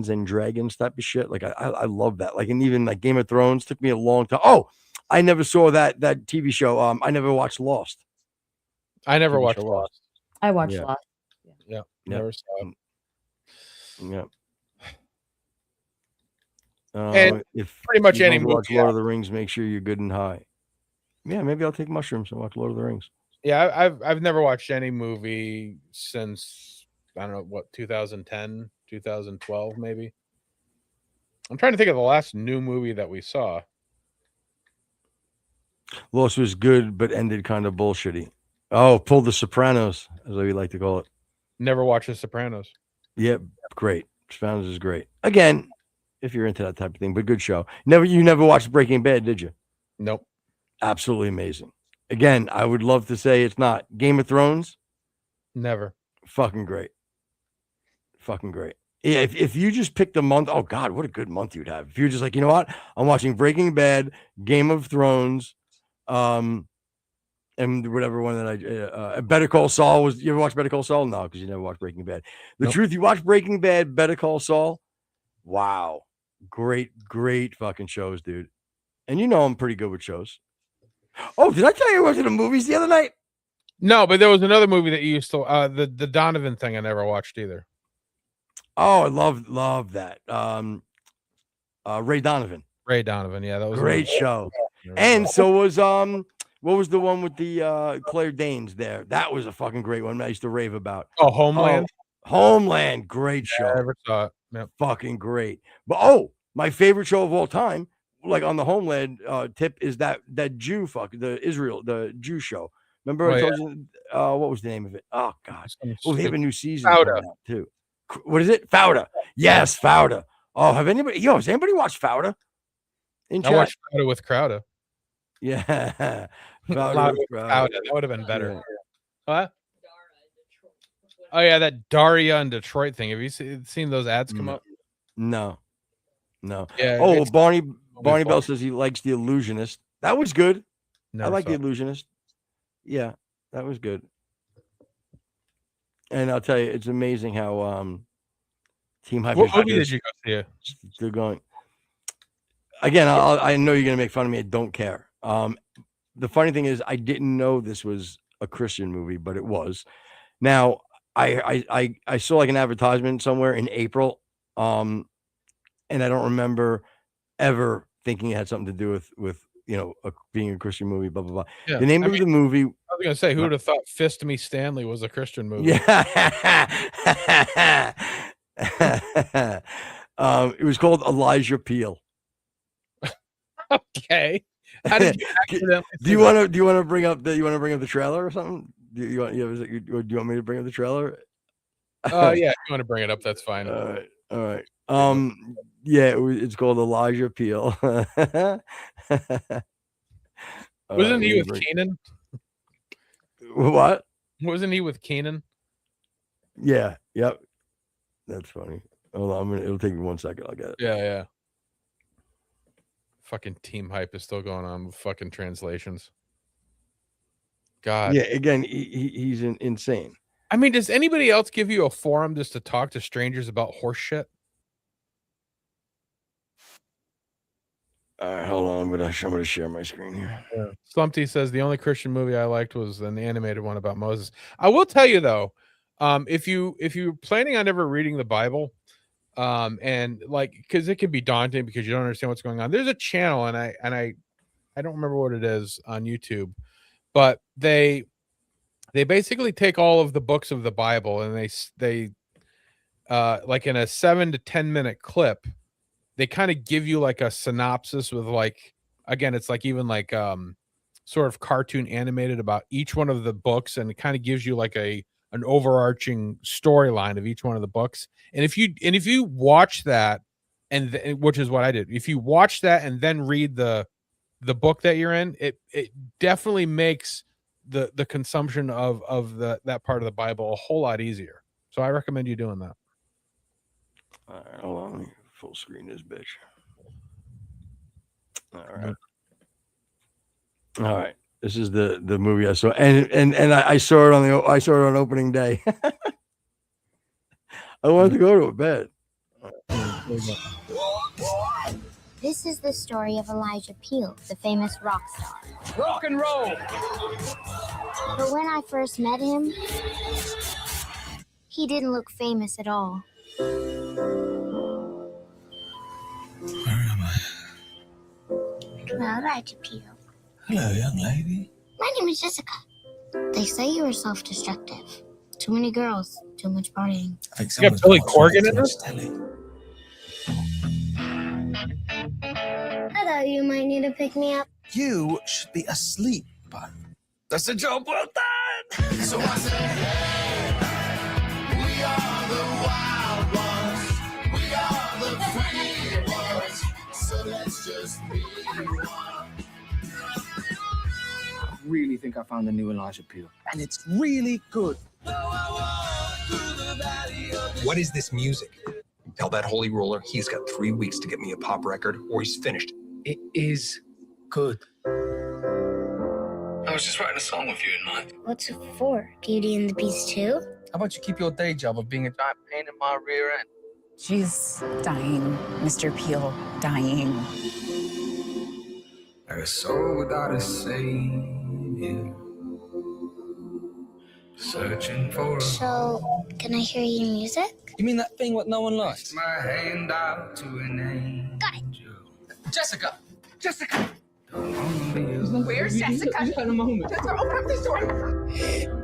and Dragons type of shit. Like I love that. Like, and even like Game of Thrones took me a long time. Oh, I never saw that TV show. I never watched Lost. I never watched Lost. I watched Lost. Yeah, Yep. never saw it. Yep. And If pretty much you're any going to watch movie, Lord of the Rings, make sure you're good and high. Yeah, maybe I'll take mushrooms and watch Lord of the Rings. Yeah, I've never watched any movie since, I don't know, what, 2010, 2012, maybe. I'm trying to think of the last new movie that we saw. Lost was good, but ended kind of bullshitty. Oh, pulled The Sopranos, as we like to call it. Never watched The Sopranos. Yep, great. Sopranos is great. Again, if you're into that type of thing, but good show. You never watched Breaking Bad, did you? Nope. Absolutely amazing. Again, I would love to say it's not. Game of Thrones? Never. Fucking great. Fucking great. Yeah, if you just picked a month, oh God, what a good month you'd have. If you're just like, you know what? I'm watching Breaking Bad, Game of Thrones, and whatever one that Better Call Saul was. You ever watch Better Call Saul? No, because you never watched Breaking Bad. The truth, you watch Breaking Bad, Better Call Saul. Wow. Great fucking shows, dude. And you know I'm pretty good with shows. Oh, did I tell you I went to the movies the other night? No, but there was another movie that you used to the Donovan thing I never watched either. Oh, I love that. Ray Donovan. Ray Donovan, yeah, that was great show. And so was what was the one with the Claire Danes there? That was a fucking great one I used to rave about. Oh, Homeland. Homeland, great show. I never saw it. Yep. Fucking great. But my favorite show of all time, like on the Homeland tip, is that Jew the Jew show. Remember I told you what was the name of it? Oh God. Oh, they have a new season coming out too. What is it? Fauda. Yes, Fauda. Oh, has anybody watched Fauda? I watched Fauda with Crowder. Yeah. Fauda. That would have been better. Yeah. What? Oh yeah, that Daria in Detroit thing. Have you seen those ads come up? No. Yeah. Oh, Barney Bell says he likes The Illusionist. That was good. I like The Illusionist. Yeah, that was good. And I'll tell you, it's amazing how Team Hype. What movie did you go see? Still going. Again, I know you're gonna make fun of me. I don't care. The funny thing is, I didn't know this was a Christian movie, but it was. Now, I saw like an advertisement somewhere in April, and I don't remember ever thinking it had something to do with being a Christian movie. Blah blah blah. Yeah. The name of the movie. I was gonna say, who would have thought Fist Me Stanley was a Christian movie? Yeah. It was called Elijah Peel. Okay. How did you accidentally do you want to bring up the trailer or something? Do you want me to bring up the trailer? Yeah, if you want to bring it up, that's fine. All right. Yeah, it's called Elijah Peel. Wasn't he with Keenan? What? Wasn't he with Keenan? Yeah. Yep. That's funny. Hold on, it'll take me 1 second. I'll get it. Yeah. Fucking Team Hype is still going on with fucking translations. God. Yeah. Again, he's insane. I mean, does anybody else give you a forum just to talk to strangers about horse shit? All right, hold on. I'm gonna share my screen here. Yeah. Slumpty says the only Christian movie I liked was an animated one about Moses. I will tell you though, if you're planning on ever reading the Bible, and like, because it can be daunting because you don't understand what's going on. There's a channel, and I don't remember what it is on YouTube, but they basically take all of the books of the Bible and they like in a 7 to 10 minute clip, they kind of give you like a synopsis with like, again, it's like even like sort of cartoon animated about each one of the books, and it kind of gives you like an overarching storyline of each one of the books. And if you watch that, which is what I did, if you watch that and then read the book that you're in, it definitely makes the consumption of that part of the Bible a whole lot easier. So I recommend you doing that. All right, hold on. Let me full screen this bitch. All right. This is the movie I saw, and I saw it on opening day. I wanted to go to bed. This is the story of Elijah Peel, the famous rock star. Rock and roll! But when I first met him, He didn't look famous at all. Where am I? Well, Elijah Peel. Hello, young lady. My name is Jessica. They say you were self-destructive. Too many girls, too much partying. I think You got Billy Corgan in this? I thought you might need to pick me up. You should be asleep, but that's a job well done. So I said, hey, we are the wild ones. We are the free ones. So let's just be one. I really think I found the new Elijah Peel, and it's really good. What is this music? Tell that holy roller he's got 3 weeks to get me a pop record or he's finished. It is good. I was just writing a song with you in mind. What's it for? Beauty and the Beast 2? How about you keep your day job of being a giant pain in my rear end? She's dying, Mr. Peel, dying. Like a soul without a savior, searching for a So, can I hear your music? You mean that thing what no one likes? my hand out to an angel. Got it. Jessica! Jessica! Where's Jessica? You had a moment. Jessica, open up this door.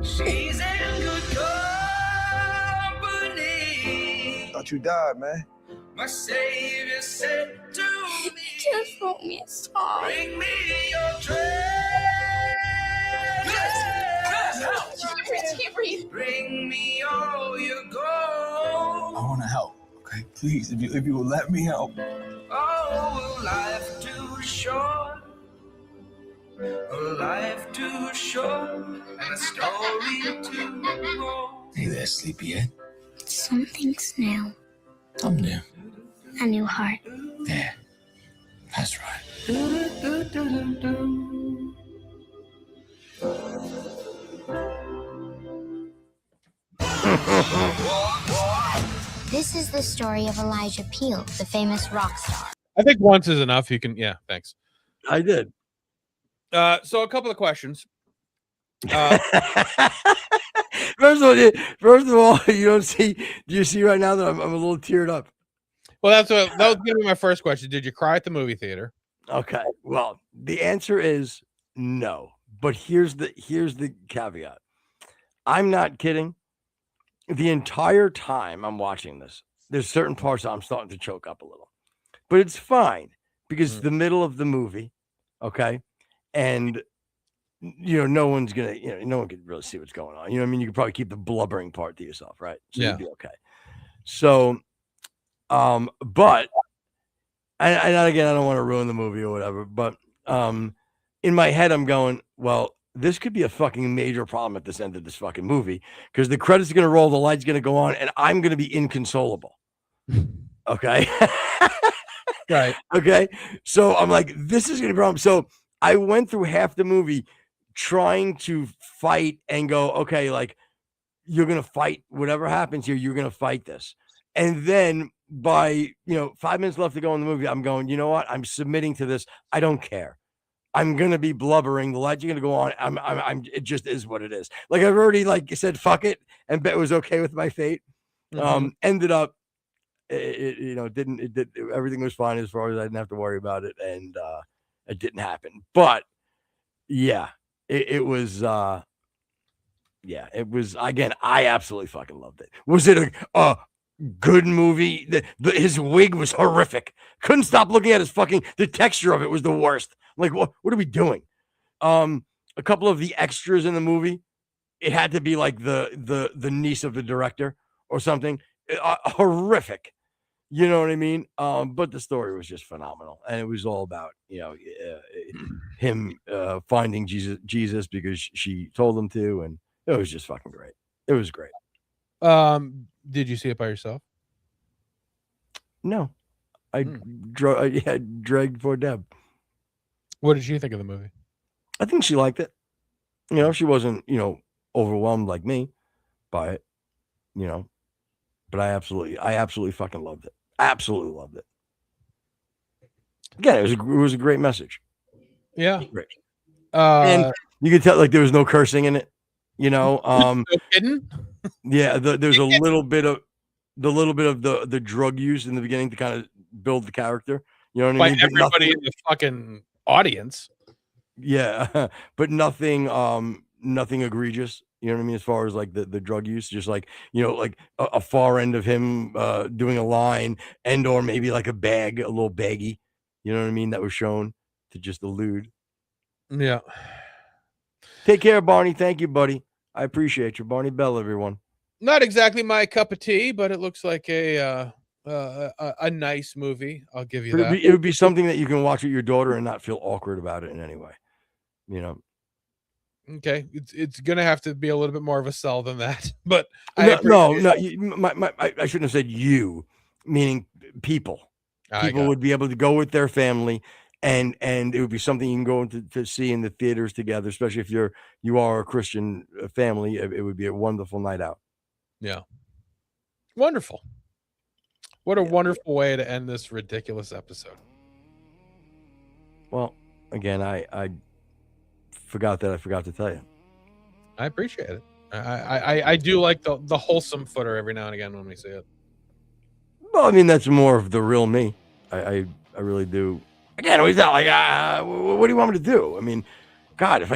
She's in good company. Thought you died, man. My savior said to me, Just wrote me a song. bring me your treasure. Can't breathe. Bring me all your I gold. want to help. Okay, please, if you will let me help. Oh, a life too short. A life too short. And a story too old. Hey there, sleepyhead. Something's new. I'm new. A new heart. Yeah, that's right. This is the story of Elijah Peel, the famous rock star. I think once is enough. You can, yeah, thanks. I did. So a couple of questions. First of all, you don't see. Do you see right now that I'm a little teared up? Well, that was gonna be my first question. Did you cry at the movie theater? Okay. Well, the answer is no. But here's the caveat. I'm not kidding. The entire time I'm watching this, there's certain parts I'm starting to choke up a little, but it's fine because it's the middle of the movie. Okay. And no one's gonna, no one can really see what's going on. You know what I mean? You could probably keep the blubbering part to yourself, right? So Yeah. you'd be okay. So, but, and again, I don't want to ruin the movie or whatever, but in my head, I'm going, well, this could be a fucking major problem at this end of this fucking movie because the credits are going to roll, the light's going to go on, and I'm going to be inconsolable. Okay. Right. Okay. So I'm like, this is going to be a problem. So I went through half the movie trying to fight and go, okay, like you're going to fight whatever happens here. You're going to fight this. And then by, 5 minutes left to go in the movie, I'm going, you know what? I'm submitting to this. I don't care. I'm going to be blubbering. The lights are going to go on. It just is what it is. Like I've already said, fuck it. And bet was okay with my fate. Ended up, everything was fine as far as I didn't have to worry about it. And, it didn't happen, but yeah, it was, it was, again, I absolutely fucking loved it. Was it a good movie? His wig was horrific. Couldn't stop looking at the texture of it was the worst. I'm like, what are we doing? A couple of the extras in the movie, it had to be like the niece of the director or something. Horrific. You know what I mean? But the story was just phenomenal. And it was all about, him finding Jesus because she told him to. And it was just fucking great. It was great. Did you see it by yourself? No. I dragged poor Deb. What did she think of the movie? I think she liked it. She wasn't, overwhelmed like me by it, but I absolutely fucking loved it. Absolutely loved it. Again, it was a great message. Yeah. Great. And you could tell there was no cursing in it. No kidding? Yeah, there's a little bit of the drug use in the beginning to kind of build the character. You know what I By mean? But everybody nothing, in the fucking audience. yeah, but nothing egregious. You know what I mean? As far as like the drug use, just like, like a far end of him doing a line and or maybe like a little baggie. You know what I mean? That was shown to just allude. Yeah. Take care, Barney. Thank you, buddy. I appreciate you, Barney Bell. Everyone. Not exactly my cup of tea, but it looks like a nice movie. I'll give you But that. it would be something that you can watch with your daughter and not feel awkward about it in any way. You know. Okay, it's gonna have to be a little bit more of a sell than that, but No. I shouldn't have said you, meaning people. People would be able to go with their family, and it would be something you can go to see in the theaters together, especially if you are a Christian family. It would be a wonderful night out. Yeah, wonderful. What a wonderful way to end this ridiculous episode. Well, again, I forgot to tell you. I appreciate it. I do like the wholesome footer every now and again when we see it. Well, I mean, that's more of the real me. I really do. Again, it's not like what do you want me to do? I mean, God, if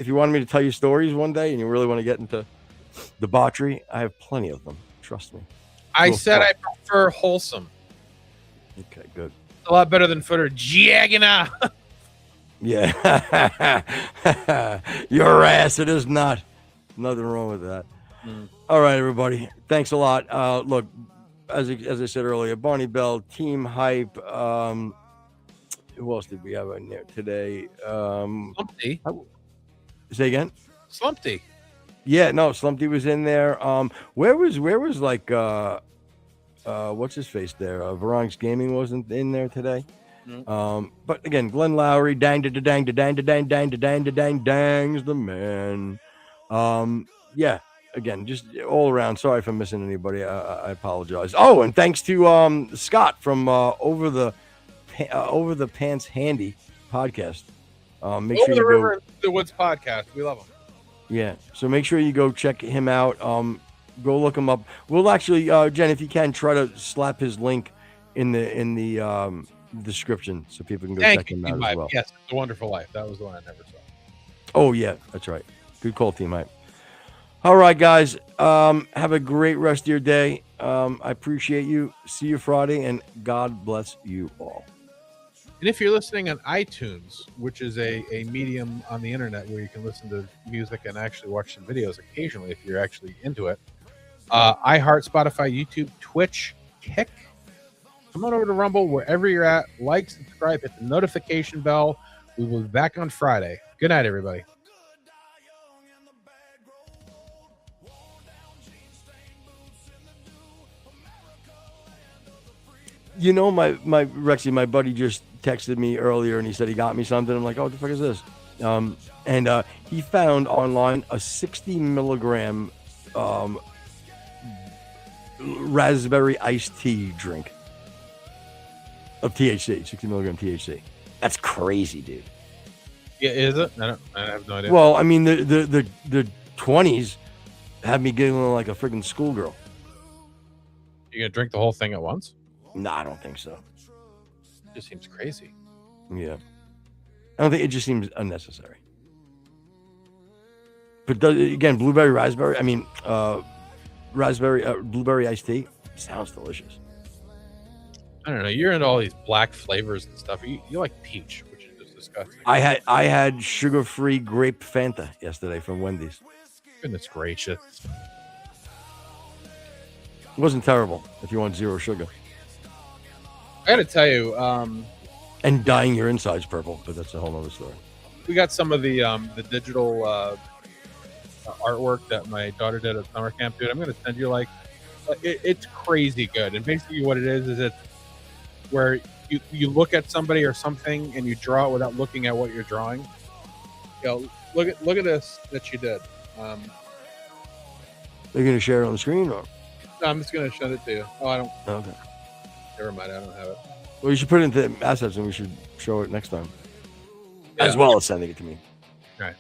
you wanted me to tell you stories one day and you really want to get into debauchery, I have plenty of them. Trust me. I said I prefer wholesome. Okay, good. A lot better than footer jagging out. Yeah. Your ass, it is not. Nothing wrong with that. All right, everybody. Thanks a lot. Look, as I said earlier, Barney Bell, Team Hype. Who else did we have in there today? Slumpty. Say again? Slumpty. Yeah, no, Slumpty was in there. Where was like what's his face there? Veronic's Gaming wasn't in there today. But again, Glenn Lowry, dang da dang da dang da dang dang da dang da dang dang's the man. Yeah, again, just all around. Sorry if I'm missing anybody. I apologize. Oh, and thanks to Scott from Over the Pants Handy podcast. Make sure you River and the Woods podcast. We love him. Yeah, so make sure you go check him out. Go look him up. We'll actually, Jen, if you can, try to slap his link in the description so people can go check him out as well. Yes, It's a Wonderful Life. That was the one I never saw. Oh yeah, that's right. Good call, Team Hype. All right, guys. Have a great rest of your day. I appreciate you. See you Friday, and God bless you all. And if you're listening on iTunes, which is a medium on the internet where you can listen to music and actually watch some videos occasionally if you're actually into it, iHeart, Spotify, YouTube, Twitch, Kick. Come on over to Rumble, wherever you're at. Like, subscribe, hit the notification bell. We will be back on Friday. Good night, everybody. You know, my Rexy, my buddy just texted me earlier and he said he got me something. I'm like, oh, what the fuck is this? And he found online a 60 milligram raspberry iced tea drink of THC, 60 milligram THC. That's crazy, dude. Yeah, is it? I have no idea. Well, I mean, the 20s had me giggling like a freaking schoolgirl. You gonna drink the whole thing at once? No, I don't think so. It just seems crazy. Yeah. I don't think it just seems unnecessary. But again, blueberry, raspberry, I mean, blueberry iced tea sounds delicious. I don't know. You're into all these black flavors and stuff. You like peach, which is just disgusting. I had sugar-free grape Fanta yesterday from Wendy's. Goodness gracious. It wasn't terrible if you want zero sugar. I gotta tell you, and dyeing your insides purple, but that's a whole other story. we got some of the digital artwork that my daughter did at summer camp, dude. I'm gonna send you it's crazy good. And basically what it is it's where you look at somebody or something and you draw it without looking at what you're drawing. Look at this that she did. They're gonna share it on the screen, or no, I'm just gonna send it to you. Oh, I don't. Okay. Never mind, I don't have it. Well, you should put it into assets, and we should show it next time, as well as sending it to me. All right.